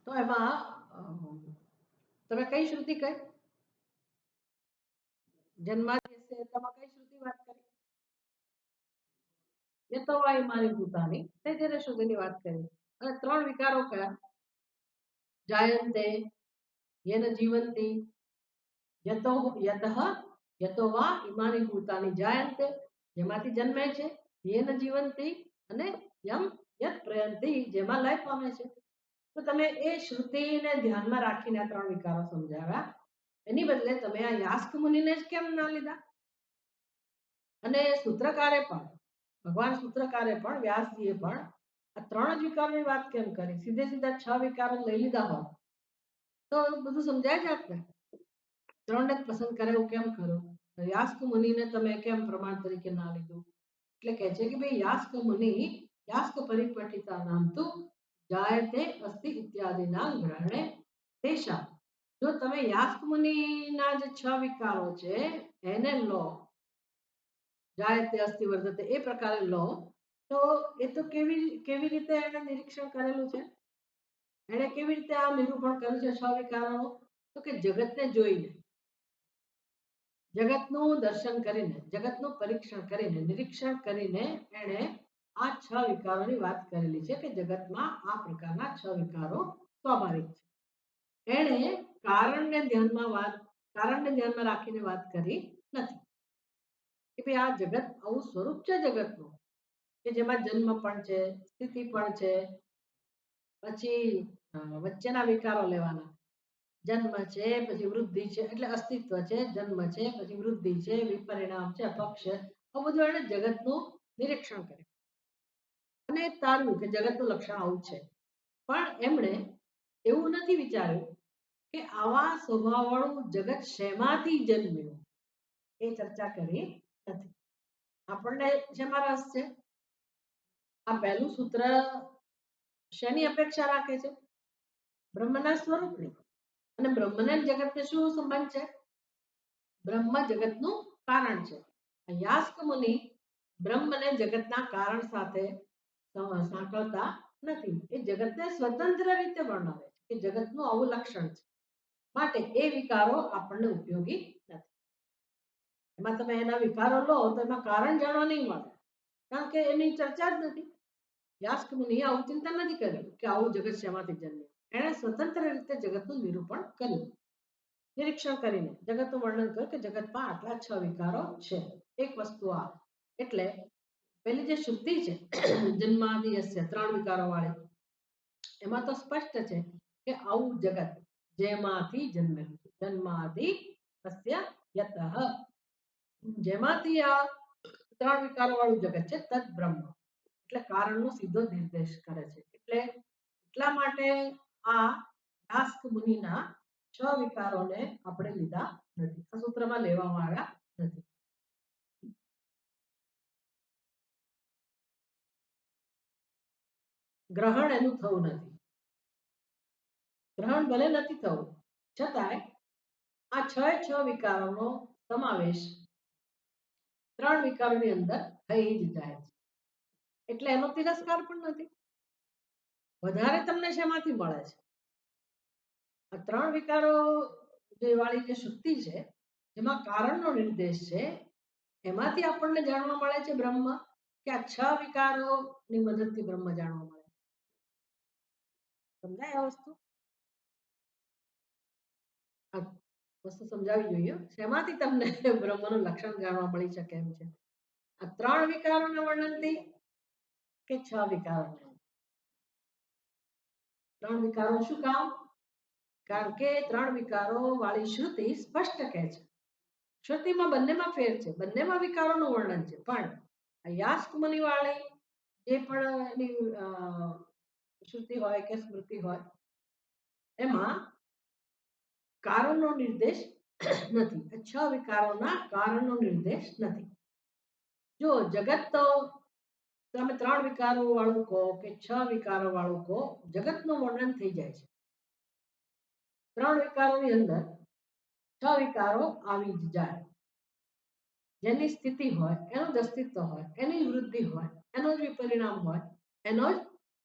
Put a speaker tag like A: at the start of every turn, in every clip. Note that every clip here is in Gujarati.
A: તો એમાં તમે કઈ શ્રુતિ કઈ જન્માદ્યસ્ય તમે કઈ શ્રુતિ વાત કરી યતો વા ઇમાની ભૂતાની તે જેને શ્રુતિની વાત કરી અને ત્રણ વિકારો કયા જાયંતે યેન જીવંતી યતો યતઃ યતો વા ઇમાની ભૂતાની જાયંતે જેમાંથી જન્મે છે યેન જીવંતી અને યમ યત પ્રયંતી જેમાં લય પામે છે તો તમે એ શ્રુતિને ધ્યાનમાં રાખીને આ ત્રણ વિકારો સમજાવ્યા એની બદલે તમે આ યાસ્ક મુનિને જ કેમ ના લીધા અને સૂત્રકારે પણ ભગવાન સૂત્રકારે પણ વ્યાસજીએ પણ આ ત્રણ જ વિકારોની વાત કેમ કરી સીધે સીધા 6 વિકારો લઈ લીધા હોત તો બધું સમજાય જાત ને ત્રણને જ પસંદ કરે એવું કેમ ખરું યાસ્ક મુનિને તમે કેમ પ્રમાણ તરીકે ના લીધું એટલે કહે છે કે ભાઈ યાસ્ક મુનિ યાસ્ક પરિપઠિતા નામ તો જાયતે અસ્તિ ઇત્યાદિના ગ્રહણે તેશા જો તમે યાસ્ક મુનિના જે 6 વિકારો છે એને લો જાયતે અસ્તિ વર્ધતે એ પ્રકારે લો તો એ તો કેવી કેવી રીતે એને નિરીક્ષણ કરેલું છે એને કેવી રીતે આ નિરૂપણ કર્યું છે 6 વિકારોનું તો કે જગતને જોઈને જગતનું દર્શન કરીને જગતનું પરીક્ષણ કરીને નિરીક્ષણ કરીને એણે આ 6 વિકારોની વાત કરેલી છે કે જગતમાં આ પ્રકારના 6 વિકારો સ્વાભાવિક છે એણે કારણને ધ્યાનમાં રાખીને વાત કરી નથી કે ભાઈ આ જગત આવું સ્વરૂપ છે જગતનું કે જેમાં જન્મ પણ છે સ્થિતિ પણ છે પછી વચ્ચેના વિકારો લેવાના જન્મ છે પછી વૃદ્ધિ છે એટલે અસ્તિત્વ છે જન્મ છે પછી વૃદ્ધિ છે વિપરિણામ છે અપક્ષ છે આ બધું એને જગતનું નિરીક્ષણ કર્યું અને તારવું કે જગતનું લક્ષણ આવું છે પણ એમણે એવું નથી વિચાર્યું કે આવા સ્વભાવવાળું જગત શેમાંથી જન્મ્યું એ ચર્ચા કરી નથી આપણને શેમાં રસ છે આ પહેલું સૂત્ર શેની અપેક્ષા રાખે છે બ્રહ્મના સ્વરૂપની અને બ્રહ્મને જગતને શું સંબંધ છે બ્રહ્મ જગતનું કારણ છે યાસ્ક મુનિ બ્રહ્મને જગતના કારણ સાથે સાંકળતા નથી એ જગતને સ્વતંત્ર રીતે વર્ણવે છે કે જગતનું આવું લક્ષણ છે માટે એ વિકારો આપણને ઉપયોગી નથી એમાં તમે એના વિકારો લો તો એમાં કારણ જાણવા નહીં મળે કારણ કે એની ચર્ચા જ નથી યાસ્ક મુનિએ આવું ચિંતન નથી કર્યું કે આવું જગત શેમાંથી જન્મ્યું એણે સ્વતંત્ર રીતે જગતનું નિરૂપણ કર્યું નિરીક્ષણ કરીને જગતનું વર્ણન કર્યું કે જગતમાં આટલા 6 વિકારો છે એક વસ્તુ આ એટલે પેલી જે શ્રુતિ છે જન્માદિયસ્ય 3 વિકારો વાળી એમાં તો સ્પષ્ટ છે કે આવું જગત જેમાંથી જન્મેલું છે જન્માદિ અસ્ય યતઃ જેમાંથી આ 3 વિકારો વાળું જગત છે તદ બ્રહ્મ એટલે કારણનો સીધો નિર્દેશ કરે છે એટલે એટલા માટે આ યાસ્ક મુનિના 6 વિકારોને આપણે લીધા નથી આ સૂત્રમાં લેવામાં આવ્યા નથી ગ્રહણ એનું થવું નથી ગ્રહણ ભલે નથી થવું છતાંય આ 6 વિકારોનો સમાવેશ 3 વિકારોની અંદર થઈ જ જાય છે એટલે એનો તિરસ્કાર પણ નથી વધારે તમને શેમાંથી મળે છે આ 3 વિકારો જે વાળી જે શ્રુતિ છે જેમાં કારણનો નિર્દેશ છે એમાંથી આપણને જાણવા મળે છે બ્રહ્મ કે આ 6 વિકારોની મદદથી બ્રહ્મ જાણવા મળે સમજાય આ વસ્તુ આ વસ્તુ સમજાવવી જોઈએ શેમાંથી તમને બ્રહ્મનું લક્ષણ જાણવા મળી શકે એમ છે આ 3 વિકારોના વર્ણનથી કે 6 વિકારો 3 વિકારો શું કામ કારણ કે 3 વિકારો વાળી શ્રુતિ સ્પષ્ટ કહે છે શ્રુતિમાં બંનેમાં ફેર છે બંનેમાં વિકારોનું વર્ણન છે પણ આ યાસ્ક મુનિ વાળી જે પણ એની શ્રુતિ હોય કે સ્મૃતિ હોય એમાં કારણનો નિર્દેશ નથી 6 વિકારોના કારણનો નિર્દેશ નથી જો જગત તો તમે 3 વિકારો વાળું કહો કે 6 વિકારો વાળું કહો જગતનું વર્ણન થઈ જાય છે 3 વિકારોની અંદર 6 વિકારો આવી જ જાય જેની સ્થિતિ હોય એનું જ અસ્તિત્વ હોય એની વૃદ્ધિ હોય એનો જ વિપરિણામ હોય એનો જ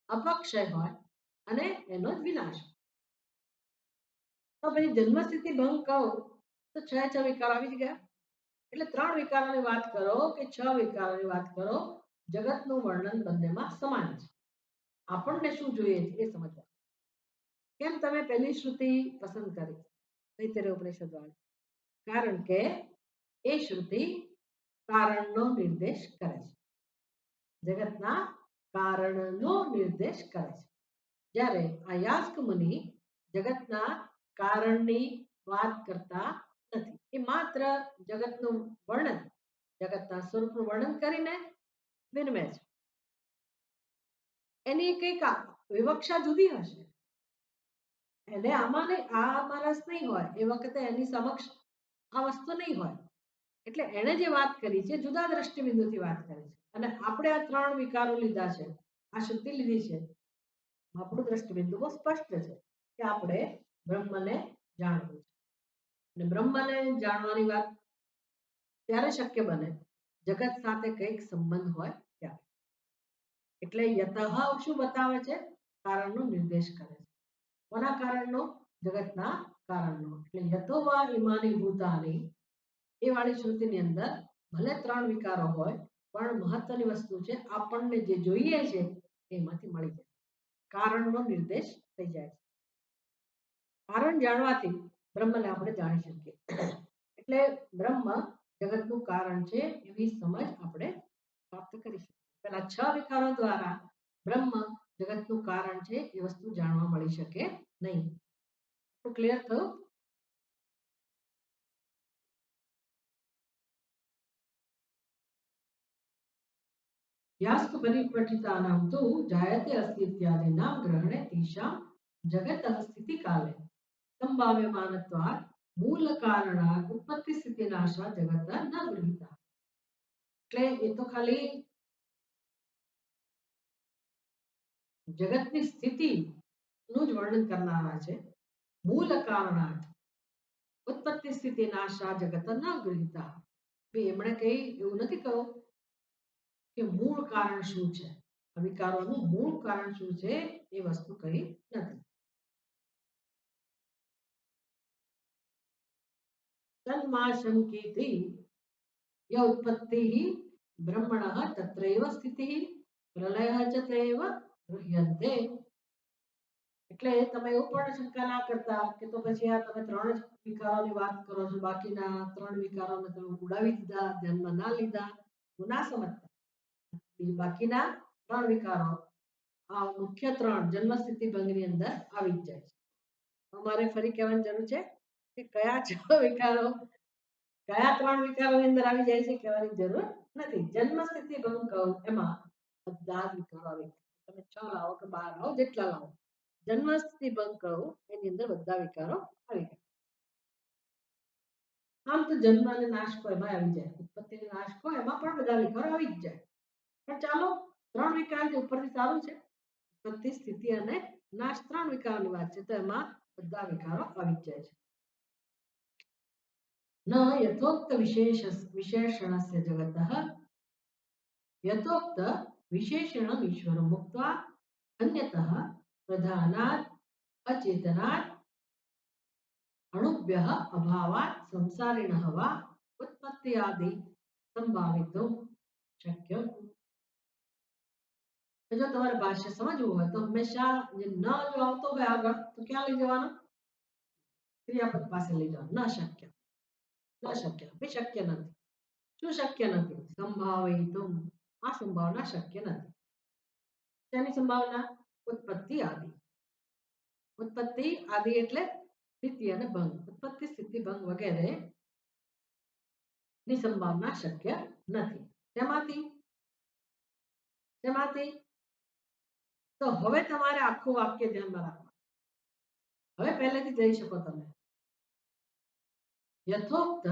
A: અપક્ષય હોય અને એનો જ વિનાશ તો પછી જન્મસ્થિતિ ભંગ કહો તો છ છ વિકાર આવી જ ગયા. એટલે 3 વિકારોની વાત કરો કે 6 વિકારોની વાત કરો, જગતનું વર્ણન બંનેમાં સમાન છે. આપણને શું જોઈએ છે એ સમજવા. કેમ તમે પહેલી શ્રુતિ પસંદ કરી તૈત્તરીય ઉપનિષદ વાળી? કારણ કે એ શ્રુતિ કારણનો નિર્દેશ કરે છે, જગતના કારણનો નિર્દેશ કરે છે. જ્યારે આ યાસ્ક મુનિ જગતના કારણની વાત કરતા નથી, એ માત્ર જગતનું વર્ણન, જગતના સ્વરૂપનું વર્ણન કરીને વિનમે છે. એની કંઈક વિવક્ષા જુદી હશે, એને આમાં નહીં, આમાં રસ નહીં હોય એ વખતે એની સમક્ષ આ વસ્તુ નહીં હોય, એટલે એણે જે વાત કરી છે જુદા દ્રષ્ટિબિંદુથી વાત કરી છે. અને આપણે આ 3 વિકારો લીધા છે, આ શ્રુતિ લીધી છે, આપણું દ્રષ્ટિબિંદુ બહુ સ્પષ્ટ છે કે આપણે બ્રહ્મને જાણવું છે. અને બ્રહ્મને જાણવાની વાત ત્યારે શક્ય બને જગત સાથે કંઈક સંબંધ હોય ત્યારે. એટલે યતઃ શું બતાવે છે? કારણનો નિર્દેશ કરે છે. કોના કારણનો? જગતના કારણનો. એટલે યતો વા ઇમાની ભૂતાની એ વાળી શ્રુતિની અંદર ભલે 3 વિકારો હોય પણ મહત્વની વસ્તુ છે આપણને જે જોઈએ છે એમાંથી મળી જાય, કારણનો નિર્દેશ થઈ જાય છે. કારણ જાણવાથી બ્રહ્મને આપણે જાણી શકીએ. એટલે બ્રહ્મ જગતનું કારણ છે એવી સમજ આપણે પ્રાપ્ત કરી શકીએ. પેલા 6 વિકારો દ્વારા બ્રહ્મ જગતનું કારણ છે એ વસ્તુ જાણવા મળી શકે નહીં. તો ક્લિયર થયું? यास्तु परिपठितानां तु जायते अस्ति इत्यादीनां ग्रहणे तेषां जगतः स्थितिकाले संभाव्यमानत्वात् मूलकारणात् उत्पत्तिस्थितिनाशात् जगतः न गृहीता. એટલે એ તો ખાલી જગતની સ્થિતિનું જ વર્ણન કરનારા છે. મૂળ કારણાર્થ ઉત્પત્તિ સ્થિતિ નાશા જગત ન ગૃહીતા. એમણે કઈ એવું નથી કહ્યું કે મૂળ કારણ શું છે, વિકારોનું મૂળ કારણ શું છે એ વસ્તુ કહી નથી. तन्माशंकीति य उत्पत्तिः ब्रह्मणः तत्रैव स्थितिः प्रलयः च तैव गृह्यन्ते. એટલે તમે એવું પણ શંકા ના કરતા કે તો પછી આ તમે 3 જ વિકારોની વાત કરો છો, બાકીના 3 વિકારોને તમે ઉડાવી દીધા, ધ્યાનમાં ના લીધા, તો ના સમજતા. બાકીના 3 વિકારો આ મુખ્ય 3 જન્મ સ્થિતિ ભંગની અંદર આવી જ જાય છે. અમારે ફરી કહેવાની જરૂર છે કે કયા 6 વિકારો કયા 3 વિકારોની અંદર આવી જાય છે કહેવાની જરૂર નથી. જન્મ સ્થિતિ ભંગ કહું એમાં બધા જ વિકારો આવે. તમે 6 લાવો કે 12 લાવો, જેટલા લાવો, જન્મ સ્થિતિ ભંગ કહું એની અંદર બધા વિકારો આવી જાય. આમ તો જન્મ અને નાશ કો એમાં આવી જાય, ઉત્પત્તિ અને નાશ કો એમાં પણ બધા વિકારો આવી જ જાય. પણ ચાલો 3 વિકાર જે ઉપરથી સારું છે, ઉત્પત્તિ સ્થિતિ અને નાશ 3 વિકારોની વાત છે તો એમાં બધા વિકારો આવી જ જાય છે. न यथोक्त विशेषणस्य जगतः यथोक्त विशेषणम् ईश्वरं मुक्त्वा अन्यतः प्रधानात् अचेतनात् अणुभ्यः अभावात् संसारिणः वा उत्पत्त्यादि संभावितुं शक्यम्. तो जो तुम्हारे भाष्य समझવું હોય તો હંમેશા જે ન જો આવતો હોય આગળ તો ક્યાં લઈ જવાનો? ક્રિયાપદ પાસે લઈ જવાનો. ન શક્ય, ન શક્ય, ભાઈ શક્ય નથી. શું શક્ય નથી? સંભાવિતુમ, આ સંભાવના શક્ય નથી. શેની સંભાવના? ઉત્પત્તિ આદિ. ઉત્પત્તિ આદિ એટલે સ્થિતિ અને ભંગ, ઉત્પત્તિ સ્થિતિ ભંગ વગેરે ની સંભાવના શક્ય નથી. શેમાંથી? શેમાંથી? તો હવે તમારે આખું વાક્ય ધ્યાનમાં રાખવાનું. હવે પહેલેથી જઈ શકો તમે. યથોક્ત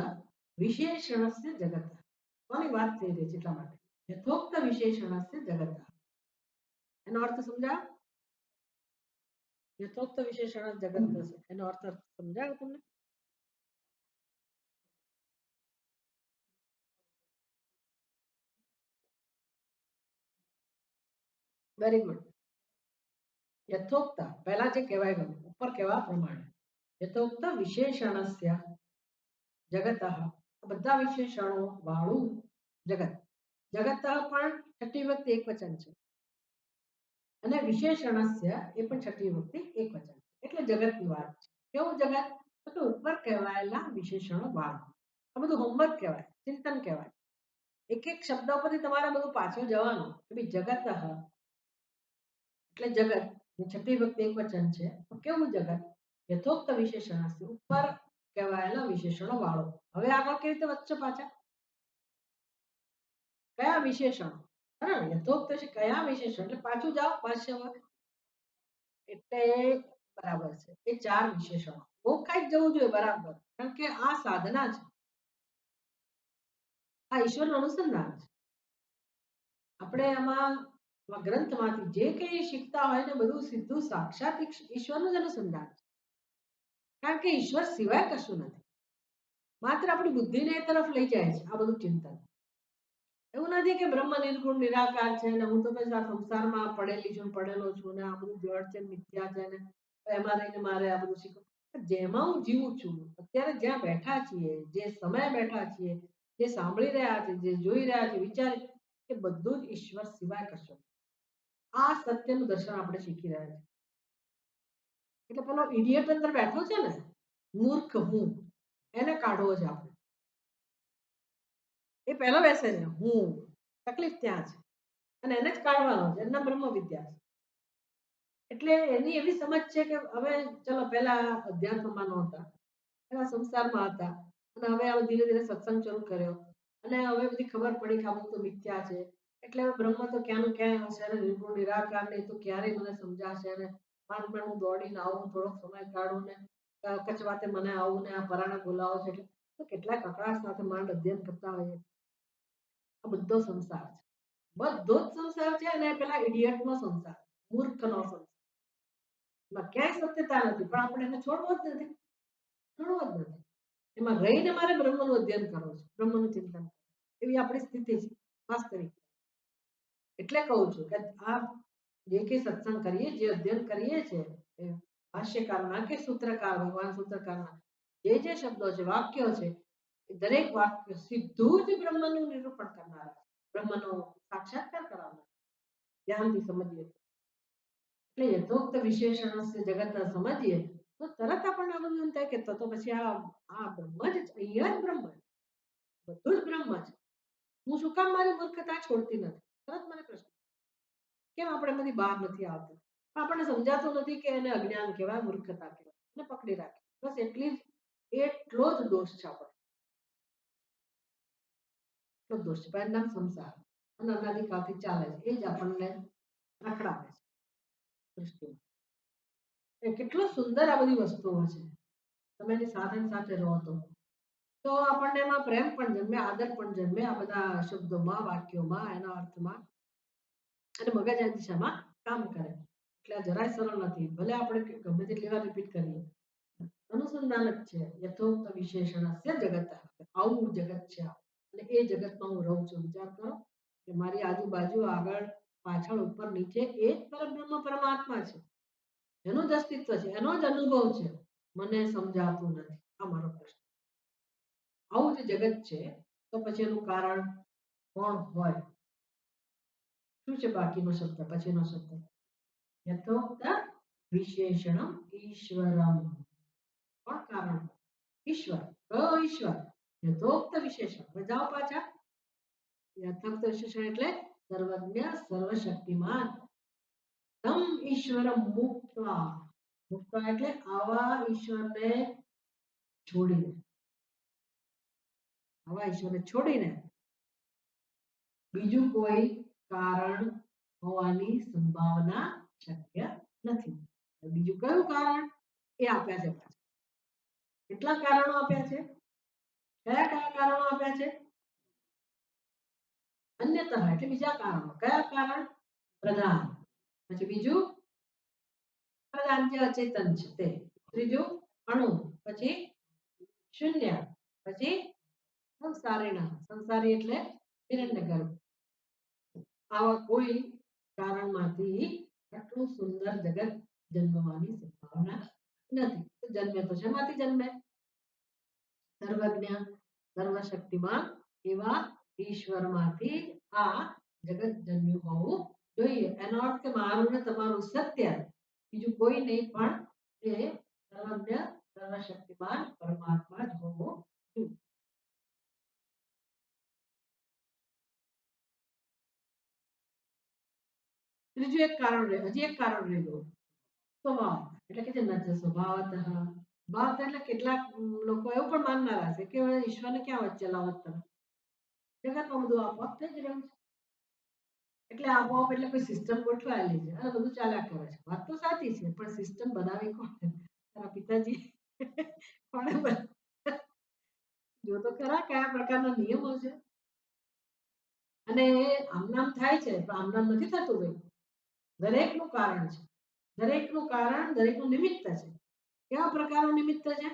A: વિશેષણસ્ય જગત, કોની વાત થઈ રહી છે એટલા માટે. યથોક્ત વિશેષણસ્ય જગત, એનો અર્થ સમજાવ. યથોક્ત વિશેષણ જગત થશે, એનો અર્થ સમજાવ તમને? Very good. યથોક્ત પહેલા જે કહેવાય ગયું ઉપર કહેવા પ્રમાણે યથોક્ત વિશેષણસ્ય જગતઃ, બધા વિશેષણો વાળું જગત. જગત પણ છઠ્ઠી વિભક્તિ એકવચન છે અને વિશેષણસ્ય એ પણ છઠ્ઠી વિભક્તિ એકવચન છે. એટલે જગતની વાત છે. કેવું જગત? તો ઉપર કહેવાયેલા વિશેષણો વાળું. આ બધું હોમવર્ક કહેવાય, ચિંતન કહેવાય. એક એક શબ્દ પરથી તમારે બધું પાછળ જવાનું કે ભાઈ જગત એટલે જગત છઠ્ઠી વિભક્તિ એકવચન છે. કેવું જગત? યથોક્ત વિશેષણસ્ય, ઉપર કહેવાયેલા વિશેષણો વાળો. હવે આગળ કેવી રીતે વધશે પાછા? કયા વિશેષણો? હા, યથોક્ત છે કયા વિશેષણ એટલે પાછું જાઓ ભાષ્યમાં. એટલે બરાબર છે. એ ચાર વિશેષણો ગોખાઈ જવું જોઈએ બરાબર, કારણ કે આ સાધના છે, આ ઈશ્વરનું અનુસંધાન છે. આપણે આમાં ગ્રંથમાંથી જે કંઈ શીખતા હોય ને બધું સીધું સાક્ષાત ઈશ્વરનું જ અનુસંધાન છે. કારણ કે ઈશ્વર સિવાય કશું નથી. માત્ર આપણી બુદ્ધિને એ તરફ લઈ જાય છે આ બધું ચિંતન. એવું નથી કે બ્રહ્મ નિર્ગુણ નિરાકાર છે ને હું તો બસ આ સંસારમાં પડેલી છું પડેલો છું ને આ બધું જળ છે મિથ્યા છે ને એમાં રહીને મારે આ બધું શીખવું. જેમાં હું જીવું છું અત્યારે જ્યાં બેઠા છીએ, જે સમય બેઠા છીએ, જે સાંભળી રહ્યા છે, જે જોઈ રહ્યા છે, વિચારી, એ બધું જ ઈશ્વર સિવાય કશું. આ સત્યનું દર્શન આપણે શીખી રહ્યા છીએ. એટલે પેલો ઇડિયટ અંદર બેઠો છે ને, મૂર્ખ હું, એને કાઢવો છે આપણે. એ પહેલો બેસે છે હું, તકલીફ ત્યાં છે અને એને જ કાઢવાનો છે. એમના બ્રહ્મ વિદ્યા છે. એટલે એની એવી સમજ છે કે હવે ચલો પહેલા અધ્યાત્મમાં નહોતા, પહેલા સંસારમાં હતા અને હવે ધીરે ધીરે સત્સંગ શરૂ કર્યો અને હવે બધી ખબર પડી કે આ બધું તો મિથ્યા છે. એટલે બ્રહ્મ તો ક્યાંનું ક્યાંય હશે અને નિર્ગુણ નિરાકાર ને તો ક્યારેય મને સમજાશે અને માંડ માંડ હું દોડીને આવું, થોડોક સમય કાઢું ને કચવાતે મને આવું ને આ પરાણે બોલાવો છે એટલે તો કેટલા કકળાટ સાથે માંડ અધ્યયન કરતા હોઈએ. આ બધો સંસાર છે, બધો જ સંસાર છે અને પેલા ઇડિયટનો સંસાર, મૂર્ખનો સંસાર. એમાં ક્યાંય સત્યતા નથી, પણ આપણે એને છોડવો જ નથી, છોડવો જ નથી. એમાં રહીને મારે બ્રહ્મનું અધ્યયન કરવું છે, બ્રહ્મનું ચિંતન. એવી આપણી સ્થિતિ છે વાસ્તવિક. એટલે કહું છું કે આ જે કંઈ સત્સંગ કરીએ, જે અધ્યયન કરીએ છીએ, એ ભાષ્યકારના કે સૂત્રકાર, ભગવાન સૂત્રકારના જે શબ્દો છે, વાક્યો છે, દરેક વાક્ય સીધું જ બ્રહ્મનું નિરૂપણ કરનારા, બ્રહ્મનો સાક્ષાત્કાર કરાવનાર. ધ્યાનથી સમજીએ એટલે યથોક્ત વિશેષણસ્ય જગત સમજીએ તો તરત આપણને આ બધું એમ થાય કે તો પછી આ બ્રહ્મ જ અહીંયા જ બ્રહ્મ છે, બધું જ બ્રહ્મ છે. હું શું કામ મારી મૂર્ખતા છોડતી નથી? તરત મને પ્રશ્ન કેમ આપણે બધી બહાર નથી આવતી? આપણને સમજાતું નથી કે એને અજ્ઞાન કહેવાય, મૂર્ખતા કહેવાય, એને પકડી રાખે. બસ એટલો જ દોષ છે આપણો. એટલો જ દોષ છે. પરિણામ સંસાર અને અનાદિકાળથી ચાલે છે, એ જ આપણને રખડાવે છે સૃષ્ટિમાં. એ કેટલો સુંદર આ બધી વસ્તુઓ છે. તમે એની સાથે રહો તો આપણને એમાં પ્રેમ પણ જન્મે, આદર પણ જન્મે, આ બધા શબ્દોમાં, વાક્યોમાં, એના અર્થમાં અને મગજ આ દિશામાં કામ કરે. એટલે આ જરાય સરળ નથી, ભલે આપણે ગમે તેટલી વાર રિપીટ કરીએ. અનુસંધાન જ છે. યથોક્ત વિશેષણસ્ય જગત, આવું જગત છે અને એ જગતમાં હું રહું છું. વિચાર કરો કે મારી આજુબાજુ, આગળ, પાછળ, ઉપર, નીચે એ જ પરબ્રહ્મ પરમાત્મા છે, એનું જ અસ્તિત્વ છે, એનો જ અનુભવ છે. મને સમજાતું નથી. આ મારો પ્રશ્ન. આવું જે જગત છે તો પછી એનું કારણ કોણ હોય? શું છે બાકીનો શબ્દ, પછીનો શબ્દ? યથોક્ત વિશેષણમ ઈશ્વરમ. કોણ કારણ? ઈશ્વર. કયો ઈશ્વર? યથોક્ત વિશેષણ. જાઓ પાછા. યથોક્ત વિશેષણ એટલે સર્વજ્ઞ, સર્વશક્તિમાન. તમ ઈશ્વર મુક્તા. મુક્તા એટલે આવા ઈશ્વરને છોડીને, આવા ઈશ્વરને છોડીને બીજું કોઈ કારણ હોવાની સંભાવના શક્ય નથી. બીજું કયું કારણ? એ આપ્યા છે. કેટલા કારણો આપ્યા છે? કયા કયા કારણો આપ્યા છે? અન્યતઃ એટલે બીજા કારણો. કયા કારણ? પ્રધાન. પછી બીજું પ્રધાન જે અચેતન છે તે. ત્રીજું અણુ. પછી શૂન્ય. પછી સંસારીણા. સંસારી એટલે હિરણ્યગર્ભ. આવા કોઈ કારણમાંથી આટલું સુંદર જગત જન્મવાની સંભાવના નથી. તો જન્મે તો શેમાંથી જન્મે? સર્વજ્ઞ સર્વશક્તિમાન એવા ઈશ્વરમાંથી આ જગત જન્મ્યું હોવું જોઈએ. એનો અર્થ કે મારું ને તમારું સત્ય, બીજું કોઈ નહીં પણ એ સર્વજ્ઞ સર્વશક્તિમાન પરમાત્મા જ હોવો જોઈએ. ત્રીજું એક કારણ હજી એક કારણ રહી ગયું, સ્વભાવ. એટલે કે જે નથી સ્વભાવતઃ. ભાવ એટલે કેટલાક લોકો એવું પણ માનનારા છે કે ઈશ્વરને ક્યાં વચ્ચે લાવો તમે, જગતમાં બધું આપોઆપ થઈ જ રહ્યું છે. એટલે આપોઆપ એટલે કોઈ સિસ્ટમ ગોઠવાયેલી છે અને બધું ચાલ્યા કરે છે. વાત તો સાચી છે, પણ સિસ્ટમ બનાવી કોણે? તારા પિતાજી કોણે જો તો ખરા કયા પ્રકારના નિયમો છે. અને આમ નામ થાય છે પણ આમ નામ નથી થતું ભાઈ. દરેકનું કારણ છે. દરેકનું કારણ દરેકનું નિમિત્ત છે. કેવા પ્રકારનું નિમિત્ત છે?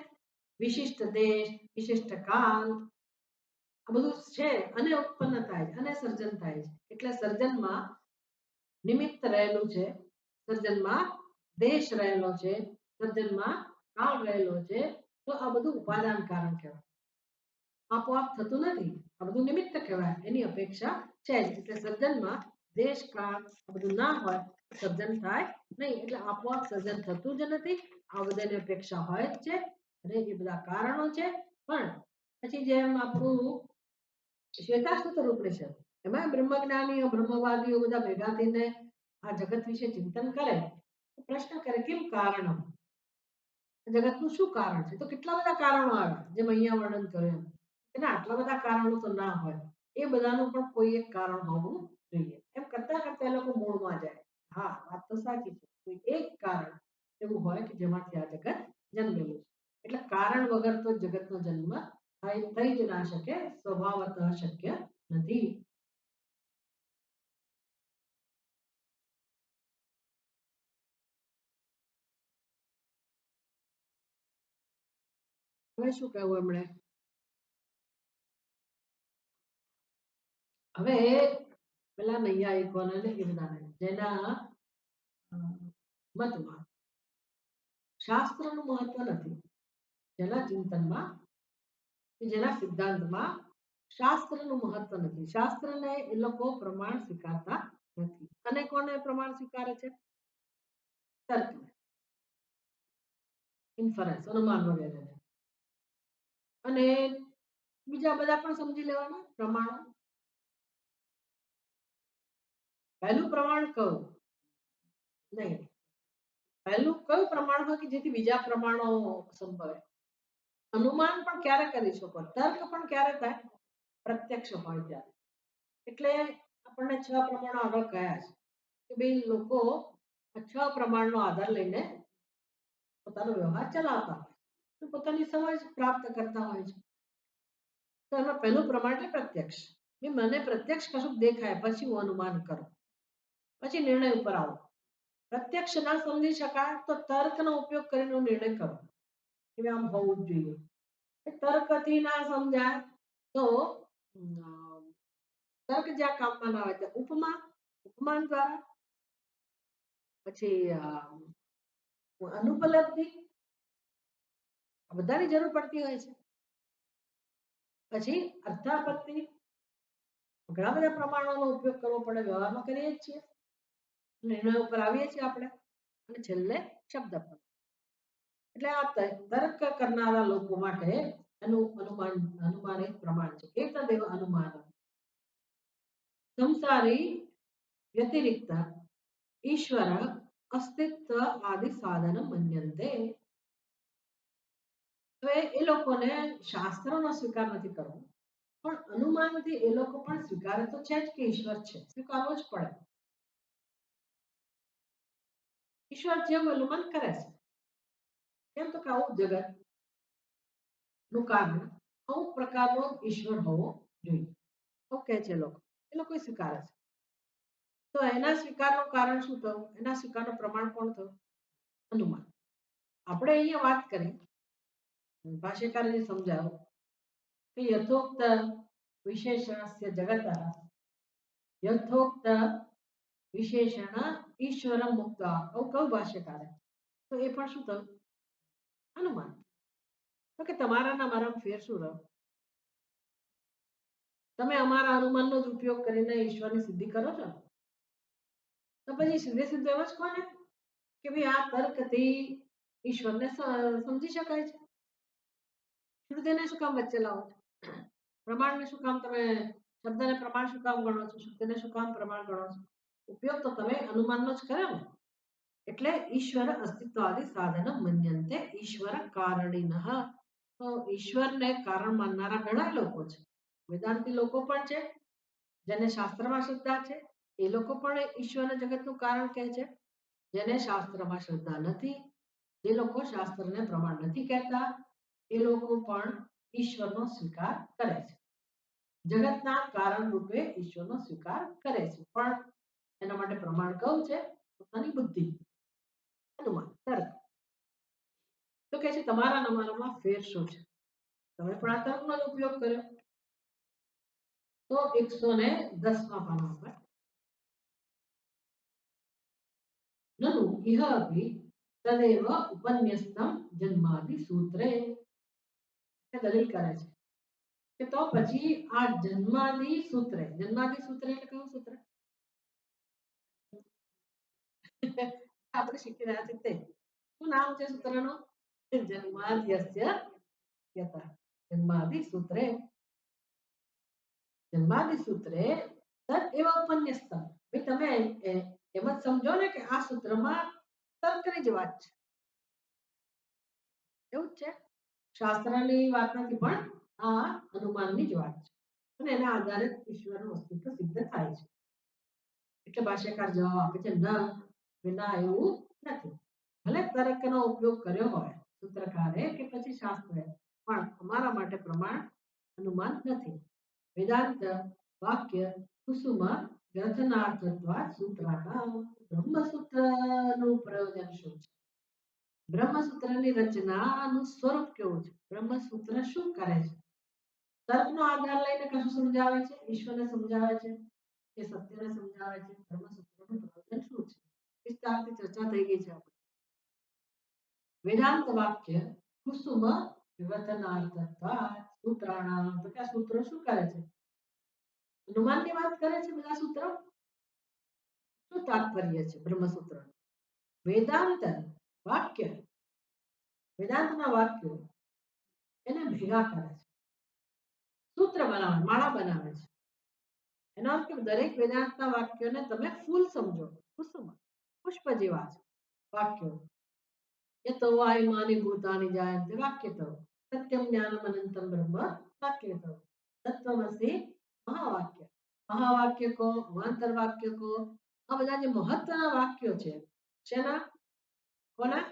A: વિશિષ્ટ દેશ, વિશિષ્ટ કાલ, આ બધું છે અને ઉત્પન્ન થાય છે અને સર્જન થાય છે. એટલે સર્જનમાં નિમિત્ત રહેલું છે, સર્જનમાં દેશ રહેલો છે, સર્જનમાં કાળ રહેલો છે. તો આ બધું ઉપાદાન કારણ કહેવાય. આપોઆપ થતું નથી, આ બધું નિમિત્ત કહેવાય. એની અપેક્ષા છે જ. એટલે સર્જનમાં દેશ કાળ આ બધું ના હોય સર્જન થાય નહીં. એટલે આપોઆપ સર્જન થતું જ નથી. આ બધાની અપેક્ષા હોય જ છે અને એ બધા કારણો છે. પણ પછી જેમ આપણું શ્વેતાશ્વતર ઉપનિષદ, એમાં બ્રહ્મજ્ઞાનીઓ બ્રહ્મવાદીઓ બધા ભેગા થઈને આ જગત વિશે ચિંતન કરે, પ્રશ્ન કરે કેમ કારણ, જગતનું શું કારણ છે? તો કેટલા બધા કારણો આવે જેમ અહીંયા વર્ણન કર્યું એના આટલા બધા કારણો તો ના હોય. એ બધાનું પણ કોઈ એક કારણ હોવું જોઈએ. એમ કરતા કરતા એ લોકો મૂળમાં જાય. હા, વાત તો સાચી છે. કોઈ એક કારણ એવું હોય કે જેમાંથી આ જગત જન્મેલું છે. એટલે કારણ વગર તો જગતનો જન્મ થઈ જ ના શકે, સ્વભાવતઃ શક્ય નથી. હવે શું કહેવું એમણે? હવે પેલા નૈયાયિકોને એ બધાને જેના મતમાં શાસ્ત્રનું મહત્વ નથી, જેના ચિંતનમાં કે જેના સિદ્ધાંતમાં શાસ્ત્રનું મહત્વ નથી, શાસ્ત્રને એ લોકો પ્રમાણ સ્વીકારતા નથી. અને કોને પ્રમાણ સ્વીકારે છે? તર્ક, ઇન્ફરન્સ, અનુમાન વગેરે. અને બીજા બધા પણ સમજી લેવાના પ્રમાણો. પહેલું પ્રમાણ કયું? નહીં, પહેલું કયું પ્રમાણ હોય કે જેથી બીજા પ્રમાણો સંભવે? અનુમાન પણ ક્યારે કરી શકો, તર્ક પણ ક્યારે થાય? પ્રત્યક્ષ હોય ત્યારે. એટલે આપણને 6 પ્રમાણો આગળ કયા છે કે ભાઈ લોકો 6 પ્રમાણનો આધાર લઈને પોતાનો વ્યવહાર ચલાવતા હોય છે, પોતાની સમજ પ્રાપ્ત કરતા હોય છે. તો એમાં પહેલું પ્રમાણ એટલે પ્રત્યક્ષ. મને પ્રત્યક્ષ કશું દેખાય પછી હું અનુમાન કરું, પછી નિર્ણય ઉપર આવું. પ્રત્યક્ષ ના સમજી શકાય તો તર્કનો ઉપયોગ કરીને હું નિર્ણય કરું કે આમ હોવું જ જોઈએ. તર્કથી ના સમજાય તો તર્ક જ્યાં કામમાં ના આવે ત્યાં ઉપમા, ઉપમાન દ્વારા, પછી અનુપલબ્ધિ, આ બધાની જરૂર પડતી હોય છે. પછી અર્થાપત્તિ, ઘણા બધા પ્રમાણોનો ઉપયોગ કરવો પડે, વ્યવહારમાં કરીએ જ છીએ, નિર્ણય ઉપર આવીએ છીએ આપણે. અને છેલ્લે શબ્દ પ્રમાણ. એટલે આ તર્ક કરનારા લોકો માટે એનું અનુમાનિત પ્રમાણ છે. એતદેવ અનુમાન સંસારી વ્યતિરિક્ત ઈશ્વર અસ્તિત્વ આદિ સાધન મન્યંતે. હવે એ લોકોને શાસ્ત્રોનો સ્વીકાર નથી કરવો, પણ અનુમાનથી એ લોકો પણ સ્વીકારે તો છે જ કે ઈશ્વર છે, સ્વીકારવો જ પડે. ઈશ્વર જેવું અનુમાન કરે છે. કેમ તો કે આવું જગત નું કારણ અમુક પ્રકારનો ઈશ્વર હોવો જોઈએ, ઓકે છે લોકો, એ લોકો સ્વીકારે છે. તો એના સ્વીકારનું કારણ શું થયું? એના સ્વીકારનું પ્રમાણ કોણ થયું? અનુમાન. આપણે અહીંયા વાત કરી, ભાષ્યકારે સમજાવ્યું કે યથોક્ત વિશેષણસ્ય જગત યથોક્ત વિશેષણ ઈશ્વર મુક્ત. આવું કયું ભાષ્યકારે? તો એ પણ શું થયું? અનુમાન. તો કે તમારા ના મારા ફેર શું રહ્યો? તમે અમારા અનુમાનનો જ ઉપયોગ કરીને ઈશ્વરની સિદ્ધિ કરો છો. તો પછી સીધે સીધું એમ જ કોને કે ભાઈ આ તર્કથી ઈશ્વરને સમજી શકાય છે. શ્રુતિને શું કામ વચ્ચે લાવો છો? પ્રમાણને શું કામ તમે શબ્દને પ્રમાણ શું કામ ગણો છો? શ્રુતિને શું કામ પ્રમાણ ગણો છો? ઉપયોગ તો તમે અનુમાનનો જ કર્યો ને. એટલે ઈશ્વર અસ્તિત્વાદી સાધન મન્યંતે ઈશ્વર કારણીનઃ. તો ઈશ્વરને કારણ માનનારા ઘણા લોકો છે. વેદાંતી લોકો પણ છે, જેને શાસ્ત્રમાં શ્રદ્ધા છે. એ લોકો પણ ઈશ્વરને જગતનું કારણ કહે છે. જેને શાસ્ત્રમાં શ્રદ્ધા નથી, જે લોકો શાસ્ત્રને પ્રમાણ નથી કહેતા, એ લોકો પણ ઈશ્વરનો સ્વીકાર કરે છે. જગતના કારણ રૂપે ઈશ્વરનો સ્વીકાર કરે છે, પણ એના માટે પ્રમાણ કયું છે? પોતાની બુદ્ધિ, અનુમાન, તર્ક. તો કે છે તમારા અને અમારામાં ફેર શું છે? તમે પણ આ તર્કનો જ ઉપયોગ કર્યો. તો 110મા પાના પર નનુ ઇહ અભિ તદેવ ઉપન્યસ્તમ જન્માદિ સૂત્રે. દલીલ કરે છે કે તો પછી આ જન્માદિ સૂત્રે એટલે કયું સૂત્ર? આપણે શીખી રહ્યા છીએ તે. શું નામ છે સૂત્રનું? જન્માદ્યસ્ય યતઃ. જન્માદિ સૂત્રે તદ એવ ઉપન્યસ્તમ. ભાઈ તમે એમ જ સમજો ને કે આ સૂત્રમાં તર્કની જ વાત છે. એવું જ છે. શાસ્ત્રની વાત નથી, પણ આ અનુમાનની જ વાત છે. અને એના આધારે ઈશ્વરનું અસ્તિત્વ સિદ્ધ થાય છે. એટલે ભાષ્યકાર જવાબ આપે છે ના એવું નથી. ભલે તર્કનો ઉપયોગ કર્યો હોય સૂત્રકારે કે પછી શાસ્ત્રે, પણ અમારા માટે પ્રમાણ અનુમાન નથી. વેદાંત વાક્ય કુસુમ ગ્રથનાર્થત્વાत् સૂત્રાણામ. બ્રહ્મસૂત્રનું પ્રયોજન શું છે? બ્રહ્મસૂત્રની રચનાનું સ્વરૂપ કેવું છે? બ્રહ્મસૂત્ર શું કરે છે? તર્કનો આધાર લઈને કશું સમજાવે છે? ઈશ્વરને સમજાવે છે કે સત્યને સમજાવે છે? બ્રહ્મસૂત્રનું પ્રયોજન શું છે? વિસ્તારથી ચર્ચા થઈ ગઈ છે. વેદાંત વાક્ય કુસુમ ગ્રથનાર્થત્વાत् સૂત્રાણામ. તો કે સૂત્રો શું કરે છે? અનુમાનની વાત કરે છે. બધા સૂત્રો શું તાત્પર્ય છે બ્રહ્મસૂત્ર? વેદાંત વાક્ય, વેદાંતના વાક્યો એને ભેગા કરે છે, સૂત્ર બનાવે, માળા બનાવે છે. એનો અર્થ કે દરેક વેદાંતના વાક્યોને તમે ફૂલ સમજો. કુસુમ, પુષ્પ જેવા છે વાક્યો. યતો વાયુમાની ભૂતાની જાયન્તે વાક્યતો સત્યમ જ્ઞાનમ અનંતમ બ્રહ્મ વાક્યતો તત્વમસી મહાવાક્ય. મહાવાક્ય કો, અવાંતર વાક્ય કો, આ બધા જે મહત્વના વાક્યો છે શેના? કોના?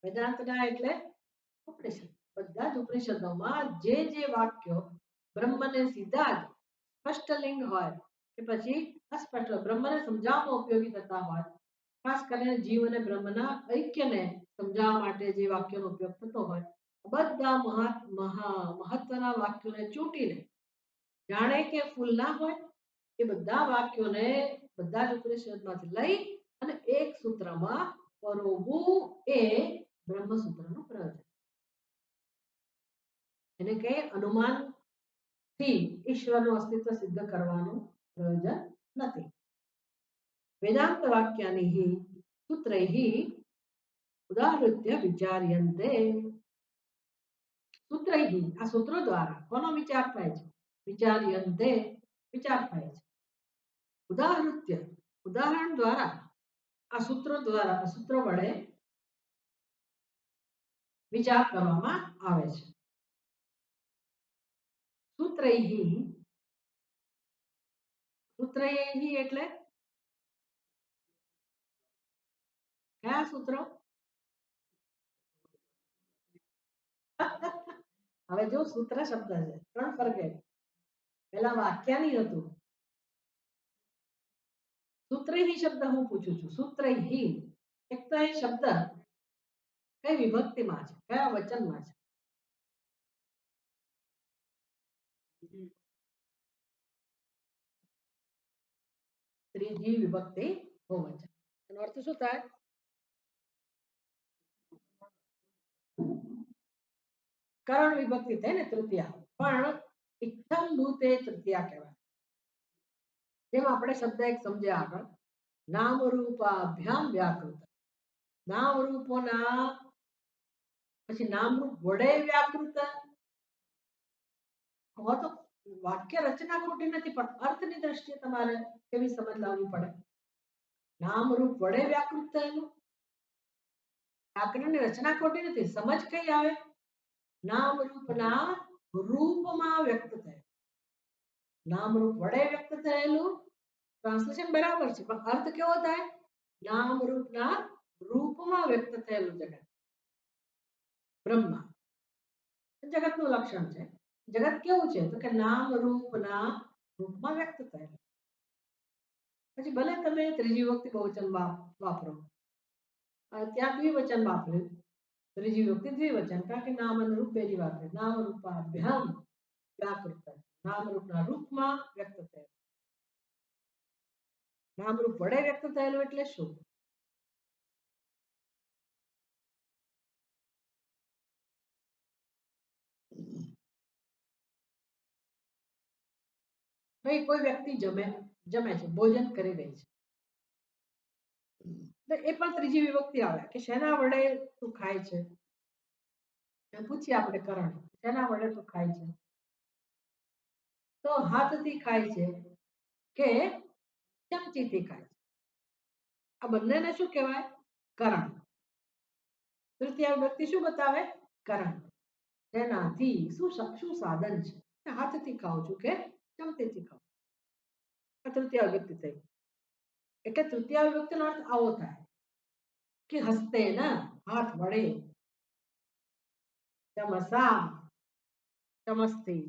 A: વેદાંતના એટલે ઉપનિષદ. બધા જ ઉપનિષદોમાં જે જે વાક્યો બ્રહ્મને સીધા જ સ્પષ્ટલિંગ હોય કે પછી અસ્પષ્ટ બ્રહ્મને સમજાવવામાં ઉપયોગી થતા હોય, ખાસ કરીને જીવ અને બ્રહ્મના ઐક્યને સમજાવવા માટે જે વાક્યોનો ઉપયોગ થતો હોય, બધા મહત્વના વાક્યોને ચૂંટીને જાણે કે ફૂલ ના હોય એ બધા વાક્યોને બધા જ ઉપનિષદમાંથી લઈ અને એક સૂત્રમાં પરોવવું એ બ્રહ્મસૂત્રનું પ્રયોજન. એને કે અનુમાનથી ઈશ્વરનું અસ્તિત્વ સિદ્ધ કરવાનું પ્રયોજન નથી. વેદાંત વાક્યાનિ સૂત્રૈઃ ઉદાહૃત્ય વિચાર્યન્તે. સૂત્રૈઃ આ સૂત્રો દ્વારા કોનો વિચાર થાય છે? વિચાર્યન્તે વિચાર થાય છે. ઉદાહૃત્ય ઉદાહરણ દ્વારા, આ સૂત્રો દ્વારા, સૂત્રો વડે વિચાર કરવામાં આવે છે. સૂત્રૈઃ એટલે કયા સૂત્રો? હવે જો સૂત્ર શબ્દ છે, ત્રણ ફરક છે. પેલા વાક્યાની હતું. સૂત્રૈઃ શબ્દ હું પૂછું છું. સૂત્રૈઃ એક તો એ શબ્દ કઈ વિભક્તિમાં છે, કયા વચનમાં છે? ત્રીજી વિભક્તિ બહુવચન. એનો અર્થ શું થાય? કરણ વિભક્તિ થઈ ને તૃતીયા, પણ ઇત્થમ ભૂતે તૃતીયા કહેવાય. જેમ આપણે શબ્દ એક સમજ્યા આગળ, નામ રૂપાભ્યામ વ્યાકૃત, નામ રૂપોના પછી નામ રૂપ વડે વ્યાકૃત. હવે તો વાક્ય રચના ખોટી નથી, પણ અર્થની દ્રષ્ટિએ તમારે કેવી સમજ લાવવી પડે. નામ રૂપ વડે વ્યાકૃત થયેલું, વ્યાકરણની રચના ખોટી નથી, સમજ કઈ આવે? નામ રૂપના રૂપમાં વ્યક્ત થયેલું, નામ રૂપ વડે વ્યક્ત થયેલું ટ્રાન્સલેશન બરાબર છે, પણ અર્થ કેવો થાય? નામ રૂપના રૂપમાં વ્યક્ત થયેલું જગત, બ્રહ્મા જગતનું લક્ષણ છે. જગત કેવું છે? તો કે નામ રૂપના રૂપમાં વ્યક્ત થયેલું. પછી ભલે તમે ત્રીજી વખતે બહુવચન વાપરો, ત્યાં દ્વિવચન વાપર્યું, ત્રીજી વખતે દ્વિવચન, કારણ કે નામ અને રૂપ પહેલી વાર છે. નામ રૂપાભ્યામ વ્યાકૃત, નામ રૂપના રૂપમાં વ્યક્ત થયેલું. નામ રૂપ વડે વ્યક્ત થયેલું એટલે શું? ભાઈ કોઈ વ્યક્તિ જમે છે, ભોજન કરી રહી છે, એ પણ ત્રીજી વિભક્તિ આવે કે શેના વડે તું ખાય છે. પૂછીએ આપણે કરણ, શેના વડે તું ખાય છે? તો હાથથી ખાય છે કે ચમચીથી ખાય છે? આ બંનેને શું કહેવાય? કરણ. તૃતીય વિભક્તિ શું બતાવે? કરણ. તેનાથી શું સાધન છે? હાથથી ખાઉં છું કે ચમચીથી ખાઉં? તૃતીય વિભક્તિ થઈ. એટલે તૃતીય વિભક્તિનો અર્થ આવો થાય કે હસ્તે ના, હાથ વડે, ચમસા, ચમસથી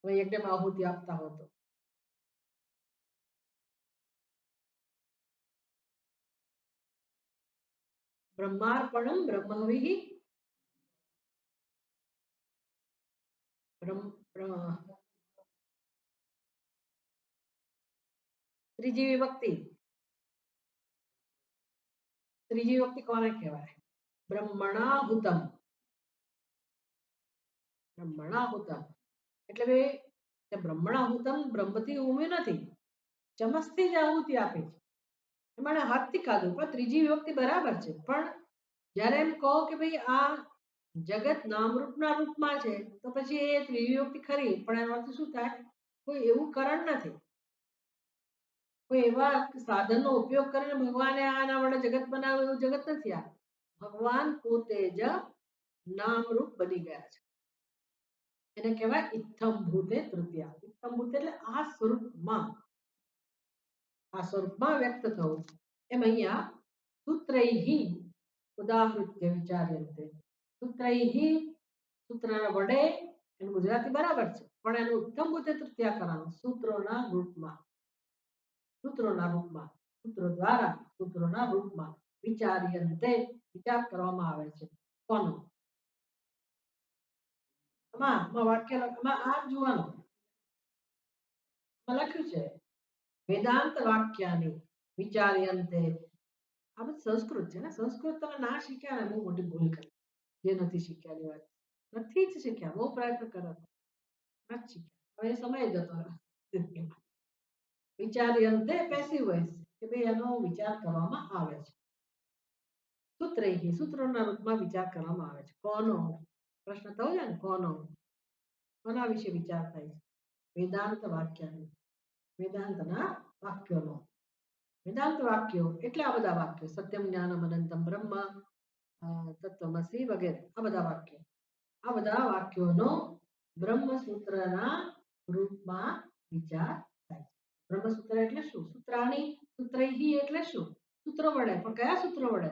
A: યજ્ઞમાં આહુતિ આપતા હો તો. બ્રહ્માર્પણમ બ્રહ્મવિ ત્રીજી વિભક્તિ, ત્રીજી વિભક્તિ કોને કહેવાય? બ્રહ્મણાહુતમ. બ્રહ્મણાહુતમ એટલે કે બ્રહ્મણાહુતમ બ્રહ્મથી ઉમ્યું નથી, ચમસથી જ આહુતિ આપી છે. એમણે હાથથી ખાધું, પણ ત્રીજી વિભક્તિ બરાબર છે. પણ જ્યારે એમ કહો કે ભાઈ આ જગત નામરૂપના રૂપમાં છે, તો પછી એ ત્રીજી વિભક્તિ ખરી, પણ એનો અર્થ શું થાય? કોઈ એવું કરણ નથી, કોઈ એવા સાધનનો ઉપયોગ કરીને ભગવાને આના વડે જગત બનાવ્યું, એવું જગત નથી. આ ભગવાન પોતે જ નામરૂપ બની ગયા છે. એને કહેવાય ઇત્થમ ભૂતે તૃતીયા. ઇત્થમ ભૂત એટલે આ સ્વરૂપમાં વ્યક્ત થવું. એમ અહીંયા સૂત્રૈહિ ઉદાહૃત્ય વિચાર્યન્તે. સૂત્રૈહિ, સૂત્રના વડે, એનું ગુજરાતી બરાબર છે, પણ એનું ઉત્તમ ભૂતે તૃતીયા કરવાનું, સૂત્રોના રૂપમાં. સૂત્રોના રૂપમાં, સૂત્રો દ્વારા, સૂત્રોના રૂપમાં વિચાર્યન્તે, વિચાર કરવામાં આવે છે. કોનો? વાક્ય આ જોવાનું લખ્યું છે વેદાંત વાક્યાની વિચાર્યન્તે. આ બધું સંસ્કૃત છે ને, સંસ્કૃત તમે ના શીખ્યા ને બહુ મોટી ભૂલ કરી. જે નથી શીખ્યાની વાત, નથી જ શીખ્યા, બહુ પ્રયત્ન કરો, નથી શીખ્યા, હવે સમય જતો રહ્યો. વિચાર્યન્તે પેસિવ વોઇસ કે ભાઈ એનો વિચાર કરવામાં આવે છે. સૂત્રૈહિ, સૂત્રોના રૂપમાં વિચાર કરવામાં આવે છે. કોનો? પ્રશ્ન થયો છે ને, કોનો? કોના વિશે વિચાર થાય છે? વેદાંત વાક્યનો, વેદાંતના વાક્યોનો. વેદાંત વાક્યો એટલે આ બધા વાક્યો, સત્યમ જ્ઞાનમ અનંતમ બ્રહ્મ, તત્વમસી વગેરે, આ બધા વાક્યો, આ બધા વાક્યોનો બ્રહ્મસૂત્રના રૂપમાં વિચાર થાય છે. બ્રહ્મસૂત્ર એટલે શું? સૂત્રાણી, સૂત્રૈહિ એટલે શું? સૂત્રો વડે, પણ કયા સૂત્રો વડે?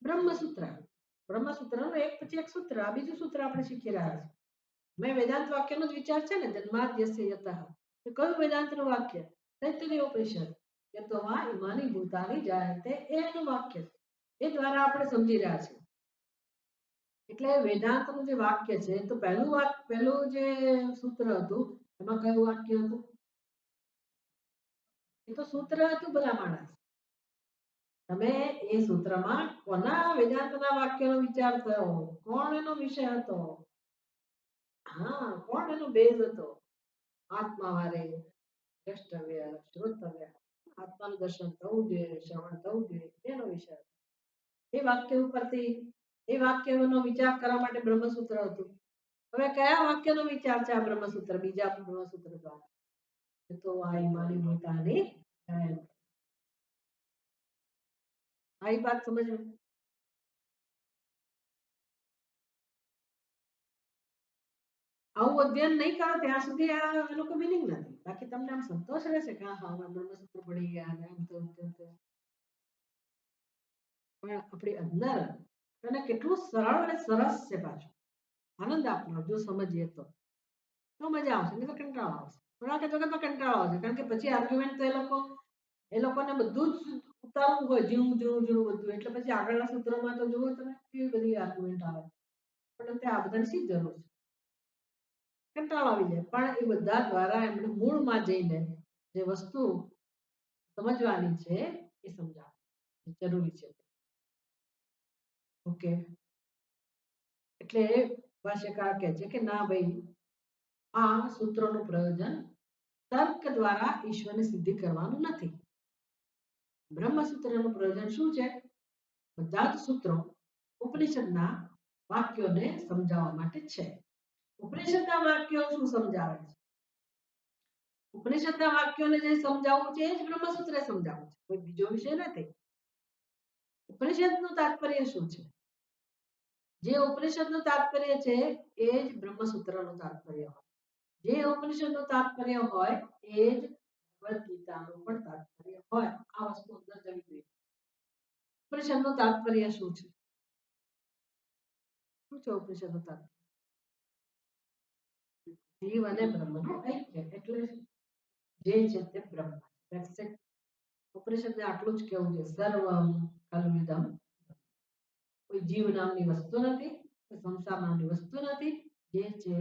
A: બ્રહ્મસૂત્ર. બ્રહ્મસૂત્રનું એક પછી એક સૂત્ર, આ બીજું સૂત્ર આપણે શીખી રહ્યા છીએ. મેં વેદાંત વાક્યનો જ વિચાર છે ને, જન્માદ્યસ્ય યતઃ. તો કયું વેદાંતનું વાક્ય? તૈત્તરીય ઉપનિષદ. યતો વા ઇમાની ભૂતાની જાયતે, એનું વાક્ય છે. એ દ્વારા આપણે સમજી રહ્યા છીએ. એટલે વેદાંતનું જે વાક્ય છે, તો પહેલું જે સૂત્ર હતું, એમાં કયું વાક્ય હતું? એ તો સૂત્ર હતું ભલા માણસ. તમે એ સૂત્રમાં કોના વેદાંતના વાક્યનો વિચાર થયો, કોણ એનો વિષય હતો, હા કોણ એનો બેઝ હતો, આત્મા વારે દ્રષ્ટવ્ય શ્રોતવ્ય, આત્માનું દર્શન થવું જોઈએ, શ્રવણ થવું જોઈએ, એનો વિષય હતો. એ વાક્ય ઉપરથી એ વાક્યનો વિચાર કરવા માટે બ્રહ્મસૂત્ર હતું. હવે કયા વાક્યનો વિચાર છે આ બ્રહ્મસૂત્ર, બીજા બ્રહ્મસૂત્ર દ્વારા? એ તો આ ઈમાની પોતાની આવી વાત સમજો. આવું અધ્યયન નહીં કરો ત્યાં સુધી આ લોકો મિનિંગ નથી. બાકી તમને આમ સંતોષ રહેશે કે હા અમે બ્રહ્મસૂત્ર પડી ગયા અને આમ તો પણ આપણી અંદર અને કેટલું સરળ અને સરસ છે પાછું, આનંદ આપનાર જો સમજીએ તો મજા આવશે, નહીં તો કંટાળો આવશે. થોડા કે જગતમાં કંટાળો આવશે કારણ કે પછી આર્ગ્યુમેન્ટ તો એ લોકોને બધું જ ઉતારવું હોય, જીવું જીવું જીવું બધું, એટલે પછી આગળના સૂત્રોમાં તો જુઓ તમે કેવી બધી આર્ગ્યુમેન્ટ આવે. પણ તે આ બધાની શી જરૂર છે, કંટાળો આવી જાય. પણ એ બધા દ્વારા એમણે મૂળમાં જઈને જે વસ્તુ સમજવાની છે એ સમજાવવાની જરૂરી છે. ઓકે, એટલે ભાષ્યકાર કહે છે કે ના ભાઈ, આ સૂત્રોનું પ્રયોજન તર્ક દ્વારા ઈશ્વરની સિદ્ધિ કરવાનું નથી. બ્રહ્મસૂત્રનું પ્રયોજન શું છે? બધા જ સૂત્રો ઉપનિષદના વાક્યોને સમજાવવા માટે છે. ઉપનિષદના વાક્યો શું સમજાવે છે? ઉપનિષદના વાક્યોને જે સમજાવવું છે એ જ બ્રહ્મસૂત્રે સમજાવવું છે, કોઈ બીજો વિષય નથી. ઉપનિષદનું તાત્પર્ય શું છે? જે ઉપનિષદનું તાત્પર્ય છે એ જ બ્રહ્મસૂત્રનું તાત્પર્ય હોય. જે ઉપનિષદનું તાત્પર્ય હોય એ જ ભગવદ ગીતાનું પણ તાત્પર્ય હોય. આ વસ્તુ અંદર જવી જોઈએ. ઉપનિષદનું તાત્પર્ય શું છે? શું છે ઉપનિષદનું તાત્પર્ય? જીવ અને બ્રહ્મનું ઐક્ય, એટલે જે છે તે બ્રહ્મ. That's it. ઉપનિષદને આટલું જ કહેવું છે, સર્વમ કલ્વિદમ. કોઈ જીવ નામની વસ્તુ નથી, કોઈ સંસાર નામની વસ્તુ નથી, જે છે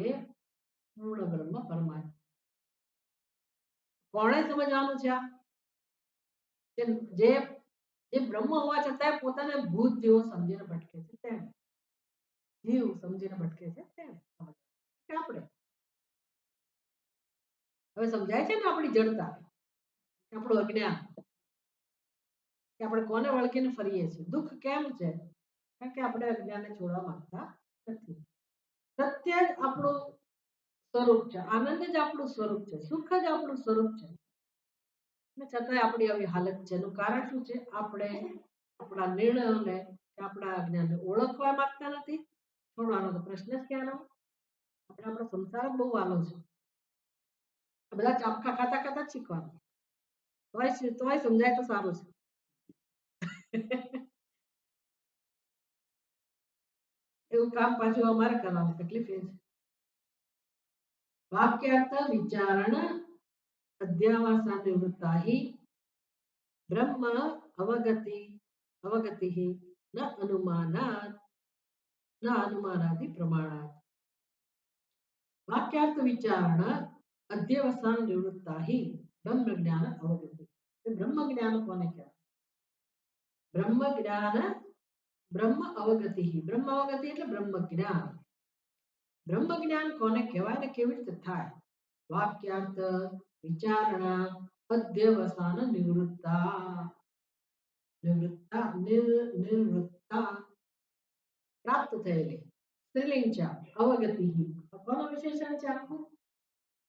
A: પૂર્ણ બ્રહ્મ પરમાત્મા. કોણે સમજવાનું છે આ? જે જે બ્રહ્મ હોવા છતાં પોતાને ભૂત જેવો સમજીને ભટકે છે તેને, જીવ સમજીને ભટકે છે તેને સમજવાનું. આપણે હવે સમજાય છે ને આપણી જડતા, આપણું અજ્ઞાન, કે આપણે કોને વળગીને ફરીએ છીએ. દુઃખ કેમ છે? કારણ કે આપણે અજ્ઞાનને છોડવા માંગતા નથી. સત્ય જ આપણું સ્વરૂપ છે, આનંદ જ આપણું સ્વરૂપ છે, સુખ જ આપણું સ્વરૂપ છે. છતાંય આપણી આવી હાલત છે. એનું કારણ શું છે? આપણે આપણા નિર્ણયોને, આપણા અજ્ઞાનને ઓળખવા માંગતા નથી. છોડવાનો તો પ્રશ્ન જ ક્યાં રહ્યો? આપણે આપણો સંસાર જ બહુ વાલો છે. બધા ચાપખા ખાતા ખાતા જ શીખવાનું. તોય સમજાય તો સારું છે. એવું કામ પાછું અમારે કરવાનું, તકલીફ એ છે. વાક્યાર્થ વિચારણ અધ્યાવાસા નિવૃત્તાહિ બ્રહ્મ અવગતિ ન અનુમાનાદિ પ્રમાણાત. વાક્યાર્થ વિચારણ અધ્યવસાન નિવૃત્તાહિ બ્રહ્મ જ્ઞાન અવગતિ. બ્રહ્મ જ્ઞાન કોને કહેવાય? બ્રહ્મ જ્ઞાન, બ્રહ્મ અવગતિ. બ્રહ્મ અવગતિ એટલે બ્રહ્મ જ્ઞાન. બ્રહ્મ જ્ઞાન કોને કહેવાય ને કેવી રીતે થાય? વાક્યાર્થ વિચારણા અધ્યવસાન નિવૃત્તા. નિવૃત્તા પ્રાપ્ત થયેલી સ્ત્રીલિંગ છે. અવગતિ કોનો વિશેષણ છે?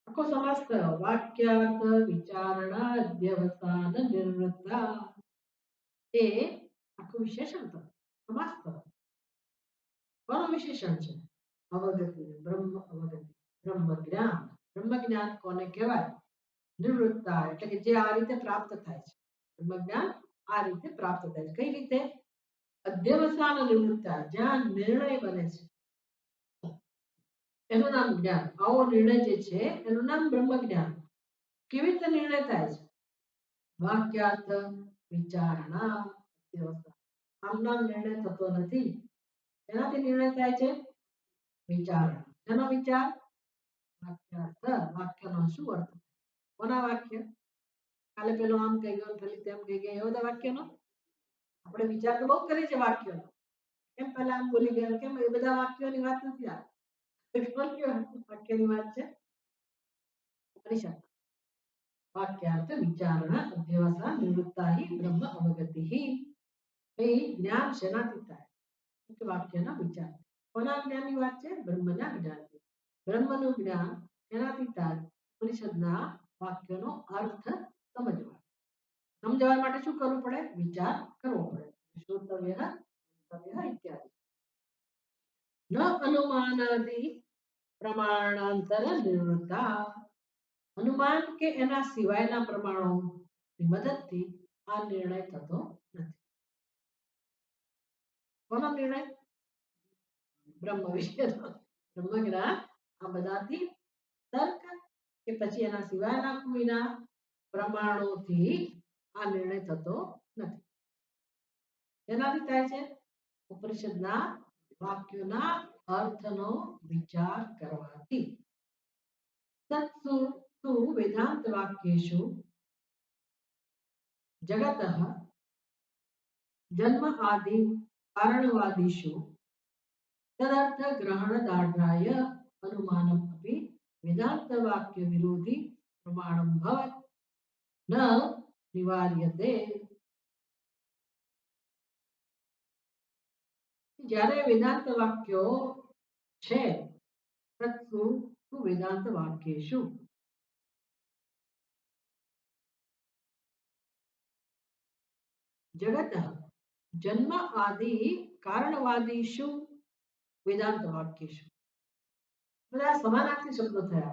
A: આખો સમાસ થયો. વાક્યાર્થ વિચારણા અધ્યવસાન નિવૃત્તા, એ આખું વિશેષણ થયું, સમાસ થયો. કોનું વિશેષણ છે? અવગતિ, બ્રહ્મ અવગતિ, બ્રહ્મ જ્ઞાન. બ્રહ્મ જ્ઞાન કોને કહેવાય? નિવૃત્તા એટલે કે જે આ રીતે પ્રાપ્ત થાય છે. બ્રહ્મ જ્ઞાન આ રીતે પ્રાપ્ત થાય છે. કઈ રીતે? અધ્યવસાન નિવૃત્તા, જ્યાં નિર્ણય બને છે એનું નામ જ્ઞાન. આવો નિર્ણય જે છે એનું નામ બ્રહ્મ જ્ઞાન. કેવી રીતે નિર્ણય થાય છે? વાક્યાર્થ વિચારણા અધ્યવસાન. આમ નામ નિર્ણય થતો નથી. એનાથી નિર્ણય થાય છે? વિચારણા. એનો વિચાર? વાક્યાર્થ. વાક્યનો શું અર્થ? કોના વાક્ય? કાલે પેલો આમ કહી ગયો, પેલી તેમ કહી ગઈ, એવા બધા વાક્યનો આપણે વિચાર તો બહુ કરી છે વાક્યોનો. કેમ પહેલા આમ બોલી ગયા, કેમ એ બધા વાક્યોની વાત નથી આ. વાક્યની વાત છે ઉપનિષદ. वाक्यार्थ विचारण अध्यवसान निवृत्ता ही ब्रह्म अवगति ही ज्ञान शनातीता है કે વાક્યના વિચાર કોના જ્ઞાનની વાત છે બ્રહ્મના જ્ઞાનની બ્રહ્મનું જ્ઞાન શનાતી તાજ ઉપનિષદના વાક્યનો અર્થ સમજવા માટે શું કરવું પડે વિચાર કરવો પડે શ્રોતવ્ય મંતવ્ય ઇત્યાદિ ન અનુમાનાદિ પ્રમાણાંતર નિવૃત્તા અનુમાન કે એના સિવાયના પ્રમાણોની મદદથી આ નિર્ણય થતો નથી કોનો નિર્ણય બ્રહ્મ વિષયનો બ્રહ્મજ્ઞાન આ બધાથી તર્ક કે પછી એના સિવાયના કોઈના પ્રમાણોથી આ નિર્ણય થતો નથી એનાથી થાય છે ઉપનિષદના વાક્યોના અર્થનો વિચાર કરવાથી તત્સુ તુ વેદાંત વાક્યેષુ जगतः जन्म आदि कारणवादीषु तदर्थ ग्रहणदाढ्याय अनुमानम् अपि वेदांत वाक्य विरोधी प्रमाणं भवत् न निवार्यते જ્યારે વેદાંત વાક્યો છે તત્સુ તુ વેદાંત વાક્યેષુ जगत जन्म आदि कारणवादीषु वेदांत वाक्येषु બધા સમાનાર્થી શબ્દો થયા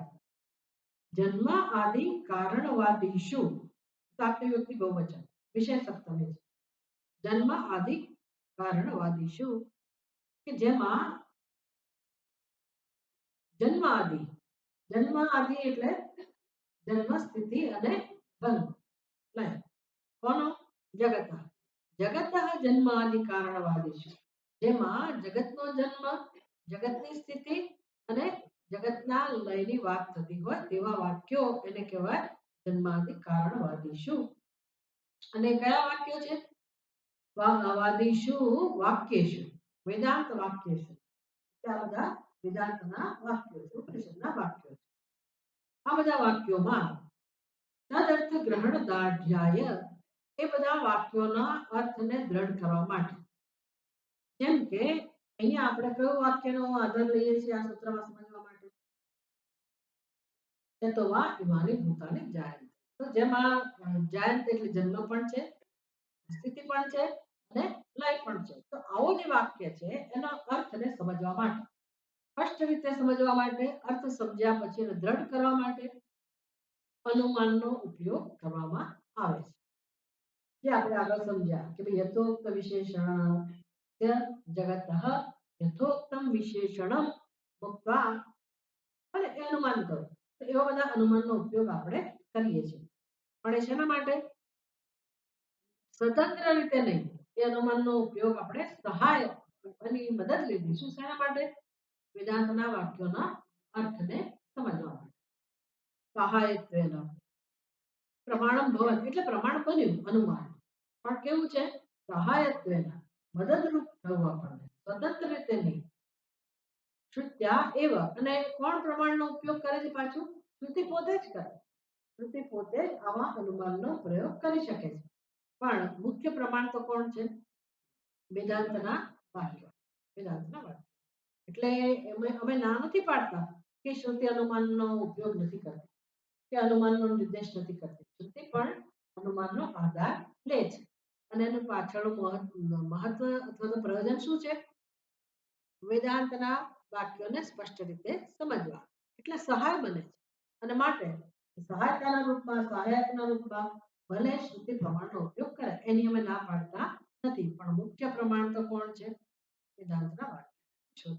A: जन्म आदि कारणवादीषु सातमी व्यक्ति बहुवचन विषय सप्तमी जन्म आदि कारणवादीषु કે જેમાં જન્મ આદિ એટલે જન્મ સ્થિતિ અને ભંગ લય કોનો જગત જગત જન્મ આદि કારણવાદીષુ જેમાં જગતનો જન્મ જગતની સ્થિતિ અને જગતના લયની વાત થતી હોય તેવા વાક્યો એને કહેવાય જન્માદિ કારણવાદીષુ અને કયા વાક્યો છે વાદીષુ વાક્યેષુ વેદાંત વાક્યેષુ આ બધા વેદાંતના વાક્યો છે ઉપનિષદના વાક્યો છે આ બધા વાક્યોમાં તદર્થ ગ્રહણ દાઢ્યાય એ બધા વાક્યોના અર્થને દ્રઢ કરવા માટે જેમ કે અહીંયા આપણે કયો વાક્યનો આધાર લઈએ છીએ આ સૂત્રમાં સમજવા માટે તો વા ઇમાની ભૂતાની જાયંત તો જેમાં જાયંત એટલે જન્મ પણ છે સ્થિતિ પણ છે અને લય પણ છે તો આવો જે વાક્ય છે એનો અર્થને સમજવા માટે સ્પષ્ટ રીતે સમજવા માટે અર્થ સમજ્યા પછી એને દ્રઢ કરવા માટે અનુમાનનો ઉપયોગ કરવામાં આવે છે જે આપણે આગળ સમજ્યા કે ભાઈ યથોક્ત વિશેષણ જગત યથોક્તમ વિશેષણમ મુક્તા અને એ અનુમાન કરો તો એવા બધા અનુમાનનો ઉપયોગ આપણે કરીએ છીએ પણ એ શેના માટે સ્વતંત્ર રીતે નહીં એ અનુમાનનો ઉપયોગ આપણે સહાય અને મદદ લીધીશું શેના માટે વેદાંતના વાક્યોના અર્થને સમજવા માટે સહાયત્વેન પ્રમાણમ ભવન એટલે પ્રમાણ બન્યું અનુમાન પણ કેવું છે સહાયત્વેન મદદરૂપ થવું આપણને સ્વતંત્ર રીતે નહીં શ્રુત્યા એવ અને કોણ પ્રમાણનો ઉપયોગ કરે છે પાછું શ્રુતિ પોતે જ કરે શ્રુતિ પોતે જ આવા અનુમાનનો પ્રયોગ કરી શકે છે પણ મુખ્ય પ્રમાણ તો કોણ છે વેદાંતના વાક્યો વેદાંતના વાક્યો એટલે અમે ના નથી પાડતા કે શ્રુતિ અનુમાનનો ઉપયોગ નથી કરતી કે અનુમાનનો નિર્દેશ નથી કરતી શ્રુતિ પણ અનુમાનનો આધાર લે છે અને એનું પાછળનું મહત્વ અથવા તો પ્રયોજન શું છે વેદાંતના વાક્યોને સ્પષ્ટ રીતે સમજવા એટલે સહાય બને છે અને માટે સહાયતાના રૂપમાં સહાયકના રૂપમાં ભલે શ્રુતિ પ્રમાણનો ઉપયોગ કરે એની અમે ના પાડતા નથી પણ મુખ્ય પ્રમાણ તો કોણ છે વેદાંતના વાક્ય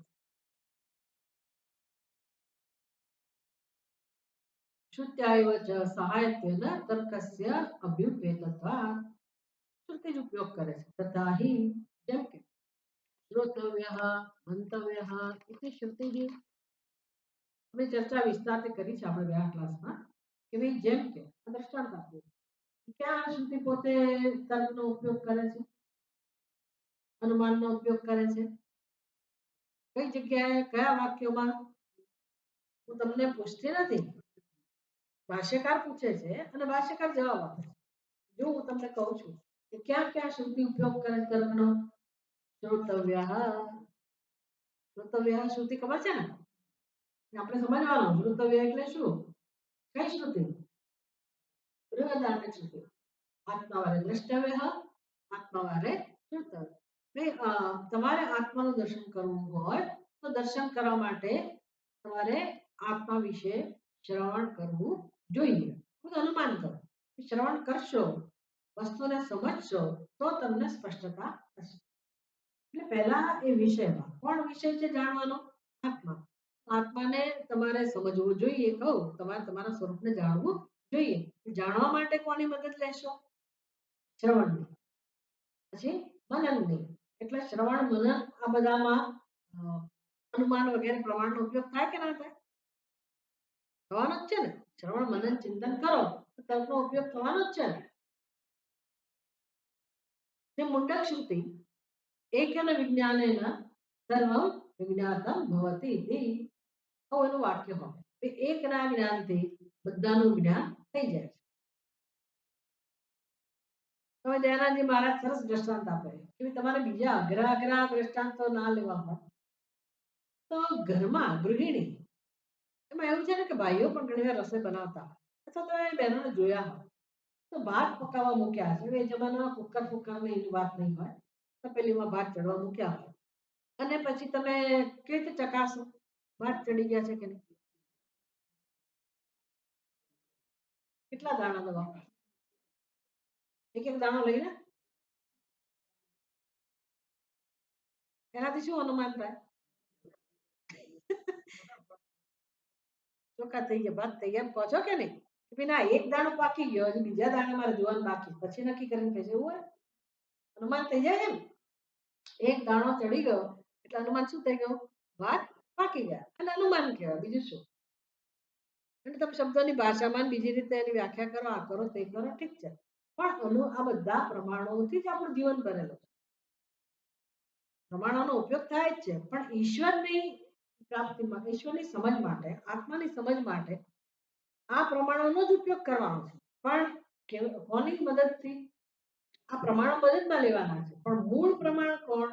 A: श्रुत्यायव च सहायत्वेन तर्कस्य अभ्युपेतत्वात् श्रुति उपयोग करे तथा ही જેમ કે શ્રોતવ્યઃ મંતવ્યઃ इति श्रुति जी અમે ચર્ચા વિસ્તારથી કરી છે આપણે ગયા ક્લાસમાં કે ભાઈ જેમ કે દ્રષ્ટાંત આપ્યું ક્યાં શ્રુતિ પોતે તર્કનો ઉપયોગ કરે છે અનુમાનનો ઉપયોગ કરે છે? કઈ જગ્યાએ, કયા વાક્યોમાં? હું તમને પૂછતી નથી, ભાષ્યકાર પૂછે છે અને ભાષ્યકાર જવાબ આપે છે. જો હું તમને કહું છું કે ક્યાં ક્યાં શ્રુતિ ઉપયોગ કરે કર્મનો? શ્રોતવ્ય, શ્રોતવ્ય શ્રુતિ ખબર છે ને? આપણે સમજવાનું શ્રોતવ્ય એટલે શું? કઈ શ્રુતિ? બૃહદારણ્યક શ્રુતિ. આત્માવારે દ્રષ્ટવ્ય, આત્માવારે શ્રોતવ્ય. તમારે આત્માનું દર્શન કરવું હોય તો દર્શન કરવા માટે તમારે આત્મા વિશે શ્રવણ કરવું જોઈએ. ખુદ અનુમાન કરો. શ્રવણ કરશો, વસ્તુને સમજશો તો તમને સ્પષ્ટતા થશે. એટલે પહેલા એ વિષયમાં કોણ વિષય છે જાણવાનો? આત્મા. આત્માને તમારે સમજવું જોઈએ. કહું તમારે તમારા સ્વરૂપને જાણવું જોઈએ. જાણવા માટે કોની મદદ લેશો? શ્રવણની. પછી મનનની. એટલે શ્રવણ મનન આ બધામાં અનુમાન વગેરે પ્રમાણનો ઉપયોગ થાય કે ના થાય? થવાનો જ છે ને. શ્રવણ મનન ચિંતન કરો તો તર્કનો ઉપયોગ થવાનો જ છે ને. જે મુંડક શ્રુતિ એકેન વિજ્ઞાનેન સર્વં વિજ્ઞાતમ ભવતિ ઇતિ. એનું વાક્ય હોય કે એકના જ્ઞાનથી બધાનું જ્ઞાન થઈ જાય છે. તમે દયાનંદજી મહારાજ સરસ દ્રષ્ટાંત આપે કે તમારે બીજા અઘરા અઘરા દ્રષ્ટાંતો ના લેવા હોય તો ઘરમાં ગૃહિણી, એમાં એવું છે ને કે ભાઈઓ પણ ઘણી વાર રસોઈ બનાવતા અથવા તમે બહેનોને જોયા હોય તો ભાત પકાવવા મૂક્યા છે. એ જમાનામાં કુકર ફુકરની વાત નહીં હોય, તપેલીમાં ભાત ચડવા મૂક્યા હોય અને પછી તમે કેવી રીતે ચકાસો ભાત ચડી ગયા છે કે નહીં? કેટલા દાણા દવા? એક એક દાણો લઈને એનાથી શું અનુમાન થાય? ચોખ્ખા થઈ ગયા, ભાત થઈ ગયા એમ કહો છો કે નહીં? ના, એક દાણો પાકી ગયો, હજી બીજા દાણા મારે જોવાનું બાકી, પછી નક્કી કરીને કહેશે એવું હોય? અનુમાન થઈ જાય એમ. એક દાણો ચડી ગયો એટલે અનુમાન શું થઈ ગયું? ભાત પાકી ગયા. અને અનુમાન કહેવાય, બીજું શું? અને તમે શબ્દોની ભાષામાં બીજી રીતે એની વ્યાખ્યા કરો, આ કરો તે કરો, ઠીક છે. પણ આ બધા પ્રમાણોથી જ આપણું જીવન બનેલું છે. પ્રમાણોનો ઉપયોગ થાય જ છે, પણ ઈશ્વરની પ્રાપ્તિમાં, ઈશ્વરની સમજ માટે, આત્માની સમજ માટે આ પ્રમાણોનો જ ઉપયોગ કરવાનો છે. પણ કોની મદદથી? આ પ્રમાણો મદદમાં લેવાના છે, પણ મૂળ પ્રમાણ કોણ?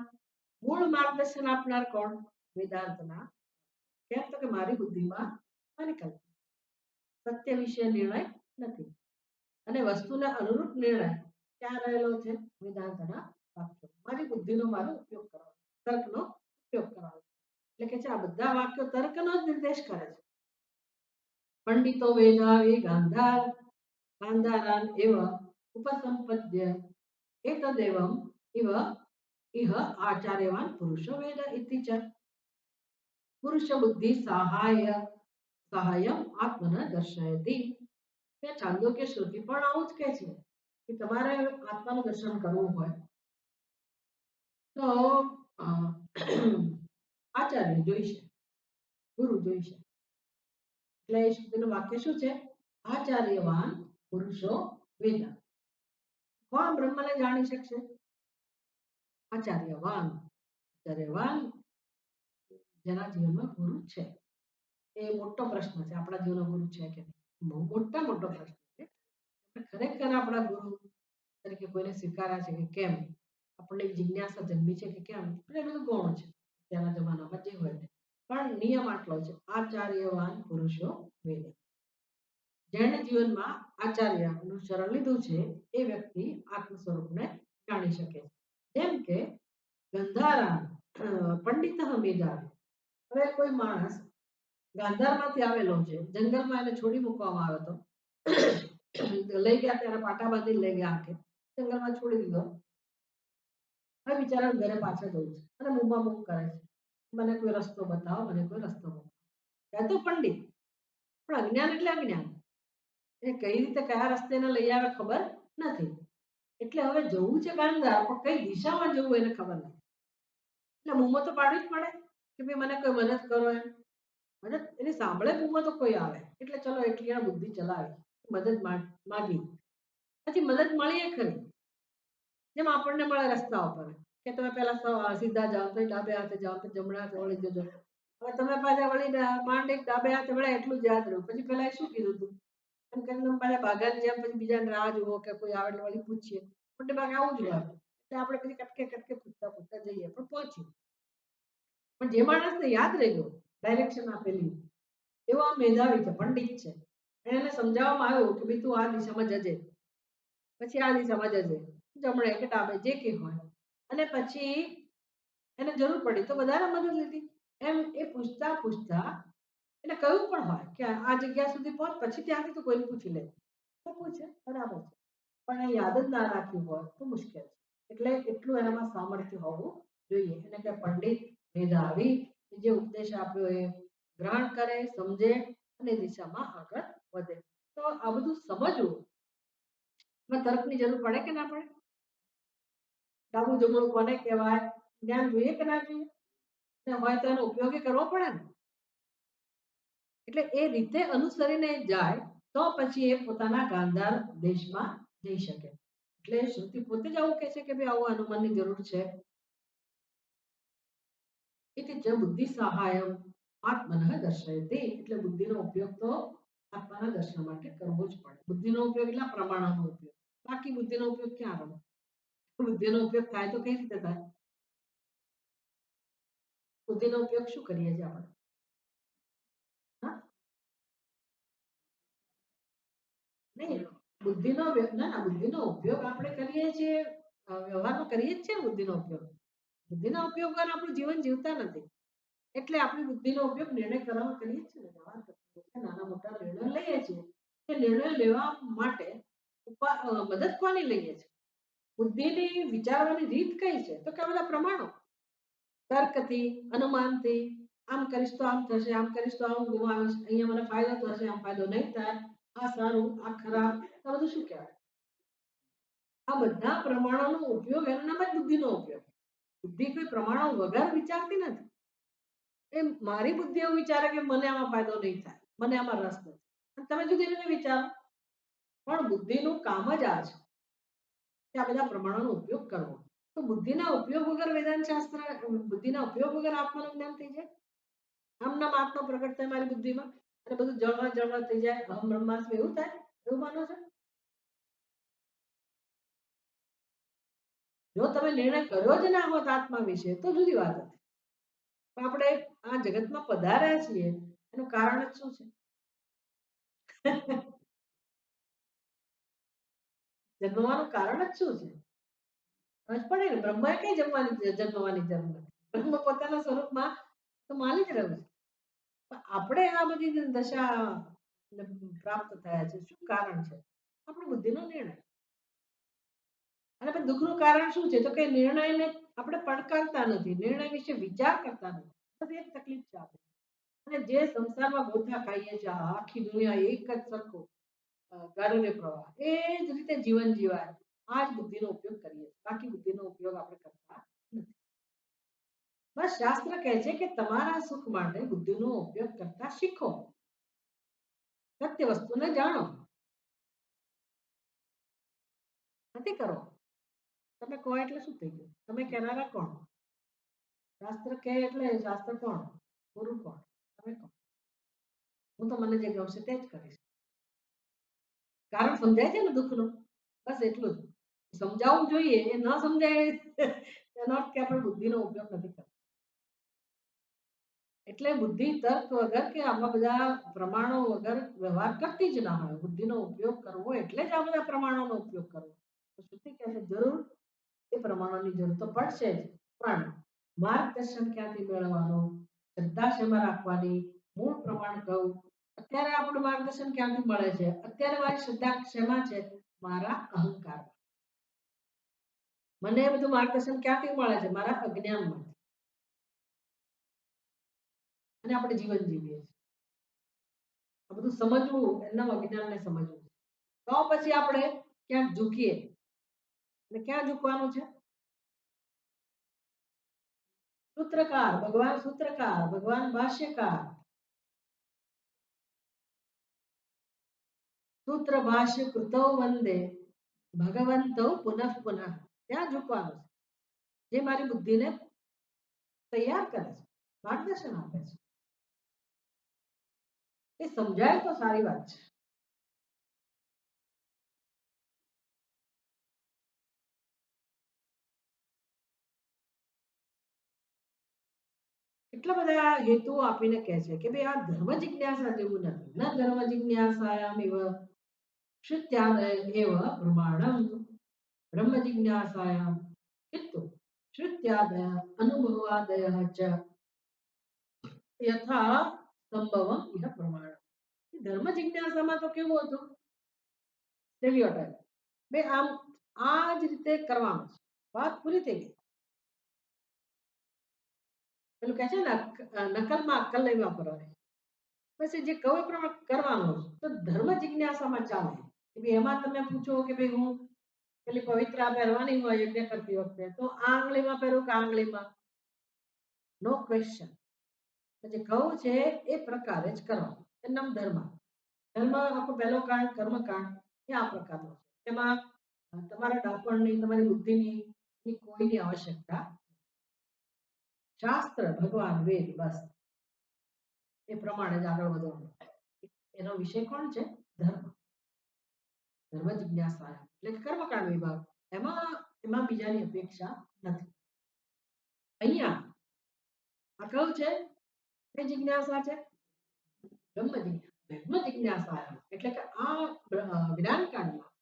A: મૂળ માર્ગદર્શન આપનાર કોણ? વેદાંતના. કેમ તો કે મારી બુદ્ધિમાં મારી કલ્પના, સત્ય વિશે નિર્ણય નથી અને વસ્તુને અનુરૂપ નિર્ણય ક્યાં રહેલો છે? વેદાંતના વાક્યો. મારી બુદ્ધિનો મારો ઉપયોગ કરવાનો, તર્કનો ઉપયોગ કરવાનો. એટલે કે છે આ બધા વાક્યો તર્કનો જ નિર્દેશ કરે છે. પંડિતો વેદાવે ગાંધાર ગાંધારાન એવ ઉપસંપદ્ય એતદેવમ ઇવ ઇહ આચાર્યવાન પુરુષો વેદ ઇતિ ચ. પુરુષ બુદ્ધિ સહાયમ આત્મન દર્શયતિ. તે છાંદોગ્ય શ્રુતિ પણ આવું જ કહે છે કે તમારે આત્માનું દર્શન કરવું હોય તો આચાર્ય જોઈશે, ગુરુ જોઈશે. એટલે એ શ્રુતિનું વાક્ય શું છે? આચાર્યવાન પુરુષો વેદ. કોણ બ્રહ્મને જાણી શકશે? આચાર્યવાન. આચાર્યવાન જેના જીવનમાં ગુરુ છે. એ મોટો પ્રશ્ન છે, આપણા જીવનમાં ગુરુ છે કે નહીં? મોટો પ્રશ્ન છે. ખરેખર આપણા ગુરુ તરીકે કોઈને સ્વીકાર્યા છે કે કેમ? આપણને જિજ્ઞાસા જન્મી છે કે કેમ? એ બધું ગૌણ છે ત્યાંના જમાનામાં જે હોય. પણ નિયમ આટલો છે, આચાર્યવાન પુરુષો વેદ. જેણે જીવનમાં આચાર્યનું શરણ લીધું છે એ વ્યક્તિ આત્મ સ્વરૂપને જાણી શકે. જેમ કે ગંધારા પંડિત મેધાવી. હવે કોઈ માણસ ગાંધારમાંથી આવેલો છે, જંગલમાં એને છોડી મૂકવામાં આવ્યો હતો, લઈ ગયા ત્યારે પાટા બાંધી લઈ ગયા, આખે જંગલમાં છોડી દીધો. હવે બિચારા ઘરે પાછા જવું છે અને મૂમા મૂમ કરે છે, મને કોઈ રસ્તો બતાવો, મને કોઈ રસ્તો બતાવો. ત્યાં તો પંડિત, પણ અજ્ઞાન એટલે અજ્ઞાન. એ કઈ રીતે કયા રસ્તે લઈ આવે ખબર નથી. એટલે હવે જવું છે ગાંધાર, પણ કઈ દિશામાં જવું એને ખબર નથી. એટલે મૂમો તો પાડવી જ પડે કે ભાઈ મને કોઈ મદદ કરો એમ. મદદ એની સાંભળે મૂમો તો કોઈ આવે, એટલે ચલો એટલી આ બુદ્ધિ ચલાવી, મદદ માગી. પછી મદદ મળીએ ખરી, જેમ આપણને મળે રસ્તા ઉપર કે તમે પહેલા સીધા જાઓ, પછી ડાબે હાથે જાઓ, પછી જમણા હાથે વળી જજો. હવે તમે પાછા વળીને માંડ એક ડાબે હાથે વળ્યા એટલું જ યાદ રહ્યું. પછી પેલા શું કીધું તું? એમ કરીને તમે પાછા ભાગાની જેમ પછી બીજાને રાહ જુઓ કે કોઈ આવે એટલે વળી પૂછીએ. મોટે ભાગે આવું જ હોય. એટલે આપણે પછી કટકે કટકે પૂછતા પૂછતા જઈએ પણ પહોંચ્યું. પણ જે માણસને યાદ રહી ગયું ડાયરેક્શન આપેલી એવો આ મેધાવી છે, પંડિત છે. એને સમજાવવામાં આવ્યું કે ભાઈ તું આ દિશામાં જજે, પછી આ દિશામાં જજે, જમણે કે ડાબે જે કે હોય. અને પછી એને જરૂર પડી તો વધારે મદદ લીધી. એમ એ પૂછતા પૂછતા એને કહ્યું પણ હોય કે આ જગ્યા સુધી પહોંચ, પછી ત્યાંથી તો કોઈને પૂછી લે. તો પૂછે બરાબર છે, પણ એ યાદ જ ના રાખ્યું હોય તો મુશ્કેલ છે. એટલે એટલું એનામાં સામર્થ્ય હોવું જોઈએ. એને કે પંડિત મેધાવી જે ઉપદેશ આપ્યો એ ગ્રહણ કરે, સમજે અને દિશામાં આગળ વધે. તો આ બધું સમજવું તર્કની જરૂર પડે કે ના પડે? ડાબું જમણું કોને કહેવાય, જ્ઞાન જોઈએ કે ના જોઈએ? ને હોય તો એનો ઉપયોગી કરવો પડે ને. એટલે એ રીતે અનુસરીને જાય તો પછી એ પોતાના ગાંધાર દેશમાં જઈ શકે. એટલે શ્રુતિ પોતે જ આવું કહે છે કે ભાઈ આવું હનુમાનની જરૂર છે. એટલે જે બુદ્ધિ સહાયમ આત્મનઃ દર્શયતે, એટલે બુદ્ધિનો ઉપયોગ તો આત્માના દર્શન માટે કરવો જ પડે. બુદ્ધિનો ઉપયોગ એટલે પ્રમાણનો ઉપયોગ. બાકી બુદ્ધિનો ઉપયોગ ક્યાં આવે? બુદ્ધિનો ઉપયોગ થાય તો કઈ રીતે થાય? બુદ્ધિનો ઉપયોગ શું કરીએ છીએ આપણે? હા? નહીં, બુદ્ધિનો ના ના બુદ્ધિનો ઉપયોગ આપણે કરીએ છીએ, વ્યવહારમાં કરીએ જ છે ને બુદ્ધિનો ઉપયોગ. બુદ્ધિના ઉપયોગ વગર આપણું જીવન જીવતા નથી. એટલે આપણી બુદ્ધિનો ઉપયોગ નિર્ણય કરવામાં કરીએ છીએ ને, વ્યવહાર કરીએ છીએ, નાના મોટા નિર્ણયો લઈએ છીએ. એ નિર્ણય લેવા માટે મદદ કોની લઈએ છીએ? બુદ્ધિની વિચારવાની રીત કઈ છે? તો કે બધા પ્રમાણો. તર્કથી, અનુમાનથી, આમ કરીશ તો આમ થશે, આમ કરીશ તો આમ ગુમાવીશ, અહીંયા મને ફાયદો થશે, આમ ફાયદો નહીં થાય, આ સારું, આ ખરાબ, આ બધું શું કહેવાય? આ બધા પ્રમાણોનો ઉપયોગ, એનું નામ જ બુદ્ધિનો ઉપયોગ. બુદ્ધિ કોઈ પ્રમાણો વગર વિચારતી નથી. એ મારી બુદ્ધિ એવું વિચારે કે મને આમાં ફાયદો નહીં થાય, મને આમાં રસ નથી. અને તમે જુદી રીતે વિચારો. પણ બુદ્ધિનું કામ જ આ છે કે આ બધા પ્રમાણોનો ઉપયોગ કરવો. તો બુદ્ધિના ઉપયોગ વગર વેદાંત શાસ્ત્ર, બુદ્ધિના ઉપયોગ વગર આત્માનું જ્ઞાન થઈ જાય? આમ નામ આત્મા પ્રગટ થાય મારી બુદ્ધિમાં અને બધું જળવા જળવા થઈ જાય, અહમ બ્રહ્માસ્મિ, એવું થાય? એવું માનો છો? જો તમે નિર્ણય કર્યો જ ના હોત આત્મા વિશે તો જુદી વાત હતી. પણ આપણે આ જગતમાં પધાર્યા છીએ એનું કારણ જ શું છે? જન્મવાનું કારણ જ શું છે? સમજ પડે ને? બ્રહ્માએ કઈ જન્મવાની જરૂર નથી. બ્રહ્મ પોતાના સ્વરૂપમાં તો માની જ રહ્યું છે. પણ આપણે આ બધી જે દશા પ્રાપ્ત થયા છે, શું કારણ છે? આપણી બુદ્ધિનો નિર્ણય. અને પછી દુઃખનું કારણ શું છે? તો કે નિર્ણયને આપણે પડકારતા નથી, નિર્ણય વિશે વિચાર કરતા નથી. બસ એ જ તકલીફ છે આપણે. અને જે સંસારમાં ગોથા ખાઈએ છીએ, આખી દુનિયા એક જ સરખું ગાડોને પ્રવાહ, એ જ રીતે જીવન જીવાય. આ જ બુદ્ધિનો ઉપયોગ કરીએ. બાકી બુદ્ધિનો ઉપયોગ આપણે કરતા નથી. બસ શાસ્ત્ર કહે છે કે તમારા સુખ માટે બુદ્ધિનો ઉપયોગ કરતા શીખો. સત્ય વસ્તુને જાણો. નથી કરો. તમે કહો એટલે શું થઈ ગયું? તમે કહેનારા કોણ? શાસ્ત્ર કહે એટલે શાસ્ત્ર કોણ? ગુરુ કોણ? તમે કોણ? હું તો મને જે ગમશે તે જ કરીશ. કારણ સમજાય છે ને દુઃખનું? બસ એટલું જ. સમજાવવું જોઈએ. એ ન સમજાય એનો અર્થ કે આપણે બુદ્ધિનો ઉપયોગ નથી કરતા. એટલે બુદ્ધિ તર્ક વગર કે આવા બધા પ્રમાણો વગર વ્યવહાર કરતી જ ના હોય. બુદ્ધિનો ઉપયોગ કરવો એટલે જ આ બધા પ્રમાણોનો ઉપયોગ કરવો. તો શ્રુતિ કહે છે જરૂર એ પ્રમાણોની જરૂર તો પડશે જ, પણ માર્ગદર્શન ક્યાંથી મેળવવાનું, શ્રદ્ધા શેમાં રાખવાની, મૂળ પ્રમાણ કયું? અત્યારે આપણું માર્ગદર્શન ક્યાંથી મળે છે? અત્યારે મારી શ્રદ્ધા શેમાં છે? મારા અહંકાર. મને એ બધું માર્ગદર્શન ક્યાંથી મળે છે? મારા અજ્ઞાનમાં. અને આપણે જીવન જીવીએ છીએ. આ બધું સમજવું એમના અજ્ઞાનને સમજવું. તો પછી આપણે ક્યાંક ઝૂકીએ. અને ક્યાં ઝૂકવાનું છે? સૂત્રકાર ભગવાન, સૂત્રકાર ભગવાન, ભાષ્યકાર. સૂત્ર ભાષ્ય કૃતૌ વંદે ભગવંતૌ પુનઃ પુનઃ. ત્યાં ઝૂકવાનું છે. જે મારી બુદ્ધિને તૈયાર કરે છે, માર્ગદર્શન આપે છે. એ સમજાય તો સારી વાત છે. એટલા બધા હેતુઓ આપીને કહે છે કે ભાઈ આ ધર્મ જિજ્ઞાસા જેવું નથી. ન ધર્મ જિજ્ઞાસાયામ એવ શ્રુત્યાદય એવ પ્રમાણમ બ્રહ્મ જિજ્ઞાસાયામ કિંતુ શ્રુત્યાદય અનુભવાદય ચ યથા સંભવમ ઇહ પ્રમાણ. ધર્મ જિજ્ઞાસામાં તો કેવું હતું, સ્ટેરિયોટાઇપ, બે આમ આ જ રીતે કરવાનું છે, વાત પૂરી થઈ ગઈ. પેલું કહે છે ને નકલમાં અક્કલ નહીં વાપરવાની. પછી જે કહું એ પ્રમાણે કરવાનું. તો ધર્મ જિજ્ઞાસામાં ચાલે કે ભાઈ એમાં તમે પૂછો કે ભાઈ હું પેલી પવિત્રા પહેરવાની હોય યજ્ઞ કરતી વખતે તો આ આંગળીમાં પહેરું કે આ આંગળીમાં, નો ક્વેશ્ચન. જે કહું છે એ પ્રકારે જ કરવાનું. એ નામ ધર્મ. ધર્મ આખો પહેલો કાંડ કર્મકાંડ એ આ પ્રકારનો છે. એમાં તમારા ડાપણની તમારી બુદ્ધિની કોઈની આવશ્યકતા. શાસ્ત્ર ભગવાન વેદ બસ એ પ્રમાણે જ આગળ વધવાનું. એનો વિષય કોણ છે? ધર્મ. ધર્મ જિજ્ઞાસા એટલે કે કર્મકાંડ વિભાગ. એમાં એમાં બીજાની અપેક્ષા નથી. અહીંયા આ કહું છે એ જિજ્ઞાસા છે બ્રહ્મ જિજ્ઞાસા. બ્રહ્મ જિજ્ઞાસા એટલે કે આ જ્ઞાન કાંડમાં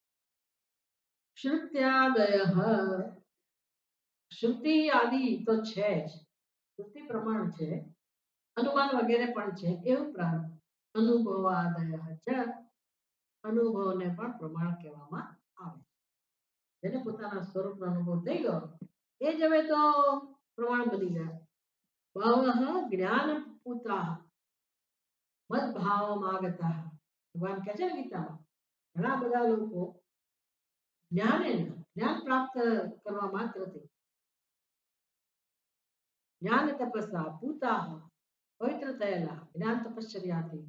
A: શ્રુત્યાદય, શ્રુતિ આદિ તો છે જ, શ્રુતિ પ્રમાણ છે, અનુમાન વગેરે પણ છે. એ ઉપરાંત અનુભવાદય છે, અનુભવને પણ પ્રમાણ કહેવામાં આવે છે. જેને પોતાના સ્વરૂપનો અનુભવ થઈ ગયો એ જ હવે તો પ્રમાણ બની ગયા. બહવઃ જ્ઞાન પુત્રાઃ મદભાવમાગતાઃ. ભગવાન કહે છે ને ગીતામાં, ઘણા બધા લોકો જ્ઞાન પ્રાપ્ત કરવા માત્રથી જ્ઞાન તપસ્યા પૂતા પવિત્ર થયેલા, જ્ઞાન તપશ્ચર્યાથી,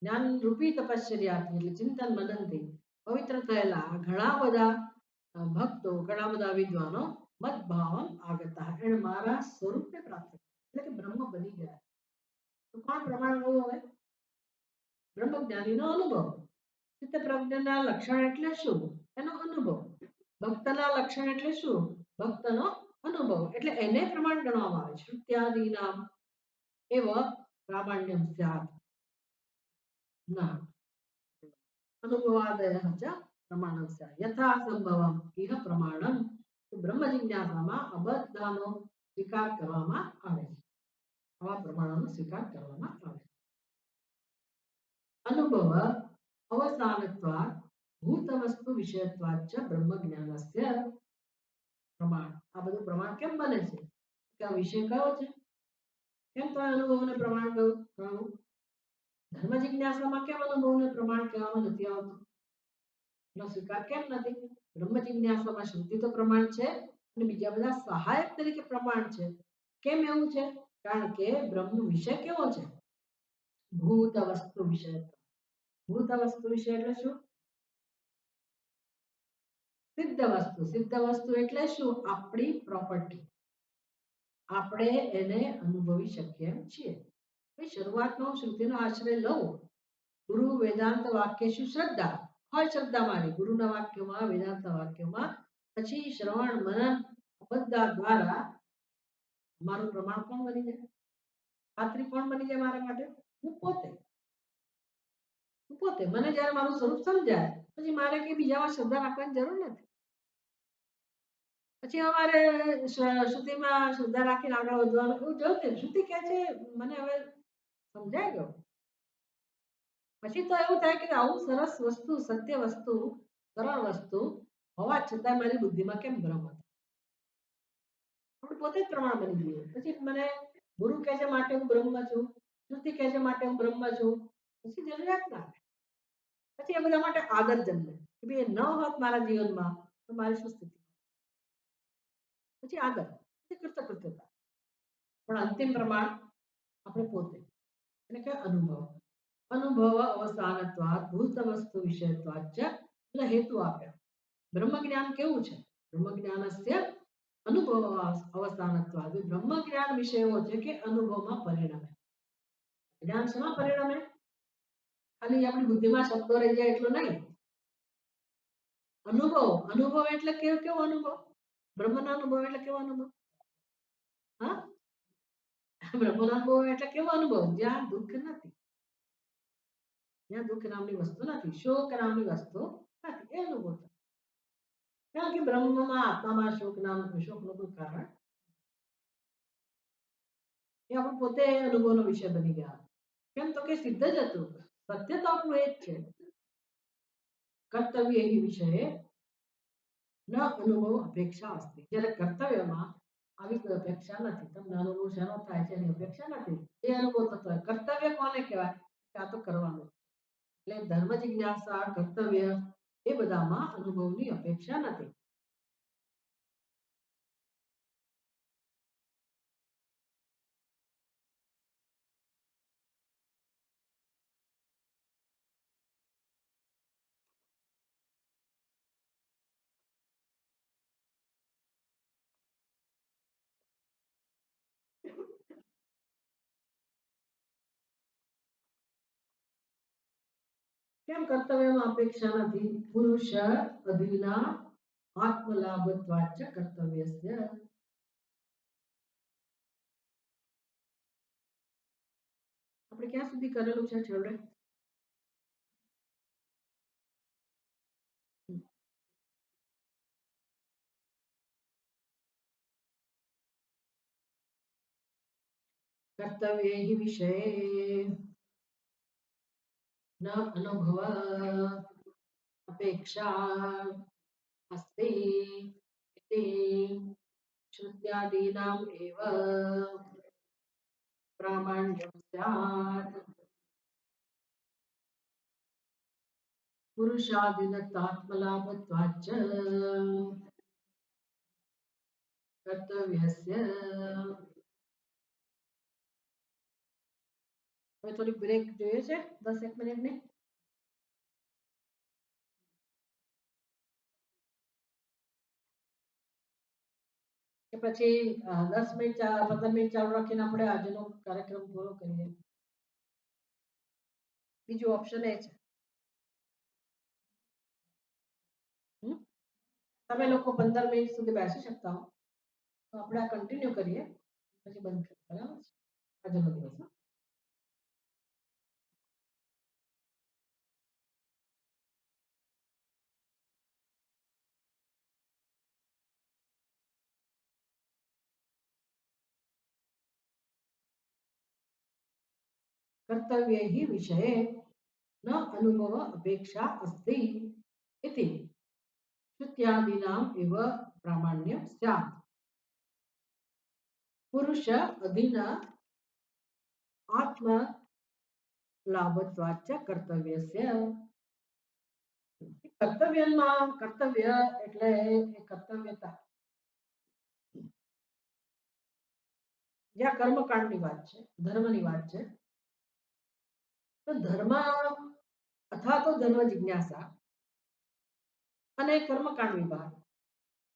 A: જ્ઞાન રૂપી તપશ્ચર્યાથી એટલે ચિંતન મનનથી પવિત્ર થયેલા ઘણા બધા ભક્તો, ઘણા બધા વિદ્વાનો મદભાવમ આગતા એને મારા સ્વરૂપને પ્રાપ્ત એટલે કે બ્રહ્મ બની ગયા. તો કોણ પ્રમાણ કહ્યું હવે? બ્રહ્મજ્ઞાનીનો અનુભવ. ચિત્ત પ્રજ્ઞાના લક્ષણ એટલે શું? એનો અનુભવ. ભક્તના લક્ષણ એટલે શું? ભક્તનો અનુભવ. એટલે એને પ્રમાણ ગણવામાં આવે છે. શ્રુત્યાદીનામ એવ પ્રામાણ્યમ સ્યાત. ના અનુભવાદયઃ ચ પ્રમાણમ સ્યાત યથા સંભવમ ઇહ પ્રમાણમ. બ્રહ્મ જિજ્ઞાસામાં આ બધાનો સ્વીકાર કરવામાં આવે છે. આવા પ્રમાણોનો સ્વીકાર કરવામાં આવે છે. અનુભવ અવસાનત્વાत् ભૂત વસ્તુ વિષયત્વાચ્ચ બ્રહ્મ જ્ઞાનસ્ય પ્રમાણ. આ બધું પ્રમાણ કેમ બને છે? કે આ વિષય કયો છે? કેમ તો અનુભવને પ્રમાણ કહ્યું? ધર્મ જિજ્ઞાસામાં કેમ અનુભવને પ્રમાણ કહેવામાં નથી આવતું? એનો સ્વીકાર કેમ નથી? બ્રહ્મ જિજ્ઞાસામાં શ્રુતિ તો પ્રમાણ છે અને બીજા બધા સહાયક તરીકે પ્રમાણ છે. કેમ એવું છે? કારણ કે બ્રહ્મ વિષય કેવો છે? ભૂત વસ્તુ વિષય. ભૂત વસ્તુ વિષય એટલે શું? સિદ્ધ વસ્તુ. સિદ્ધ વસ્તુ એટલે શું? આપણી પ્રોપર્ટી. આપણે એને અનુભવી શકીએ છીએ. શરૂઆતનો શ્રુતિનો આશ્રય લઉં. ગુરુ વેદાંત વાક્ય શું શ્રદ્ધા હોય, શ્રદ્ધા મારી ગુરુના વાક્યોમાં, વેદાંતના વાક્યોમાં, પછી શ્રવણ મનન બધા દ્વારા મારું પ્રમાણ કોણ બની જાય? ખાતરી કોણ બની જાય મારા માટે? હું પોતે. મને જ્યારે મારું સ્વરૂપ સમજાય પછી મારે કઈ બીજામાં શ્રદ્ધા રાખવાની જરૂર નથી. પછી અમારે શ્રુતિમાં શ્રદ્ધા રાખીને આગળ વધવાનું એવું જરૂર નથી. શ્રુતિ કહે છે મને હવે સમજાય ગયો. પછી તો એવું થાય કે આવું સરસ વસ્તુ, સત્ય વસ્તુ, સરળ વસ્તુ હોવા છતાં મારી બુદ્ધિમાં કેમ ભ્રમ હતો? આપણે પોતે જ પ્રમાણ બની જઈએ. પછી મને ગુરુ કહે છે માટે હું બ્રહ્મ છું, શ્રુતિ કહે છે માટે હું બ્રહ્મ છું, પછી જરૂરિયાત ના આવે. પછી એ બધા માટે આદર જન્મે કે ભાઈ એ ન હોત મારા જીવનમાં તો મારી શું સ્થિતિ? પછી આદર, પછી કૃતજ્ઞતા. પણ અંતિમ પ્રમાણ આપણે પોતે એટલે કે અનુભવ. અનુભવ અવસાનત્વાत् ભૂત વસ્તુ વિષયત્વાચ્ચ. બધા હેતુ આપ્યા. બ્રહ્મ જ્ઞાન કેવું છે? બ્રહ્મ જ્ઞાનસ્ય અનુભવ અવસાનત્વાદ બ્રહ્મ જ્ઞાન વિષય એવો છે કે અનુભવમાં પરિણમે. જ્ઞાન શેમાં પરિણમે? ખાલી આપણી બુદ્ધિમાં શબ્દો રહી જાય એટલું નહીં. અનુભવ એટલે કેવો અનુભવ? બ્રહ્મનો અનુભવ એટલે કેવો અનુભવ? હા, બ્રહ્મનો અનુભવ એટલે કેવો અનુભવ? જ્યાં દુઃખ નથી, જ્યાં દુઃખ નામની વસ્તુ નથી, શોક નામની વસ્તુ નથી, એ અનુભવ છે. કારણ કે બ્રહ્મમાં આત્મામાં શોકનું કોઈ કારણ એ આપણે પોતે અનુભવનો વિષય બની ગયા. કેમ તો કે સિદ્ધ જ હતું. સત્ય તો આપણું એ જ છે. કર્તવ્ય એ વિષય ન અનુભવ અપેક્ષા અસ્તિ. જ્યારે કર્તવ્યમાં આવી કોઈ અપેક્ષા નથી. તમને અનુભવ શેનો થાય છે એની અપેક્ષા નથી. એ અનુભવ થતો હોય. કર્તવ્ય કોને કહેવાય? આ તો કરવાનું. એટલે ધર્મ જિજ્ઞાસા, કર્તવ્ય એ બધામાં અનુભવની અપેક્ષા નથી. કેમ કર્તવ્યમાં અપેક્ષા નથી? પુરુષ અધીના આત્મલાભત્વાચ કર્તવ્યસ્ય. આપણે ક્યાં સુધી કરેલું છે છેલ્લે? कर्तव्य ही विषय न अनुभव अपेक्षा अस्ति इति श्रुत्यादीनाम् एव प्रामाण्यं स्यात्. पुरुषादिनतात्मलाभत्वाच्च कर्तव्यस्य. હવે થોડી બ્રેક જોઈએ છે 10 મિનિટની. કે પછી 10 મિનિટ 15 મિનિટ ચાલુ રાખીને આપણે આજનો કાર્યક્રમ પૂરો કરીએ. બીજું ઓપ્શન એ છે. તમે લોકો 15 મિનિટ સુધી બેસી શકતા હો તો આપણે આ કન્ટિન્યુ કરીએ પછી બંધ કરીએ. બરાબર છે? આજનો દિવસ. कर्तव्य ही विषये न अनुभव अपेक्षा अस्ति इति श्रुत्यादीनाम् एव प्रामाण्यं स्यात्. पुरुष अधीन आत्म लाभत्वाच्च कर्तव्यस्य. કર્તવ્ય એટલે એ કર્તવ્યતા જ્યાં કર્મકાંડની વાત છે, ધર્મની વાત છે, તો ધર્મ અથવા તો ધર્મ જિજ્ઞાસા અને કર્મકાંડ વિભાગ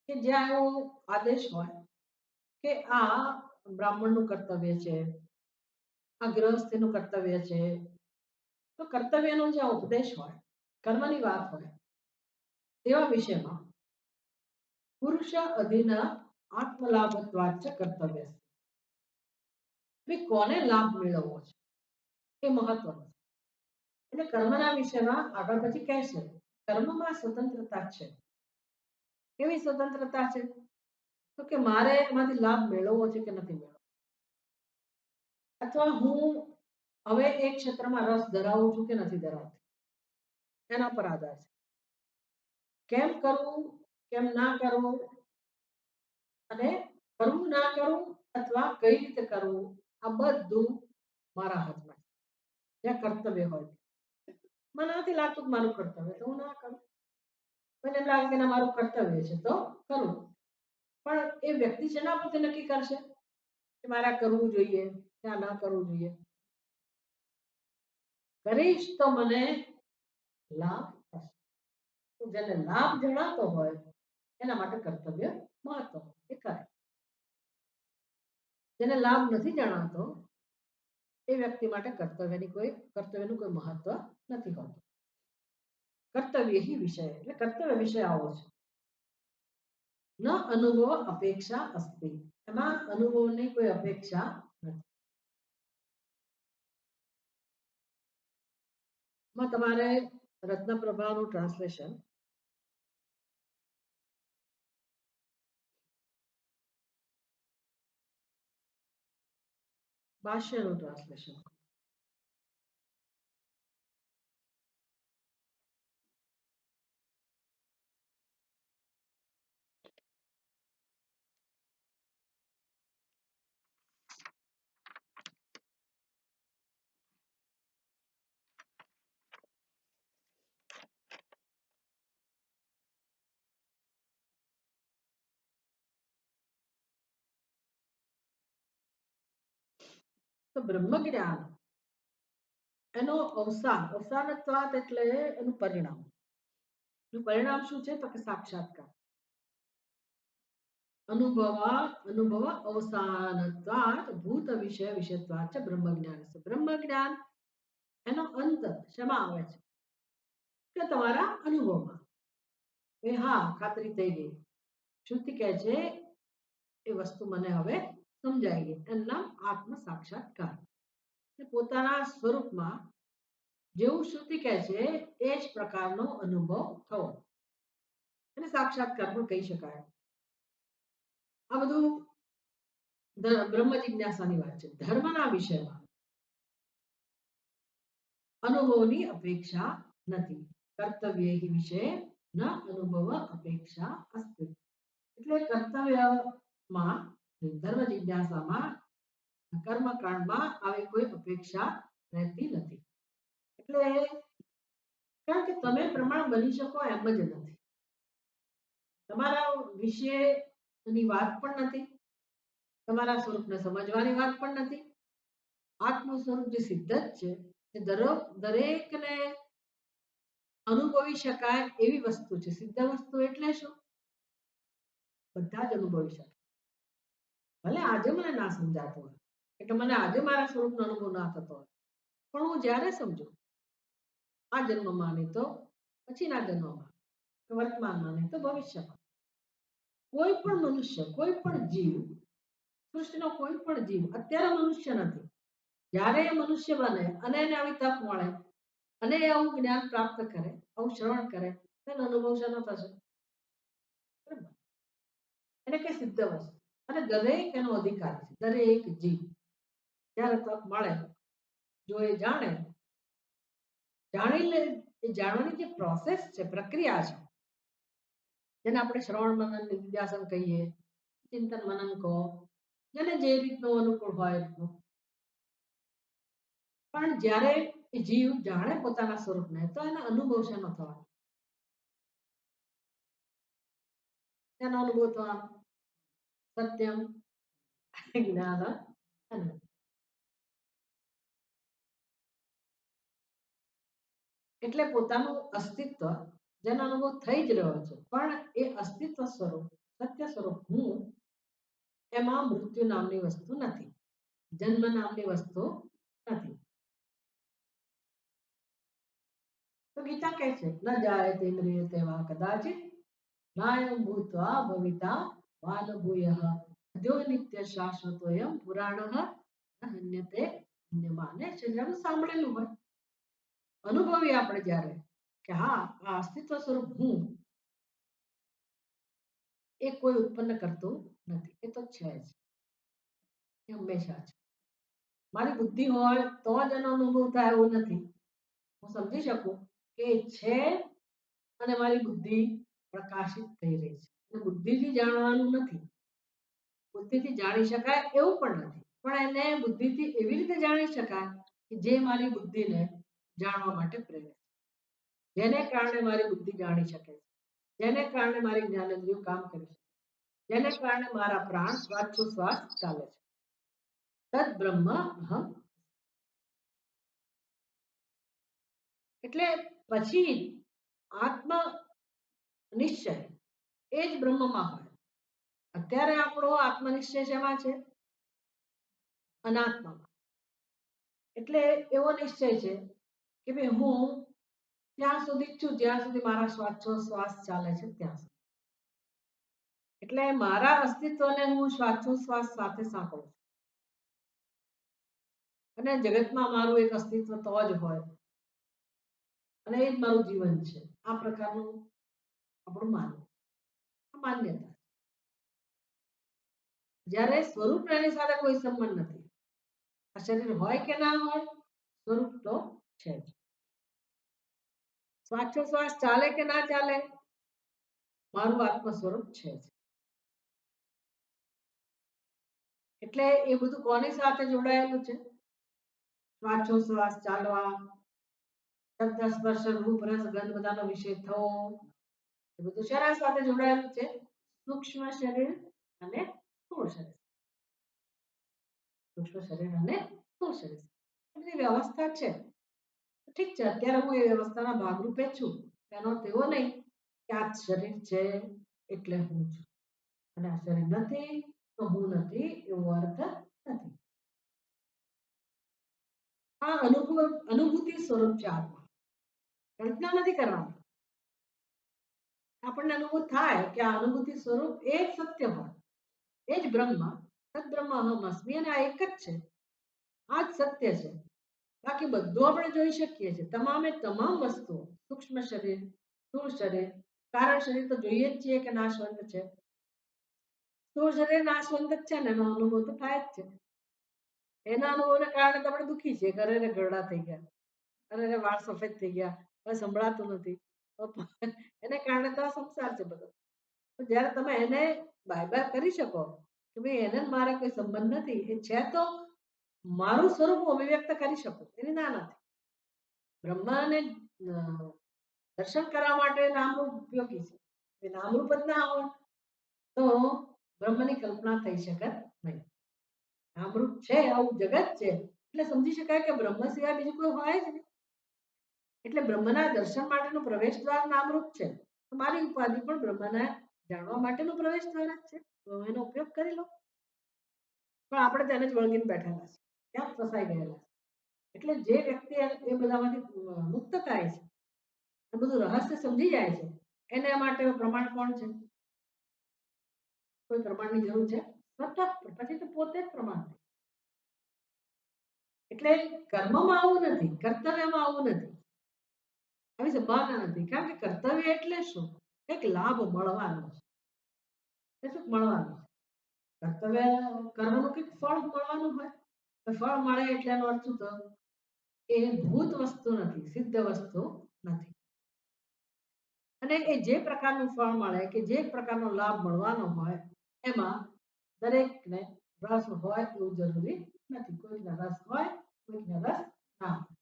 A: કે જ્યાં એવો આદેશ હોય કે આ બ્રાહ્મણનું કર્તવ્ય છે, આ ગૃહસ્થનું કર્તવ્ય છે, તો કર્તવ્યનો જ્યાં ઉપદેશ હોય, કર્મની વાત હોય, તેવા વિષયમાં પુરુષ અધીન આત્મલાભત્વાચ કર્તવ્ય. કોને લાભ મેળવવો છે એ મહત્વનું છે. એટલે કર્મના વિષયમાં આગળ પછી કહેશે કર્મમાં સ્વતંત્રતા છે. કેવી સ્વતંત્રતા છે? તો કે મારે એમાંથી લાભ મેળવવો છે કે નથી મેળવવો, અથવા હું હવે એક ક્ષેત્રમાં રસ ધરાવું છું કે નથી ધરાવતી, એના પર આધાર છે. કેમ કરવું, કેમ ના કરવું, અને કરવું ના કરવું અથવા કઈ રીતે કરવું, આ બધું મારા હાથમાં છે. જ્યાં કર્તવ્ય હોય મને નથી લાગતું કે મારું કર્તવ્ય તો હું ના કરું. મને એમ લાગે કે મારું કર્તવ્ય છે તો કરું. પણ એ વ્યક્તિ શેના પરથી નક્કી કરશે કે મારે આ કરવું જોઈએ કે આ ના કરવું જોઈએ? કરીશ તો મને લાભ થશે. તો જેને લાભ જણાતો હોય એના માટે કર્તવ્ય મહત્વ એ કરે. જેને લાભ નથી જણાતો એ વ્યક્તિ માટે કર્તવ્યનું કોઈ મહત્વ નથી હોતું. કર્તવ્ય હિ વિષય એટલે કર્તવ્ય વિષય આવો છે. ન અનુભવ અપેક્ષા અસ્તિ, એમાં અનુભવની કોઈ અપેક્ષા નથી. માં તમારે રત્નપ્રભાનું ટ્રાન્સલેશન ભાષ્યનું ટ્રાન્સલેશન તો બ્રહ્મ જ્ઞાન એનો અવસાનત્વાત એટલે એનું પરિણામ. એનું પરિણામ શું છે? તો કે સાક્ષાત્કાર. અનુભવ અવસાનત્વાત ભૂત વિષય વિષયત્વાત છે બ્રહ્મ જ્ઞાન. બ્રહ્મ જ્ઞાન એનો અંત શેમાં આવે છે? કે તમારા અનુભવમાં. એ હા, ખાતરી થઈ ગઈ. શ્રુતિ કહે છે એ વસ્તુ મને હવે સમજાઈ ગઈ. એનું નામ આત્મ સાક્ષાત્કાર. પોતાના સ્વરૂપમાં જેવું શ્રુતિ કહે છે એ જ પ્રકારનો અનુભવ થવો એને સાક્ષાત્કાર પણ કહી શકાય. આ બધું બ્રહ્મ જિજ્ઞાસાની વાત છે. ધર્મના વિષયમાં અનુભવની અપેક્ષા નથી. કર્તવ્ય વિશે ન અનુભવ અપેક્ષા અસ્તિ. એટલે કર્તવ્યમાં ધર્મ જિજ્ઞાસામાં કર્મકાંડમાં આવી કોઈ અપેક્ષા રહેતી નથી. એટલે કારણ કે તમે પ્રમાણ બની શકો એમ જ નથી. તમારા વિશેની વાત પણ નથી, તમારા સ્વરૂપને સમજવાની વાત પણ નથી. આત્મ સ્વરૂપ જે સિદ્ધ જ છે એ દરેકને અનુભવી શકાય એવી વસ્તુ છે. સિદ્ધ વસ્તુ એટલે શું? બધા જ અનુભવી શકે. ભલે આજે મને ના સમજાતું હોય, એટલે મને આજે મારા સ્વરૂપનો અનુભવ ના થતો હોય, પણ હું જ્યારે સમજુ આ જન્મમાં નહીં તો પછીના જન્મમાં, વર્તમાનમાં નહીં તો ભવિષ્યમાં, કોઈ પણ મનુષ્ય, કોઈ પણ જીવ, સૃષ્ટિનો કોઈ પણ જીવ અત્યારે મનુષ્ય નથી. જ્યારે એ મનુષ્ય બને અને એને આવી તક મળે અને એ આવું જ્ઞાન પ્રાપ્ત કરે, આવું શ્રવણ કરે, તેનો અનુભવ શેનો થશે? એને કઈ સિદ્ધ વસ્તુ. અને દરેક એનો અધિકાર છે. દરેક જીવ જ્યારે તક મળે, જો એ જાણી લે, એ જાણવાની જે પ્રોસેસ છે, પ્રક્રિયા છે, જેને આપણે શ્રવણ મનન નિધ્યાસન કહીએ, ચિંતન મનન કહો, જેને જે રીતનું અનુકૂળ હોય એટલું. પણ જ્યારે એ જીવ જાણે પોતાના સ્વરૂપને, તો એના અનુભવ શેનો થવાનો? શેનો અનુભવ થવાનો? સત્યમ જ્ઞાન અનંત. એટલે પોતાનું અસ્તિત્વ જેનો અનુભવ થઈ જ રહ્યો છે, પણ એ અસ્તિત્વ સ્વરૂપ, સત્ય સ્વરૂપ હું, એમાં મૃત્યુ નામની વસ્તુ નથી, જન્મ નામની વસ્તુ નથી. તો ગીતા કહે છે ન જાયતે મ્રિયતે વા કદાચિત નાયમ ભૂત્વા ભવિતા વાન ભૂયઃ અદ્યો નિત્ય શાશ્વતોયમ પુરાણઃ હન્યતે હન્યમાને. છે સાંભળેલું હોય, અનુભવી આપણે જ્યારે કે હા આ અસ્તિત્વ સ્વરૂપ હું, એ કોઈ ઉત્પન્ન કરતું નથી. એ તો છે જ, એ હંમેશા છે. મારી બુદ્ધિ હોય તો જ એનો અનુભવ થાય એવું નથી. હું સમજી શકું કે છે અને મારી બુદ્ધિ પ્રકાશિત થઈ રહી છે. અને બુદ્ધિથી જાણવાનું નથી, બુદ્ધિથી જાણી શકાય એવું પણ નથી, પણ એને બુદ્ધિથી એવી રીતે જાણી શકાય કે જે મારી બુદ્ધિને જાણવા માટે પ્રેરે છે, જેને કારણે મારી બુદ્ધિ જાણી શકે છે, જેને કારણે મારી જ્ઞાનેન્દ્રિયો કામ કરી શકે, જેને કારણે મારા પ્રાણ શ્વાસોશ્વાસ ચાલે છે. તદ બ્રહ્મ અહમ. એટલે પછી આત્મ નિશ્ચય એ જ બ્રહ્મમાં હોય. અત્યારે આપણો આત્મનિશ્ચય શેમાં છે? અનાત્મામાં. એટલે એવો નિશ્ચય છે કે ભાઈ હું ત્યાં સુધી છું જ્યાં સુધી મારા શ્વાસોશ્વાસ ચાલે છે ત્યાં સુધી. એટલે મારા અસ્તિત્વને હું શ્વાસોશ્વાસ સાથે સાંકળું છું અને જગતમાં મારું એક અસ્તિત્વ તો જ હોય અને એ જ મારું જીવન છે. આ પ્રકારનું આપણું માનવું, માન્યતા. જ્યારે સ્વરૂપ એની સાથે કોઈ સંબંધ નથી. આ શરીર હોય કે ના હોય, સ્વરૂપ તો છે જ. શ્વાસોશ્વાસ ચાલે કે ના ચાલે, મારું આત્મ સ્વરૂપ છે જ. એટલે એ બધું કોની સાથે જોડાયેલું છે? શ્વાસોશ્વાસ ચાલવા, શબ્દ સ્પર્શ રૂપ રસ ગંધ બધાનો વિષય થવો, એ બધું શેના સાથે જોડાયેલું છે? સૂક્ષ્મ શરીર અને સ્થૂળ શરીર. સૂક્ષ્મ શરીર અને સ્થૂળ શરીર બધી વ્યવસ્થા છે. ઠીક છે, અત્યારે હું એ વ્યવસ્થાના ભાગરૂપે છું. તેનો અર્થ એવો નહીં કે આ શરીર છે એટલે હું છું અને આ શરીર નથી તો હું નથી, એવો અર્થ નથી. આ અનુભૂતિ સ્વરૂપ છે આત્મા. કલ્પના નથી કરવાની. આપણને અનુભૂત થાય કે આ અનુભૂતિ સ્વરૂપ એ જ સત્ય હોય, એ જ બ્રહ્મ, સદબ્રહ્મ અહમ અસ્મિ, અને આ એક જ છે, આ જ સત્ય છે. બાકી બધું આપણે જોઈ શકીએ છીએ, તમામે તમામ વસ્તુઓ, સૂક્ષ્મ શરીર, સ્થૂળ શરીર, કારણ શરીર તો જોઈએ જ છીએ કે નાશવંત છે. સ્થૂળ શરીર નાશવંત જ છે ને, એનો અનુભવ તો થાય જ છે. એના અનુભવને કારણે તો આપણે દુઃખી છીએ, ઘરે ગરડા થઈ ગયા, અને વાળ સફેદ થઈ ગયા, હવે સંભળાતું નથી, એને કારણે તો આ સંસાર છે બધો. તો જ્યારે તમે એને બાય બાય કરી શકો કે ભાઈ એને મારે કોઈ સંબંધ નથી, એ છે તો મારું સ્વરૂપ હું અભિવ્યક્ત કરી શકું, એની ના નથી. બ્રહ્માને દર્શન કરવા માટે નામરૂપ ઉપયોગી છે. એ નામરૂપ જ ના હોય તો બ્રહ્મની કલ્પના થઈ શકે નહીં. નામરૂપ છે, આવું જગત છે એટલે સમજી શકાય કે બ્રહ્મ સિવાય બીજું કોઈ હોય જ નહીં. એટલે બ્રહ્મના દર્શન માટેનું પ્રવેશ દ્વાર નામરૂપ છે. મારી ઉપાધિ પણ બ્રહ્મને જાણવા માટેનું પ્રવેશ દ્વાર જ છે, તો એનો ઉપયોગ કરી લો. પણ આપણે તેને જ વળગીને બેઠેલા છે, ત્યાં ફસાઈ ગયેલા છે. એટલે જે વ્યક્તિ એ બધામાંથી મુક્ત થાય છે, આ બધું રહસ્ય સમજી જાય છે, એને માટે પ્રમાણ કોણ છે? કોઈ પ્રમાણની જરૂર છે? પછી તો પોતે જ પ્રમાણ. એટલે કર્મમાં આવું નથી, કર્તવ્યમાં આવું નથી, આવી સંભાવના નથી. કારણ કે કર્તવ્ય એટલે શું? એક લાભ મળવાનો છે, શું મળવાનું છે? કર્તવ્ય કર્મનું કંઈક ફળ મળવાનું હોય, તો ફળ મળે એટલે એનો અર્થ શું થયો? એ ભૂત વસ્તુ નથી, સિદ્ધ વસ્તુ નથી. અને એ જે પ્રકારનું ફળ મળે કે જે પ્રકારનો લાભ મળવાનો હોય એમાં દરેકને રસ હોય એવું જરૂરી નથી. કોઈકને રસ હોય, કોઈકને રસ ના હોય.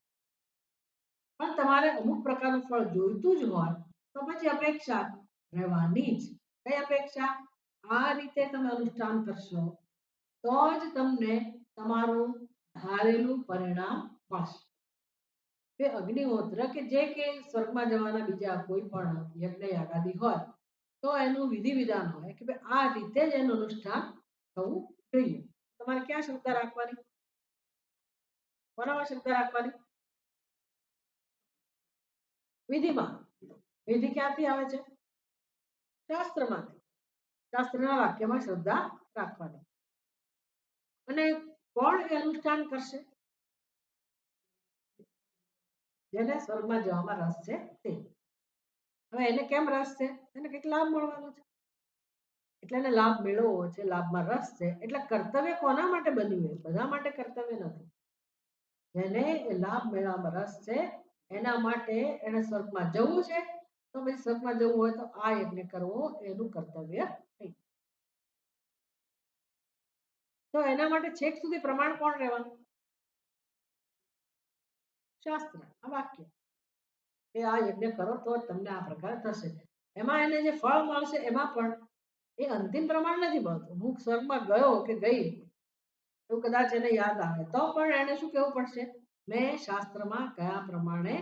A: પણ તમારે અમુક પ્રકારનું ફળ જોઈતું જ હોય તો પછી અપેક્ષા રહેવાની જ. કઈ અપેક્ષા? આ રીતે તમે અનુષ્ઠાન કરશો તો જ તમને તમારું ધારેલું પરિણામ મળશે. તે અગ્નિહોત્ર કે જે કે સ્વર્ગમાં જવાના બીજા કોઈ પણ યજ્ઞ યાગાદી હોય તો એનું વિધિ વિધાન હોય કે ભાઈ આ રીતે જ એનું અનુષ્ઠાન થવું જોઈએ. તમારે ક્યાં શ્રદ્ધા રાખવાની? કોનામાં શ્રદ્ધા રાખવાની? વિધિમાં. વિધિ ક્યાંથી આવે છે? શાસ્ત્રમાંથી. શાસ્ત્રના વાક્યમાં શ્રદ્ધા રાખવાની. અને કોણ એ અનુષ્ઠાન કરશે? જેને સ્વર્ગમાં જવામાં રસ છે તે. હવે એને કેમ રસ છે? એને કંઈક લાભ મળવાનો છે એટલે એને લાભ મેળવવો છે, લાભમાં રસ છે. એટલે કર્તવ્ય કોના માટે બન્યું? હોય બધા માટે કર્તવ્ય નથી. જેને એ લાભ મેળવવામાં રસ છે એના માટે એને સ્વર્ગમાં જવું છે, તો પછી સ્વર્ગમાં જવું હોય તો આ યજ્ઞ કરવો એનું કર્તવ્ય નહીં. તો એના માટે છેક સુધી પ્રમાણ કોણ રહેવાનું? શાસ્ત્ર, આ વાક્ય કે આ યજ્ઞ કરો તો તમને આ પ્રકાર થશે. એમાં એને જે ફળ મળશે એમાં પણ એ અંતિમ પ્રમાણ નથી મળતું. હું સ્વર્ગમાં ગયો કે ગઈ એવું કદાચ એને યાદ આવે તો પણ એને શું કહેવું પડશે? મેં શાસ્ત્રમાં કયા પ્રમાણે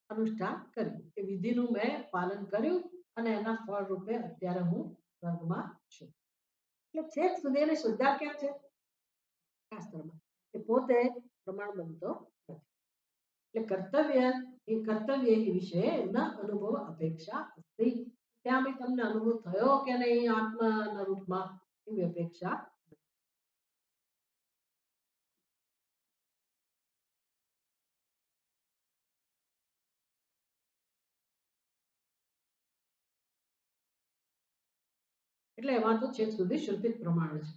A: અનુષ્ઠાન કર્યું, એ વિધિનું મેં પાલન કર્યું અને એના ફળ રૂપે અત્યારે હું સ્વર્ગમાં છું. એટલે છેક સુધી એની શ્રદ્ધા કેમ છે? શાસ્ત્રમાં એ પોતે પ્રમાણ બનતો નથી. એટલે કર્તવ્ય એ કર્તવ્ય વિશે ન અનુભવ અપેક્ષા અસ્તિ. ત્યાં બી તમને અનુભવ થયો કે નહીં આત્માના રૂપમાં એવી અપેક્ષા. એટલે એમાં તો છેક સુધી શ્રુતિ પ્રમાણ છે.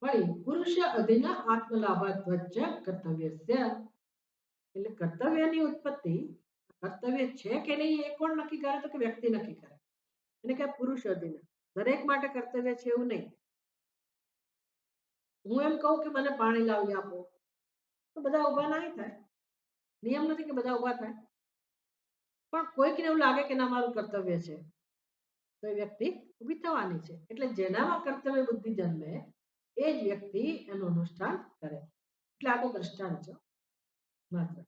A: વળી પુરુષ અધીન આત્મલાભાત્વચ કર્તવ્યસ્ય. એટલે કર્તવ્યની ઉત્પત્તિ કર્તવ્ય છે કે નહીં એ કોણ નક્કી કરે? તો કે વ્યક્તિ નક્કી કરે. એને કે પુરુષ અધીન. દરેક માટે કર્તવ્ય છે એવું નહીં. હું એમ કહું કે મને પાણી લાવી આપો તો બધા ઊભા નહીં થાય. નિયમ નથી કે બધા ઊભા થાય. પણ કોઈકને એવું લાગે કે ના મારું કર્તવ્ય છે તો એ વ્યક્તિ ઊભી થવાની છે. એટલે જેનામાં કર્તવ્ય બુદ્ધિ જન્મે એ જ વ્યક્તિ એનું અનુષ્ઠાન કરે. એટલે આ તો દ્રષ્ટાંત છે માત્ર.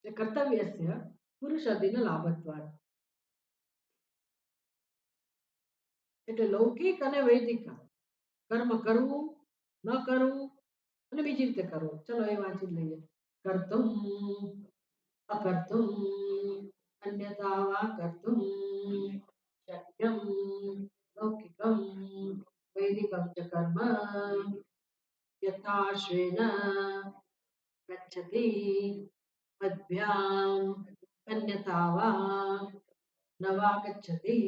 A: એટલે કર્તવ્યસ્ય પુરુષ અધીન લાભત્વાદ. એટલે લૌકિક અને વૈદિક કર્મ કરવું ન કરવું અને બીજી રીતે કરવું. ચલો એ વાંચી લઈએ. કર્તુમ અકર્તુમ અન્યથા વા કર્તુમ શક્યમ લૌકિકમ વૈદિકમ ચ કર્મ યથાશ્વેન ગચ્છતિ અભ્યામ અન્યથા વા ન વા ગચ્છતિ.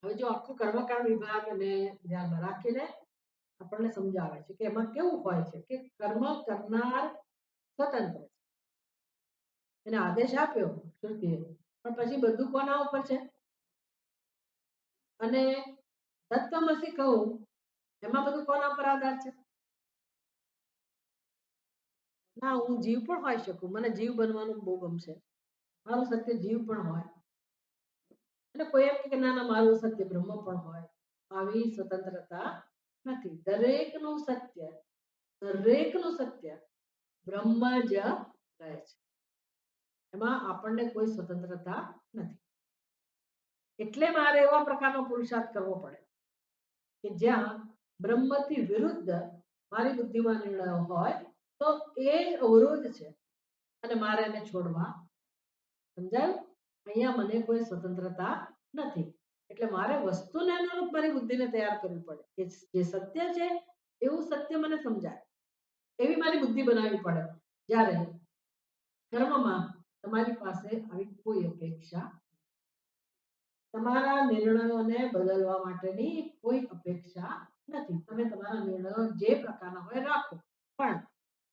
A: હવે જો આખું કર્મકાંડ વિભાગને ધ્યાનમાં રાખીને આપણને સમજાવે છે કે એમાં કેવું હોય છે કે કર્મ કરનાર સ્વતંત્ર છે. એને આદેશ આપ્યો શ્રુતિએ, પણ પછી બધું કોના ઉપર છે? અને તત્વમસી કહું એમાં બધું કોના પર આધાર છે? ના, હું જીવ પણ હોઈ શકું. મને જીવ બનવાનું બહુ ગમશે. મારું સત્ય જીવ પણ હોય. અને કોઈ એમ કે ના ના મારું સત્ય બ્રહ્મ પણ હોય. આવી સ્વતંત્રતા નથી. દરેકનું સત્ય બ્રહ્મ જ રહે છે. એમાં આપણને કોઈ સ્વતંત્રતા નથી. એટલે મારે એવા પ્રકારનો પુરુષાર્થ કરવો પડે કે જ્યાં બ્રહ્મથી વિરુદ્ધ મારી બુદ્ધિમાં નિર્ણયો હોય તો એ અવરોધ છે અને મારે એને છોડવા. સમજાયું? અહીંયા મને કોઈ સ્વતંત્રતા નથી. એટલે મારે વસ્તુને અનુરૂપ મારી બુદ્ધિને તૈયાર કરવી પડે કે જે સત્ય છે એવું સત્ય મને સમજાય એવી મારી બુદ્ધિ બનાવવી પડે. જ્યારે કર્મમાં તમારી પાસે આવી કોઈ અપેક્ષા, તમારા નિર્ણયોને બદલવા માટેની કોઈ અપેક્ષા નથી. તમે તમારા નિર્ણયો જે પ્રકારના હોય રાખો, પણ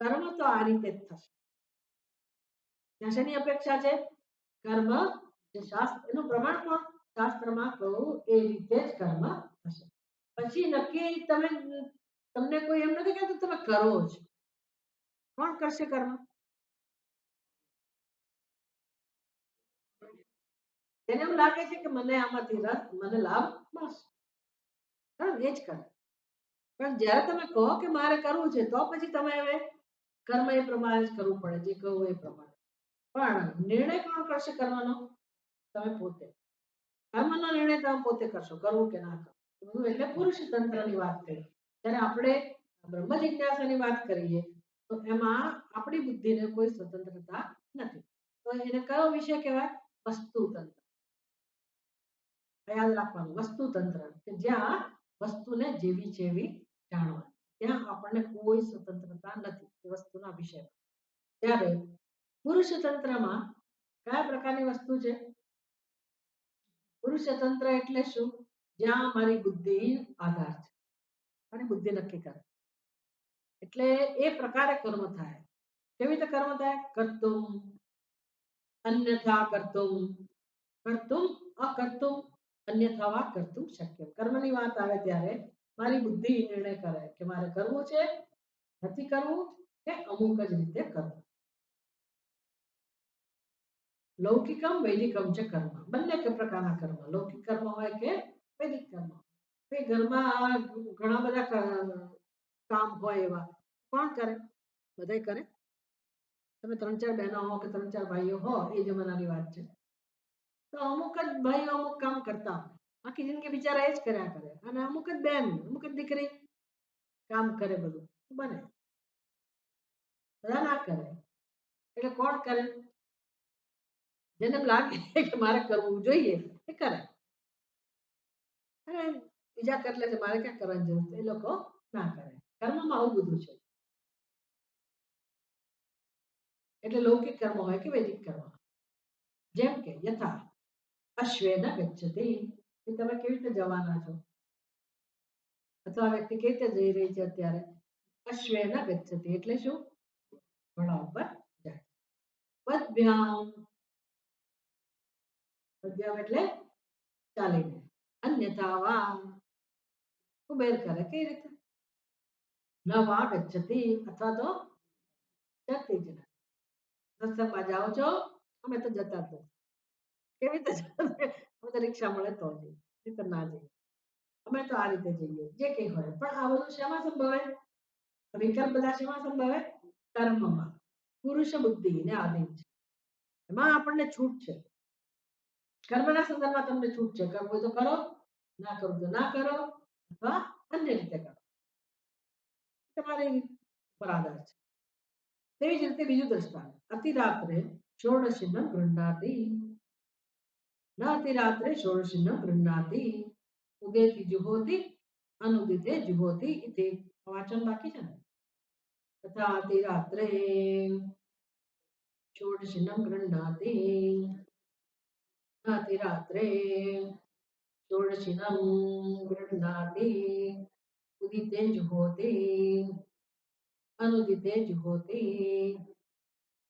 A: કર્મ તો આ રીતે જ થશે. ત્યાં શેની અપેક્ષા છે? કર્મ જે શાસ્ત્ર એનું પ્રમાણ પણ શાસ્ત્રમાં કહું એ રીતે જ કર્મ થશે. પછી નક્કી તમને કોઈ એમ નથી કહેતું તમે કરો જ. કોણ કરશે કર્મ? એને એવું લાગે છે કે મને આમાંથી રસ, મને લાભ મળશે, એ જ કરે. પણ જ્યારે તમે કહો કે મારે કરવું છે તો પછી તમે હવે કર્મ એ પ્રમાણે જ કરવું પડે, જે કહું એ પ્રમાણે. પણ નિર્ણય કોણ કરશે કર્મનો? તમે પોતે. કર્મનો નિર્ણય તમે પોતે કરશો, કરવું કે ના કરવું. એટલે પુરુષ તંત્રની વાત કરી. જ્યારે આપણે બ્રહ્મ જિજ્ઞાસાની વાત કરીએ તો એમાં આપણી બુદ્ધિને કોઈ સ્વતંત્રતા નથી. તો એને કયો વિષય કહેવાય? વસ્તુ તંત્ર. યાદ રાખવાનું, વસ્તુ તંત્ર કે જ્યાં વસ્તુને જેવી જેવી જાણવા, ત્યાં આપણને કોઈ સ્વતંત્રતા નથી એ વસ્તુના વિષયમાં. ત્યારે પુરુષ તંત્રમાં કયા પ્રકારની વસ્તુ છે? પુરુષ તંત્ર એટલે શું? જ્યાં મારી બુદ્ધિ આધાર છે અને બુદ્ધિ નક્કી કરે. એટલે એ પ્રકારે કર્મ થાય. કેવી રીતે કર્મ થાય? કર્તુમ અન્યથા કર્તુમ કર્તુમ અકર્તુમ અન્યથા વા કર્તુમ શક્ય. કર્મની વાત આવે ત્યારે મારી બુદ્ધિ નિર્ણય કરે કે મારે કરવું છે, નથી કરવું, કે અમુક જ રીતે કરવું. લૌકિકમ વૈદિકમ ચ કર્મ. બંને પ્રકારના કર્મ, લૌકિક કર્મ હોય કે વૈદિક કર્મ. તે ઘરમાં ઘણા બધા કામ હોય એવા કોણ કરે? બધાય કરે. તમે ત્રણ ચાર બહેનો હો કે ત્રણ ચાર ભાઈઓ હો એ જમાનાની વાત છે. તો અમુક જ ભાઈઓ અમુક કામ કરતા હોય, આખી જિંદગી બિચારા એ જ કર્યા કરે, અને અમુક જ બેન, અમુક જ દીકરી કામ કરે, બધું બને, બધા ના કરે. એટલે કોણ કરે? જેને લાગે કે મારે કરવું જોઈએ એ કરે, અને બીજા કરી લે છે, મારે ક્યાં કરવાની જરૂર છે, એ લોકો ના કરે. કર્મમાં આવું બધું છે. એટલે લૌકિક કર્મ હોય કે વૈદિક કર્મ, જેમ કે યથા અશ્વેન ગચ્છતિ, કે તમે કેવી રીતે જવાના છો, અથવા આ વ્યક્તિ કેવી રીતે જઈ રહી છે અત્યારે, અશ્વેન ગચ્છતિ એટલે શું? ઘોડા ઉપર જાય. પદભ્યામ, પદભ્યામ એટલે ચાલીને. અન્યથા વા, કુબેર કરે કઈ રીતે, ન વા ગચ્છતિ, અથવા તો જતી જ નથી. સત્સંગમાં જાઓ છો, અમે તો જતા જ નથી. કેવી રીતે અમે તો રિક્ષા મળે તો જઈએ, નહીં તો ના જઈએ. અમે તો આ રીતે જઈએ, જે કંઈ હોય. પણ આ બધું શેમાં સંભવે? વિકલ્પ બધા શેમાં સંભવે? કર્મમાં. પુરુષ બુદ્ધિ ને આધીન છે, એમાં આપણને છૂટ છે. કર્મના સંદર્ભમાં તમને છૂટ છે, કરવું હોય તો કરો, ના કરવું તો ના કરો, અથવા અન્ય રીતે કરો, તમારી પર આધાર છે. તેવી જ રીતે બીજું દ્રષ્ટાંત, અતિરાત્રે ષોડશીનમ ગૃહ્ણાતિ, ન અતિરાત્રે ષોડશીનમ ગૃહ્ણાતિ, ઉદેતિ જુહોતિ અનુદિતે જુહોતિ ઇતિ. વાંચન બાકી છે ને. તથા અતિરાત્રે षोडशिनं गृह्णाति, न अतिरात्रे षोडशिनं गृह्णाति, उदिते जुहोति अनुदिते जुहोति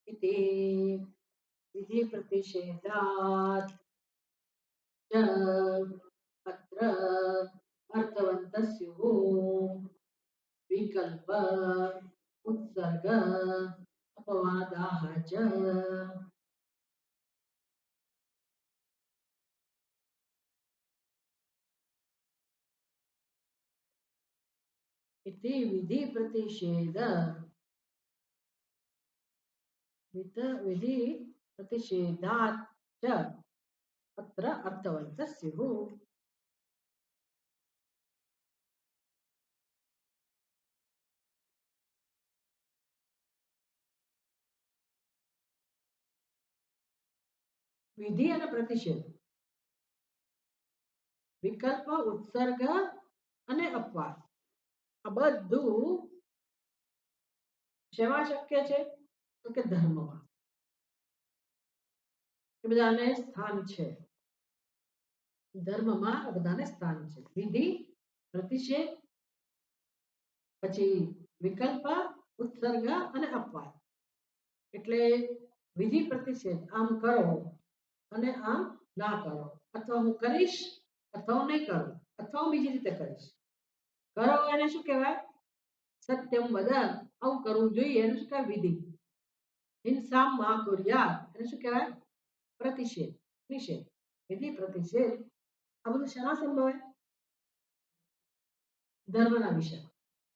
A: इति विधिप्रतिषेधात् च अत्र अर्थवन्तः स्युः विकल्प उत्सर्ग अपवादाः च. इति विधि प्रतिषेध, विधि प्रतिषेधात् च अत्र अर्थवन्तः स्युः. વિધિ અને પ્રતિષેધ, વિકલ્પ, ઉત્સર્ગ અને અપવાદ, આ બધું શેમાં શક્ય છે? તો કે ધર્મમાં. એ બધાને સ્થાન છે, ધર્મમાં આ બધાને સ્થાન છે. વિધિ, પ્રતિષેધ, પછી વિકલ્પ, ઉત્સર્ગ અને અપવાદ. એટલે વિધિ પ્રતિષેધ, આમ કરો અને આમ ના કરો, અથવા હું કરીશ અથવા હું નહીં કરું, અથવા હું બીજી રીતે કરીશ. કરો એને શું કહેવાય? સત્યમ વદ, આવું કરવું જોઈએ એને શું કહેવાય? વિધિ. હિંસા મા કુર્યાત એને શું કહેવાય? પ્રતિષેધ, નિષેધ. વિધિ, પ્રતિષેધ, આ બધું શેના સંભવે? ધર્મના વિષય.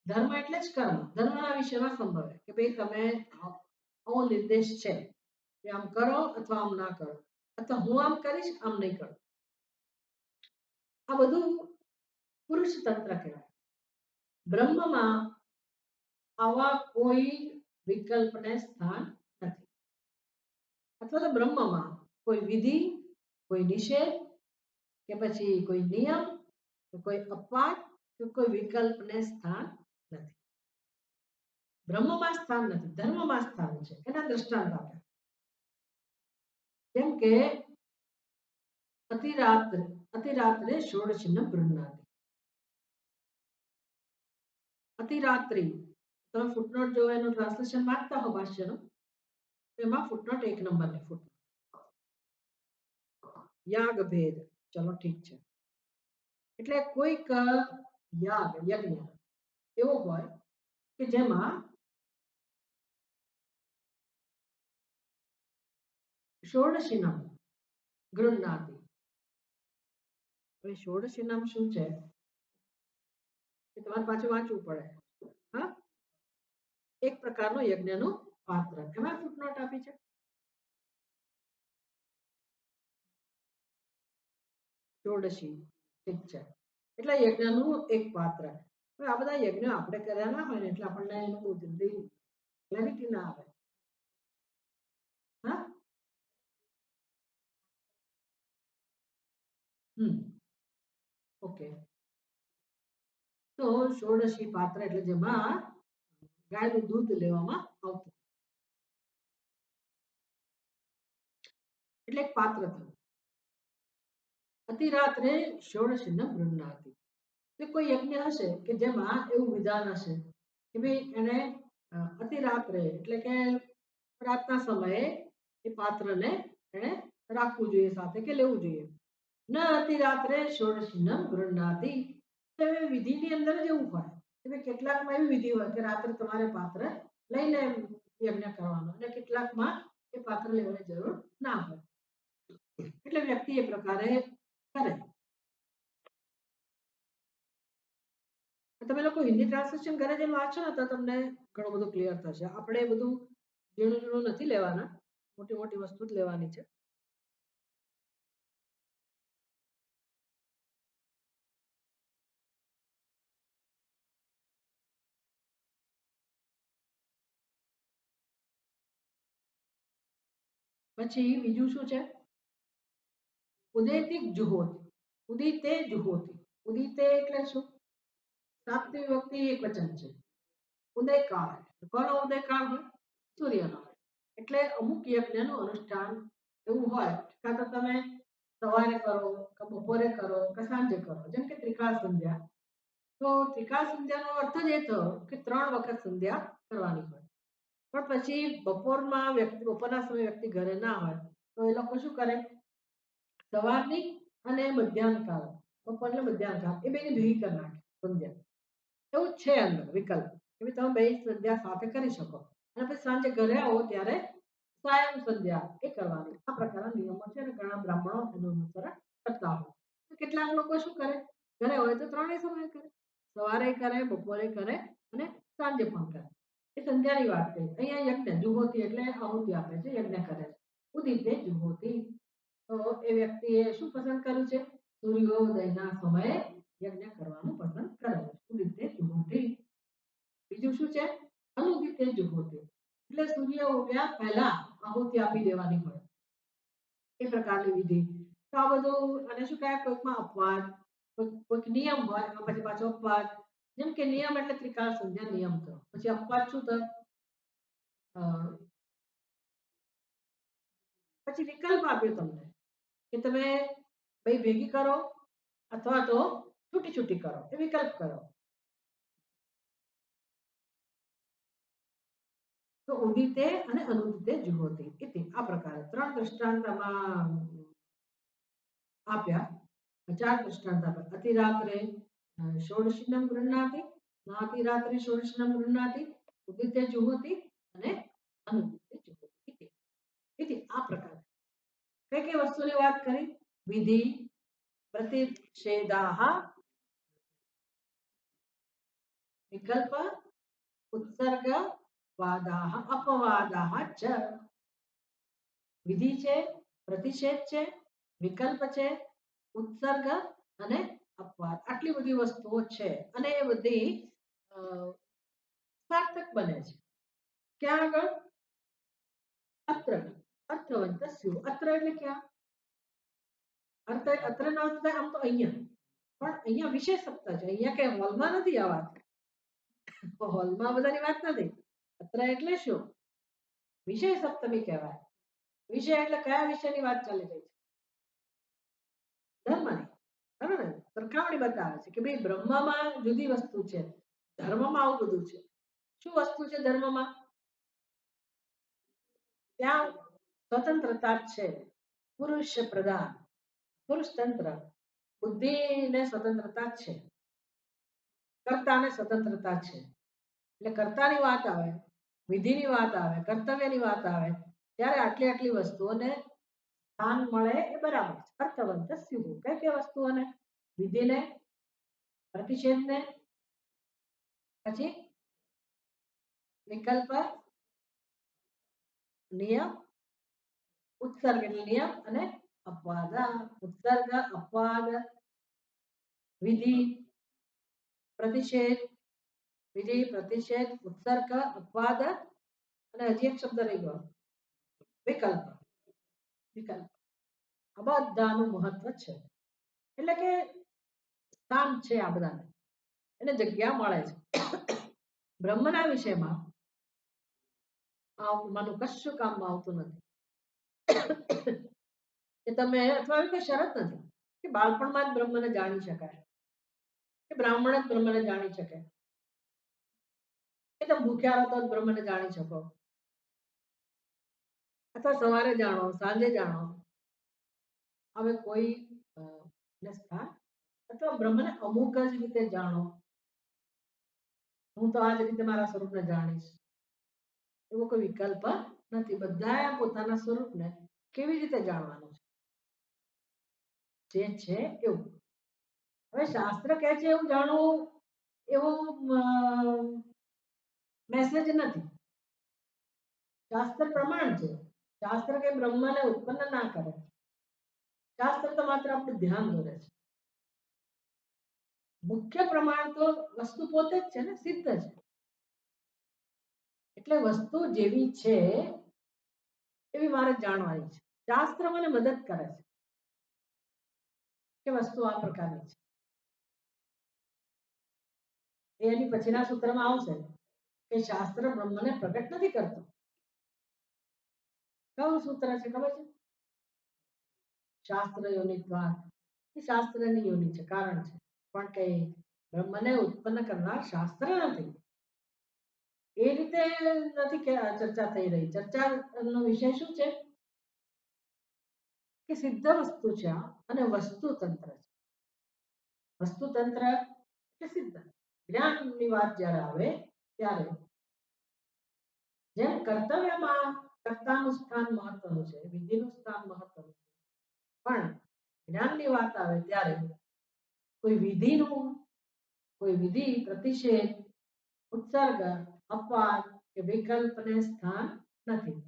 A: ધર્મ એટલે જ કર્મ, ધર્મના વિષયમાં સંભવે કે ભાઈ તમે આવો નિર્દેશ છે કે આમ કરો અથવા આમ ના કરો, અથવા હું આમ કરીશ આમ નહીં કરું. આ બધું પુરુષ તંત્ર કહેવાય. બ્રહ્મમાં આવા કોઈ વિકલ્પને સ્થાન નથી, અથવા તો બ્રહ્મમાં કોઈ વિધિ, કોઈ નિષેધ, કે પછી કોઈ નિયમ, કે કોઈ અપવાદ, કે કોઈ વિકલ્પને સ્થાન નથી. બ્રહ્મમાં સ્થાન નથી, ધર્મમાં સ્થાન છે. એના દ્રષ્ટાંત આપ્યા. જેમ કે અતિરાત્રે ષોડશીનમ ગૃહ્ણાતિ. અતિરાત્રિ, તમે ફૂટનોટ જો એનું ટ્રાન્સલેશન વાંચતા હો ભાષ્યનું, એમાં ફૂટનોટ 1 નંબરની ફૂટનોટ. યાગ ભેદ, ચલો ઠીક છે. એટલે કોઈક યાગ, યજ્ઞ એવો હોય કે જેમાં ષોડશીનમ ગૃહ્ણાતિ. હવે ષોડશીનમ શું છે એ તમારે પાછું વાંચવું પડે. હા, એક પ્રકારનો યજ્ઞનું પાત્ર, એમાં ફૂટનોટ આપી છે. ષોડશી ઠીક છે, એટલે યજ્ઞનું એક પાત્ર. હવે આ બધા યજ્ઞ આપણે કર્યા ના હોય ને એટલે આપણને એનું બહુ જલ્દી ક્લેરિટી ના આવે. હા, ઓકે. તો ષોડશી પાત્ર એટલે જેમાં ગાયનું દૂધ લેવામાં આવતું, એટલે એક પાત્ર થયું. અતિરાત્રે ષોડશી ન ગૃહ્ણાતિ, એટલે કોઈ યજ્ઞ હશે કે જેમાં એવું વિધાન હશે કે ભાઈ એને અતિરાત્રે એટલે કે રાતના સમયે એ પાત્રને એને રાખવું જોઈએ સાથે કે લેવું જોઈએ. ન અતિરાત્રે ષોડશી ન ગૃહ્ણાતિ, એટલે વિધિની અંદર જ એવું હોય કે ભાઈ કેટલાકમાં એવી વિધિ હોય કે રાત્રે તમારે પાત્ર લઈને યજ્ઞ કરવાનો અને કેટલાકમાં એ પાત્ર લેવાની જરૂર ના હોય, એટલે વ્યક્તિ એ પ્રકારે કરે. તમે લોકો હિન્દી ટ્રાન્સલેશન ઘરે જઈને વાંચો ને તો તમને ઘણું બધું ક્લિયર થશે. આપણે બધું ઝીણું ઝીણું નથી લેવાના, મોટી મોટી વસ્તુ જ લેવાની છે. પછી બીજું શું છે? ઉદયતિક જુહોતી, ઉદિતે જુહોતી. ઉદિતે એટલે શું? સાતમી વ્યક્તિ એક વચન છે. ઉદયકાળ, કોનો ઉદયકાળ હોય? સૂર્યનો. એટલે અમુક યજ્ઞનું અનુષ્ઠાન એવું હોય કાં તો તમે સવારે કરો કે બપોરે કરો કે સાંજે કરો, જેમ કે ત્રિકાળ સંધ્યા. તો ત્રિકાળ સંધ્યાનો અર્થ જ એ થયો કે 3 વખત સંધ્યા કરવાની હોય. પણ પછી બપોરના સમયે વ્યક્તિ ઘરે ના હોય તો એ લોકો શું કરે, સવારની અને મધ્યાહન કાળ, બપોર એટલે મધ્યાહન કાળ, એ બેને ભેગી કરી નાખે સંધ્યા. એવું જ છે અંદર વિકલ્પ કે ભાઈ તમે બે સંધ્યા સાથે કરી શકો અને પછી સાંજે ઘરે આવો ત્યારે સાયં સંધ્યા એ કરવાની. આ પ્રકારના નિયમો છે અને ઘણા બ્રાહ્મણો એનું અનુસરણ કરતા હોય. તો કેટલાક લોકો શું કરે, ઘરે હોય તો ત્રણેય સમય કરે, સવારે કરે, બપોરે કરે અને સાંજે પણ કરે. એ સંધ્યાની વાત કરી. અહીંયા યજ્ઞ જુહોતી એટલે આહુતિ આપે છે, યજ્ઞ કરે છે. ઉદિતે જુહોતી, તો એ વ્યક્તિએ શું પસંદ કર્યું છે? સૂર્યોદયના સમયે યજ્ઞ કરવાનું પસંદ કરે છે. ઉદિતે જુહોતી. બીજું શું છે? અનુદિતે જુહોતી, એટલે સૂર્ય ઉગ્યા પહેલા આહુતિ આપી દેવાની હોય, એ પ્રકારની વિધિ. તો આ બધું અને શું કહે, કોઈકમાં અપવાદ, કોઈક નિયમ હોય પછી પાછો અપવાદ. જેમ કે નિયમ એટલે ત્રિકાળ સંધ્યા નિયમ કરો, પછી અપવાદ શું થાય? પછી વિકલ્પ આપ્યો તમને કે તમે ભાઈ ભેગી કરો અથવા તો છૂટી છૂટી કરો, એ વિકલ્પ કરો. તો ઉદિતે અને અનુદિતે જુહોતી ઇતિ, આ પ્રકારે 3 દૃષ્ટાંત આમાં આપ્યા. 4 દૃષ્ટાંત આપ્યા. અતિરાત્રે ષોડશીનમ ગૃહ્ણાતિ, નાતિરાત્રે ષોડશીનમ ગૃહ્ણાતિ, ઉદિતે જુહોતી અને અનુદિતે જુહોતી ઇતિ. ઇતિ આ પ્રકારે કઈ કઈ વસ્તુની વાત કરી? વિધિ, પ્રતિષેધાઃ, વિકલ્પ, ઉત્સર્ગ, વાદાઃ અપવાદાઃ ચ. વિધિ છે, પ્રતિષેધ છે, વિકલ્પ છે, ઉત્સર્ગ અને અપવાદ. આટલી બધી વસ્તુઓ છે અને એ બધી સાર્થક બને છે. ક્યાં આગળ? અત્ર, અર્થવંત સ્યુ. અત્ર એટલે ક્યાં? અત્રનો અર્થ થાય આમ તો અહીંયા, પણ અહીંયા વિશેષકતા છે. અહીંયા કે હોલમાં નથી આ વાત, હોલમાં બધાની વાત નથી. અત્ર એટલે શું? વિષય સપ્તમી કહેવાય. વિષય એટલે કયા વિષયની વાત ચાલી રહી છે? ધર્મની. બરાબર ને? સરખામણી બતાવે છે કે ભાઈ બ્રહ્મમાં જુદી વસ્તુ છે, ધર્મમાં આવું બધું છે. શું વસ્તુ છે ધર્મમાં? ત્યાં સ્વતંત્રતા છે, પુરુષ પ્રધાન, પુરુષ તંત્ર. બુદ્ધિને સ્વતંત્રતા છે, કર્તાને સ્વતંત્રતા છે. એટલે કર્તાની વાત આવે, વિધિની વાત આવે, કર્તવ્યની વાત આવે ત્યારે આટલી આટલી વસ્તુઓને સ્થાન મળે એ બરાબર છે. અર્થવંત સ્યુ. કઈ કઈ વસ્તુઓને? વિધિને, પ્રતિષેધને, પછી વિકલ્પ, નિયમ, ઉત્સર્ગ એટલે નિયમ અને अपवाद, उत्सर्ग, अपवाद, विधि, प्रतिषेध, विधि, प्रतिषेध, उत्सर्ग, अपवाद અને હજી એક શબ્દ રહી ગયો, વિકલ્પ. વિકલ્પ આ બધાનું મહત્વ છે. એટલે કે સ્થાન છે આ બધાને, એને જગ્યા મળે છે. બ્રહ્મના વિષયમાં આવું કશું કામમાં આવતું નથી. કે તમે અથવા એવી કોઈ શરત નથી કે બાળપણમાં જ બ્રહ્મને જાણી શકાય, કે બ્રાહ્મણ જ બ્રહ્મને જાણી શકે, કે તમે ભૂખ્યા રહો તો જ બ્રહ્મને જાણી શકો, અથવા સવારે જાણો સાંજે જાણો. હવે કોઈ સ્થાન અથવા બ્રહ્મને અમુક જ રીતે જાણો, હું તો આ જ રીતે મારા સ્વરૂપને જાણીશ, એવો કોઈ વિકલ્પ નથી. બધાએ પોતાના સ્વરૂપને કેવી રીતે જાણવાનું છે, જે છે એવું. હવે શાસ્ત્ર કહે છે એવું જાણવું એવો મેસેજ નથી. શાસ્ત્ર પ્રમાણ છે. શાસ્ત્ર કે બ્રહ્મને ઉત્પન્ન ના કરે, શાસ્ત્ર તો માત્ર આપણું ધ્યાન દોરે છે. મુખ્ય પ્રમાણ તો વસ્તુ પોતે જ છે ને, સિદ્ધ છે. એટલે વસ્તુ જેવી છે એવી મારે જાણવાની છે. શાસ્ત્ર મને મદદ કરે છે કે વસ્તુ આ પ્રકારની છે. એની પછીના સૂત્રમાં આવશે કે શાસ્ત્ર બ્રહ્મને પ્રગટ નથી કરતો. કયું સૂત્ર છે ખબર છે? શાસ્ત્ર યોનિત્વાત. એ શાસ્ત્રની યોનિ છે, કારણ છે, પણ કે બ્રહ્મને ઉત્પન્ન કરનાર શાસ્ત્ર નથી. એ રીતે નથી કે ચર્ચા થઈ રહી. ચર્ચાનો વિષય શું છે કે સિદ્ધ વસ્તુ છે અને વસ્તુતંત્ર છે. વસ્તુતંત્ર એટલે સિદ્ધ. જ્ઞાનની વાત જ્યારે આવે ત્યારે જેમ કર્તવ્યમાં કર્તાનું સ્થાન મહત્વનું છે, વિધિનું સ્થાન મહત્વનું છે, પણ જ્ઞાનની વાત આવે ત્યારે કોઈ વિધિનું, કોઈ વિધિ, પ્રતિષેધ, ઉત્સર્ગ, અપવાદ કે વિકલ્પને સ્થાન નથી.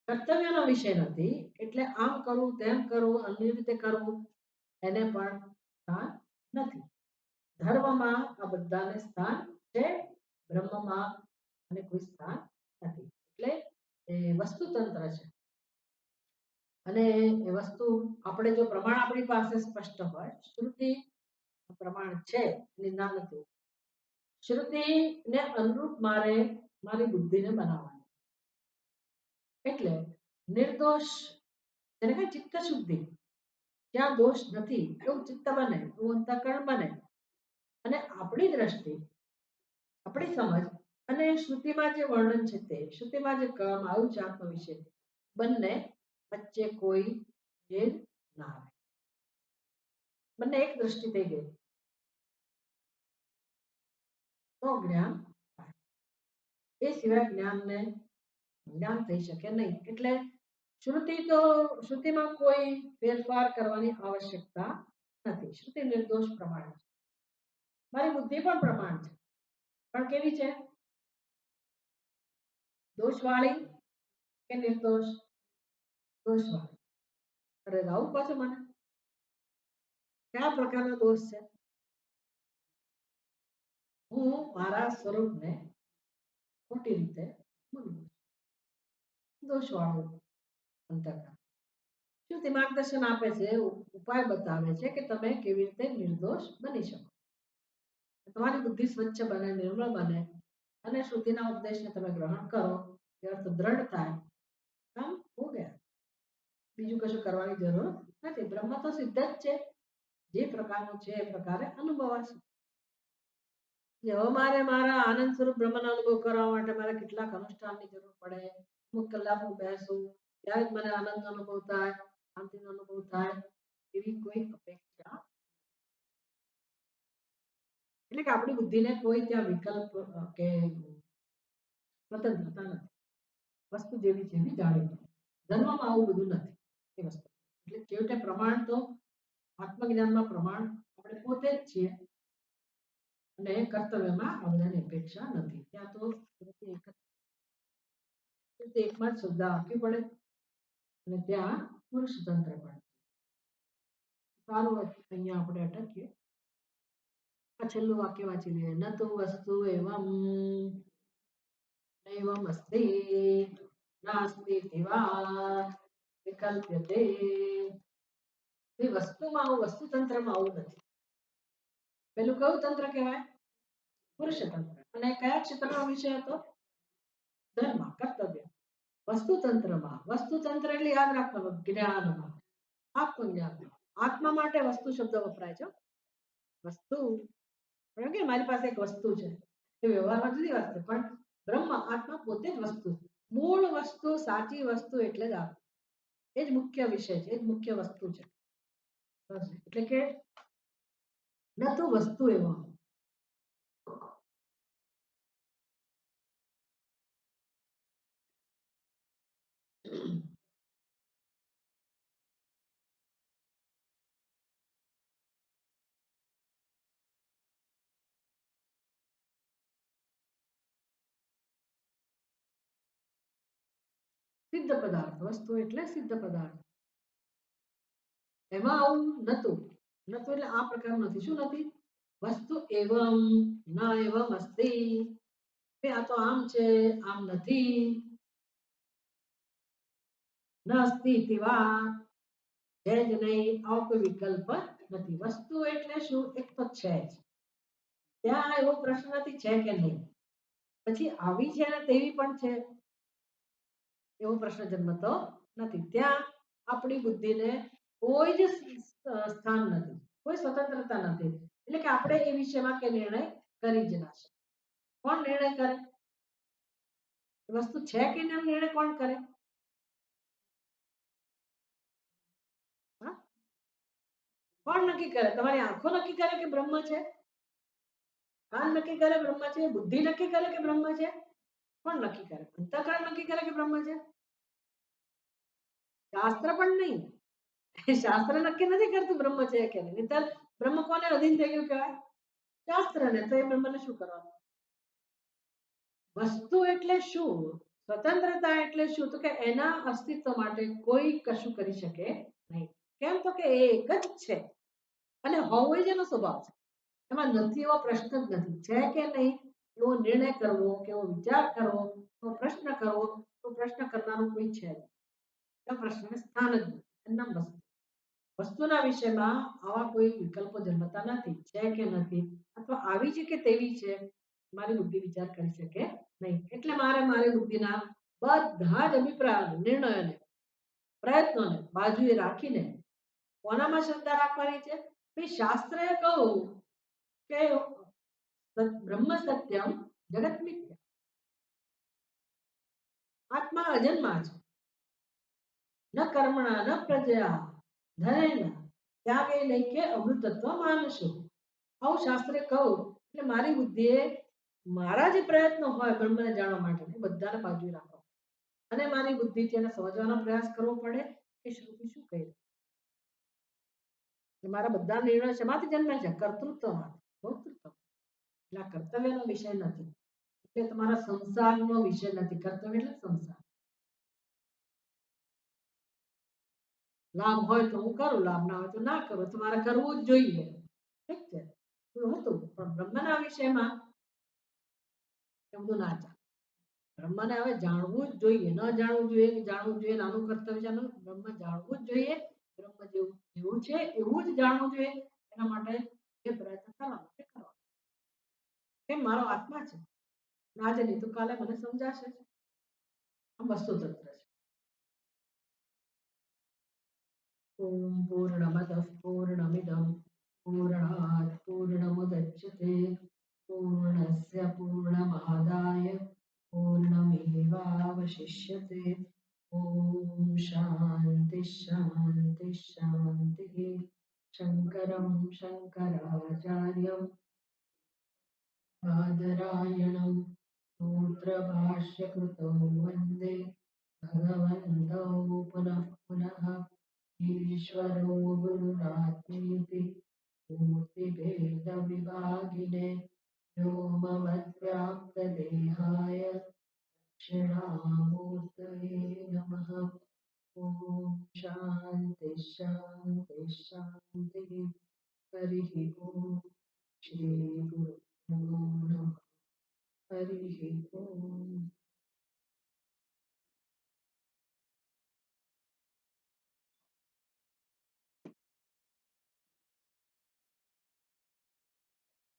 A: કર્તવ્યનો વિષય નથી, એટલે આમ કરવું તેમ કરવું અન્ય રીતે કરવું એને પણ સ્થાન નથી. ધર્મમાં આ બધાને સ્થાન છે, બ્રહ્મમાં અને કોઈ સ્થાન નથી. એટલે એ વસ્તુતંત્ર છે. અને એ વસ્તુ આપણે જો પ્રમાણ આપણી પાસે સ્પષ્ટ હોય, શ્રુતિ પ્રમાણ છે, નિંદા નથી. શ્રુતિને અનુરૂપ મારે મારી બુદ્ધિને બનાવવાની. એટલે નિર્દોષ, જેને કે ચિત્ત શુદ્ધિ, જ્યાં દોષ નથી એવું ચિત્ત બને, એવું અંતઃકરણ બને. અને આપણી દ્રષ્ટિ, આપણી સમજ અને શ્રુતિમાં જે વર્ણન છે, તે શ્રુતિમાં જે કહેવામાં આવ્યું છે આત્મ વિશે, બંને વચ્ચે કોઈ ભેદ ના આવે. બંને એક દ્રષ્ટિ થઈ ગઈ તો જ્ઞાન થાય. એ સિવાય જ્ઞાન થઈ શકે નહીં. એટલે શ્રુતિમાં કોઈ ફેરફાર કરવાની આવશ્યકતા નથી. શ્રુતિ નિર્દોષ પ્રમાણ છે. મારી બુદ્ધિ પણ પ્રમાણ છે, પણ કેવી છે? દોષવાળી કે નિર્દોષ? દોષવાળી. અરે રાહુ પાછો મને કયા પ્રકારનો દોષ છે? હું મારા સ્વરૂપને ખોટી રીતે બોલું, દોષવાળું અંતઃકરણ. શ્રુતિ માર્ગદર્શન આપે છે, ઉપાય બતાવે છે કે તમે કેવી રીતે નિર્દોષ બની શકો. તમારી બુદ્ધિ સ્વચ્છ બને, નિર્મળ બને અને શ્રુતિના ઉપદેશને તમે ગ્રહણ કરો, એ અર્થ દ્રઢ થાય, કામ હો ગયા. બીજું કશું કરવાની જરૂર નથી. બ્રહ્મ તો સિદ્ધ જ છે, જે પ્રકારનું છે એ પ્રકારે અનુભવાશે. હવે મારે મારા આનંદ સ્વરૂપ બ્રહ્મનો અનુભવ કરવા માટે મારે કેટલાક અનુષ્ઠાનની જરૂર પડે, અમુક કલાક હું બેસું ત્યારે જ મને આનંદનો અનુભવ થાય, શાંતિનો અનુભવ થાય, એવી કોઈ અપેક્ષા. એટલે કે આપણી બુદ્ધિને કોઈ ત્યાં વિકલ્પ કે સ્વતંત્રતા નથી. વસ્તુ જેવી છે એવી જાણી. ધર્મમાં આવું બધું નથી એ વસ્તુ. એટલે છેવટે પ્રમાણ તો આત્મજ્ઞાનમાં પ્રમાણ આપણે પોતે જ છીએ, અને કર્તવ્યમાં આ બધાની અપેક્ષા નથી. ત્યાં તો એકમાં જ શ્રદ્ધા આપવી પડે, અને ત્યાં પુરુષ તંત્ર પણ સારું, અહીંયા આપણે અટકીએ. આ છેલ્લું વાક્ય વાંચી લઈએ. ન તો વસ્તુ એવમ નૈવમ અસ્તિ નાસ્તિ દિવા વિકલ્પ્યતે. એ વસ્તુમાં આવું, વસ્તુતંત્રમાં આવું નથી. પેલું કયું તંત્ર કહેવાય? પુરુષ તંત્ર. અને કયા ક્ષેત્રનો વિષય હતો? ધર્મ, કર્તવ્ય. વસ્તુતંત્રમાં, વસ્તુતંત્ર એટલે યાદ રાખવાનું, જ્ઞાનમાં, આત્મજ્ઞાનમાં. આત્મા માટે વસ્તુ શબ્દ વપરાય છે. વસ્તુ કે મારી પાસે એક વસ્તુ છે, એ વ્યવહારમાં જુદી વાત છે, પણ બ્રહ્મ આત્મા પોતે જ વસ્તુ છે. મૂળ વસ્તુ, સાચી વસ્તુ એટલે જ આત્મા. એ જ મુખ્ય વિષય છે, એ જ મુખ્ય વસ્તુ છે. એટલે કે ન તો વસ્તુ એવો સિદ્ધ પદાર્થ. વસ્તુ એટલે સિદ્ધ પદાર્થ. એમાં આવું નતું. નતું એટલે આ પ્રકારનું નથી. શું નથી? વસ્તુ એવમ ના એવમ અસ્તિ. આ તો આમ છે, આમ નથી. ન અસ્તિ તિવા, છે જ નહીં, આવો કોઈ વિકલ્પ નથી. વસ્તુ એટલે શું? એક તો છે જ. ત્યાં એવો પ્રશ્ન નથી છે કે નહીં. પછી આવી છે ને તેવી પણ છે, એવો પ્રશ્ન જન્મતો નથી. ત્યાં આપણી બુદ્ધિને કોઈ જ સ્થાન નથી, કોઈ સ્વતંત્રતા નથી. એટલે કે આપણે એ વિષયમાં કે નિર્ણય કરી જ ના શકીએ. કોણ નિર્ણય કરે? વસ્તુ છે કે નહીં નિર્ણય કોણ કરે? કોણ નક્કી કરે? તમારી આંખો નક્કી કરે કે બ્રહ્મ છે? કાન નક્કી કરે બ્રહ્મ છે? બુદ્ધિ નક્કી કરે કે બ્રહ્મ છે? કોણ નક્કી કરે? અંતઃકરણ નક્કી કરે કે બ્રહ્મ છે? શાસ્ત્ર પણ નહીં. શાસ્ત્ર નક્કી નથી કરતું બ્રહ્મ છે કે નહીં. નહીંતર બ્રહ્મ કોને અધીન થઈ ગયું કહેવાય? શાસ્ત્રને. તો એ બ્રહ્મને શું કરવાનું? વસ્તુ એટલે શું? સ્વતંત્રતા એટલે શું? તો કે એના અસ્તિત્વ માટે કોઈ કશું કરી શકે નહીં. કેમ? તો કે એ એક જ છે અને હોવો જ એનો સ્વભાવ છે. એમાં નથી એવો પ્રશ્ન જ નથી. છે કે નહીં એવો નિર્ણય કરવો, કેવો વિચાર કરવો, એવો પ્રશ્ન કરવો, તો પ્રશ્ન કરનારું કોઈ છે નહીં. એ પ્રશ્નને સ્થાન જ નથી. એમના વસ્તુ, વસ્તુના વિષયમાં આવા કોઈ વિકલ્પો જન્મતા નથી. છે કે નથી, અથવા આવી છે કે તેવી છે, મારી બુદ્ધિ વિચાર કરી શકે નહીં. એટલે મારી બુદ્ધિના બધા જ અભિપ્રાય, નિર્ણયોને, પ્રયત્નોને બાજુએ રાખીને કોનામાં શ્રદ્ધા રાખવાની છે? ભાઈ શાસ્ત્રએ કહું કે બ્રહ્મ સત્યમ જગત મિથ્યા, આત્મા અજન્મા છે. ન કર્મણા ન પ્રજયા ધનેન ત્યાગે નૈકે અમૃતત્વ માનશું. આવું શાસ્ત્રે કહું એટલે મારી બુદ્ધિએ મારા જે પ્રયત્નો હોય બ્રહ્મને જાણવા માટે બધાને બાજુ રાખો અને મારી બુદ્ધિથી એને સમજવાનો પ્રયાસ કરવો પડે કે શ્રુતિ શું કહી રહી. મારા બધા નિર્ણયો શેમાંથી જન્મે છે? કર્તૃત્વમાંથી, ભોક્તૃત્વ. એટલે આ કર્તવ્યનો વિષય નથી. એટલે તમારા સંસારનો વિષય નથી. કર્તવ્ય એટલે સંસાર. લાભ હોય તો હું કરું, લાભ ના હોય તો ના કરું. તમારે કરવું જ જોઈએ. ઠીક છે, એવું હતું. પણ બ્રહ્મના વિષયમાં એવું બધું ના ચાલે. બ્રહ્મને હવે જાણવું જ જોઈએ. ન જાણવું જોઈએ કે જાણવું જોઈએ નાનું કર્તવ્ય છે. બ્રહ્મ જાણવું જ જોઈએ. બ્રહ્મ જેવું છે એવું જ જાણવું જોઈએ. એના માટે એ પ્રયત્ન કરવા માટે કરવા. કેમ? મારો આત્મા છે. આજે નહીં તો કાલે મને સમજાશે. આ વસ્તુ તંત્ર છે. ઓમ પૂર્ણમદ પૂર્ણમિદમ પૂર્ણાત પૂર્ણમુદચ્યતે પૂર્ણસ્ય પૂર્ણમાદાય પૂર્ણમેવાવશિષ્યતે. ઓમ શાંતિ શાંતિ શાંતિ. શંકરમ શંકરાચાર્યમ બાદરાયણમ સૂત્રભાષ્યકૃતો વંદે भगवन्तौ पुनः पुनः ईश्वरो गुरुरात्मेति मूर्तिभेदविभागिने व्योमवद्व्याप्तदेहाय दक्षिणामूर्तये नमः। ओम शांति शांति शांति। हरिः ओम। श्री गुरु नमः। हरिः ओम।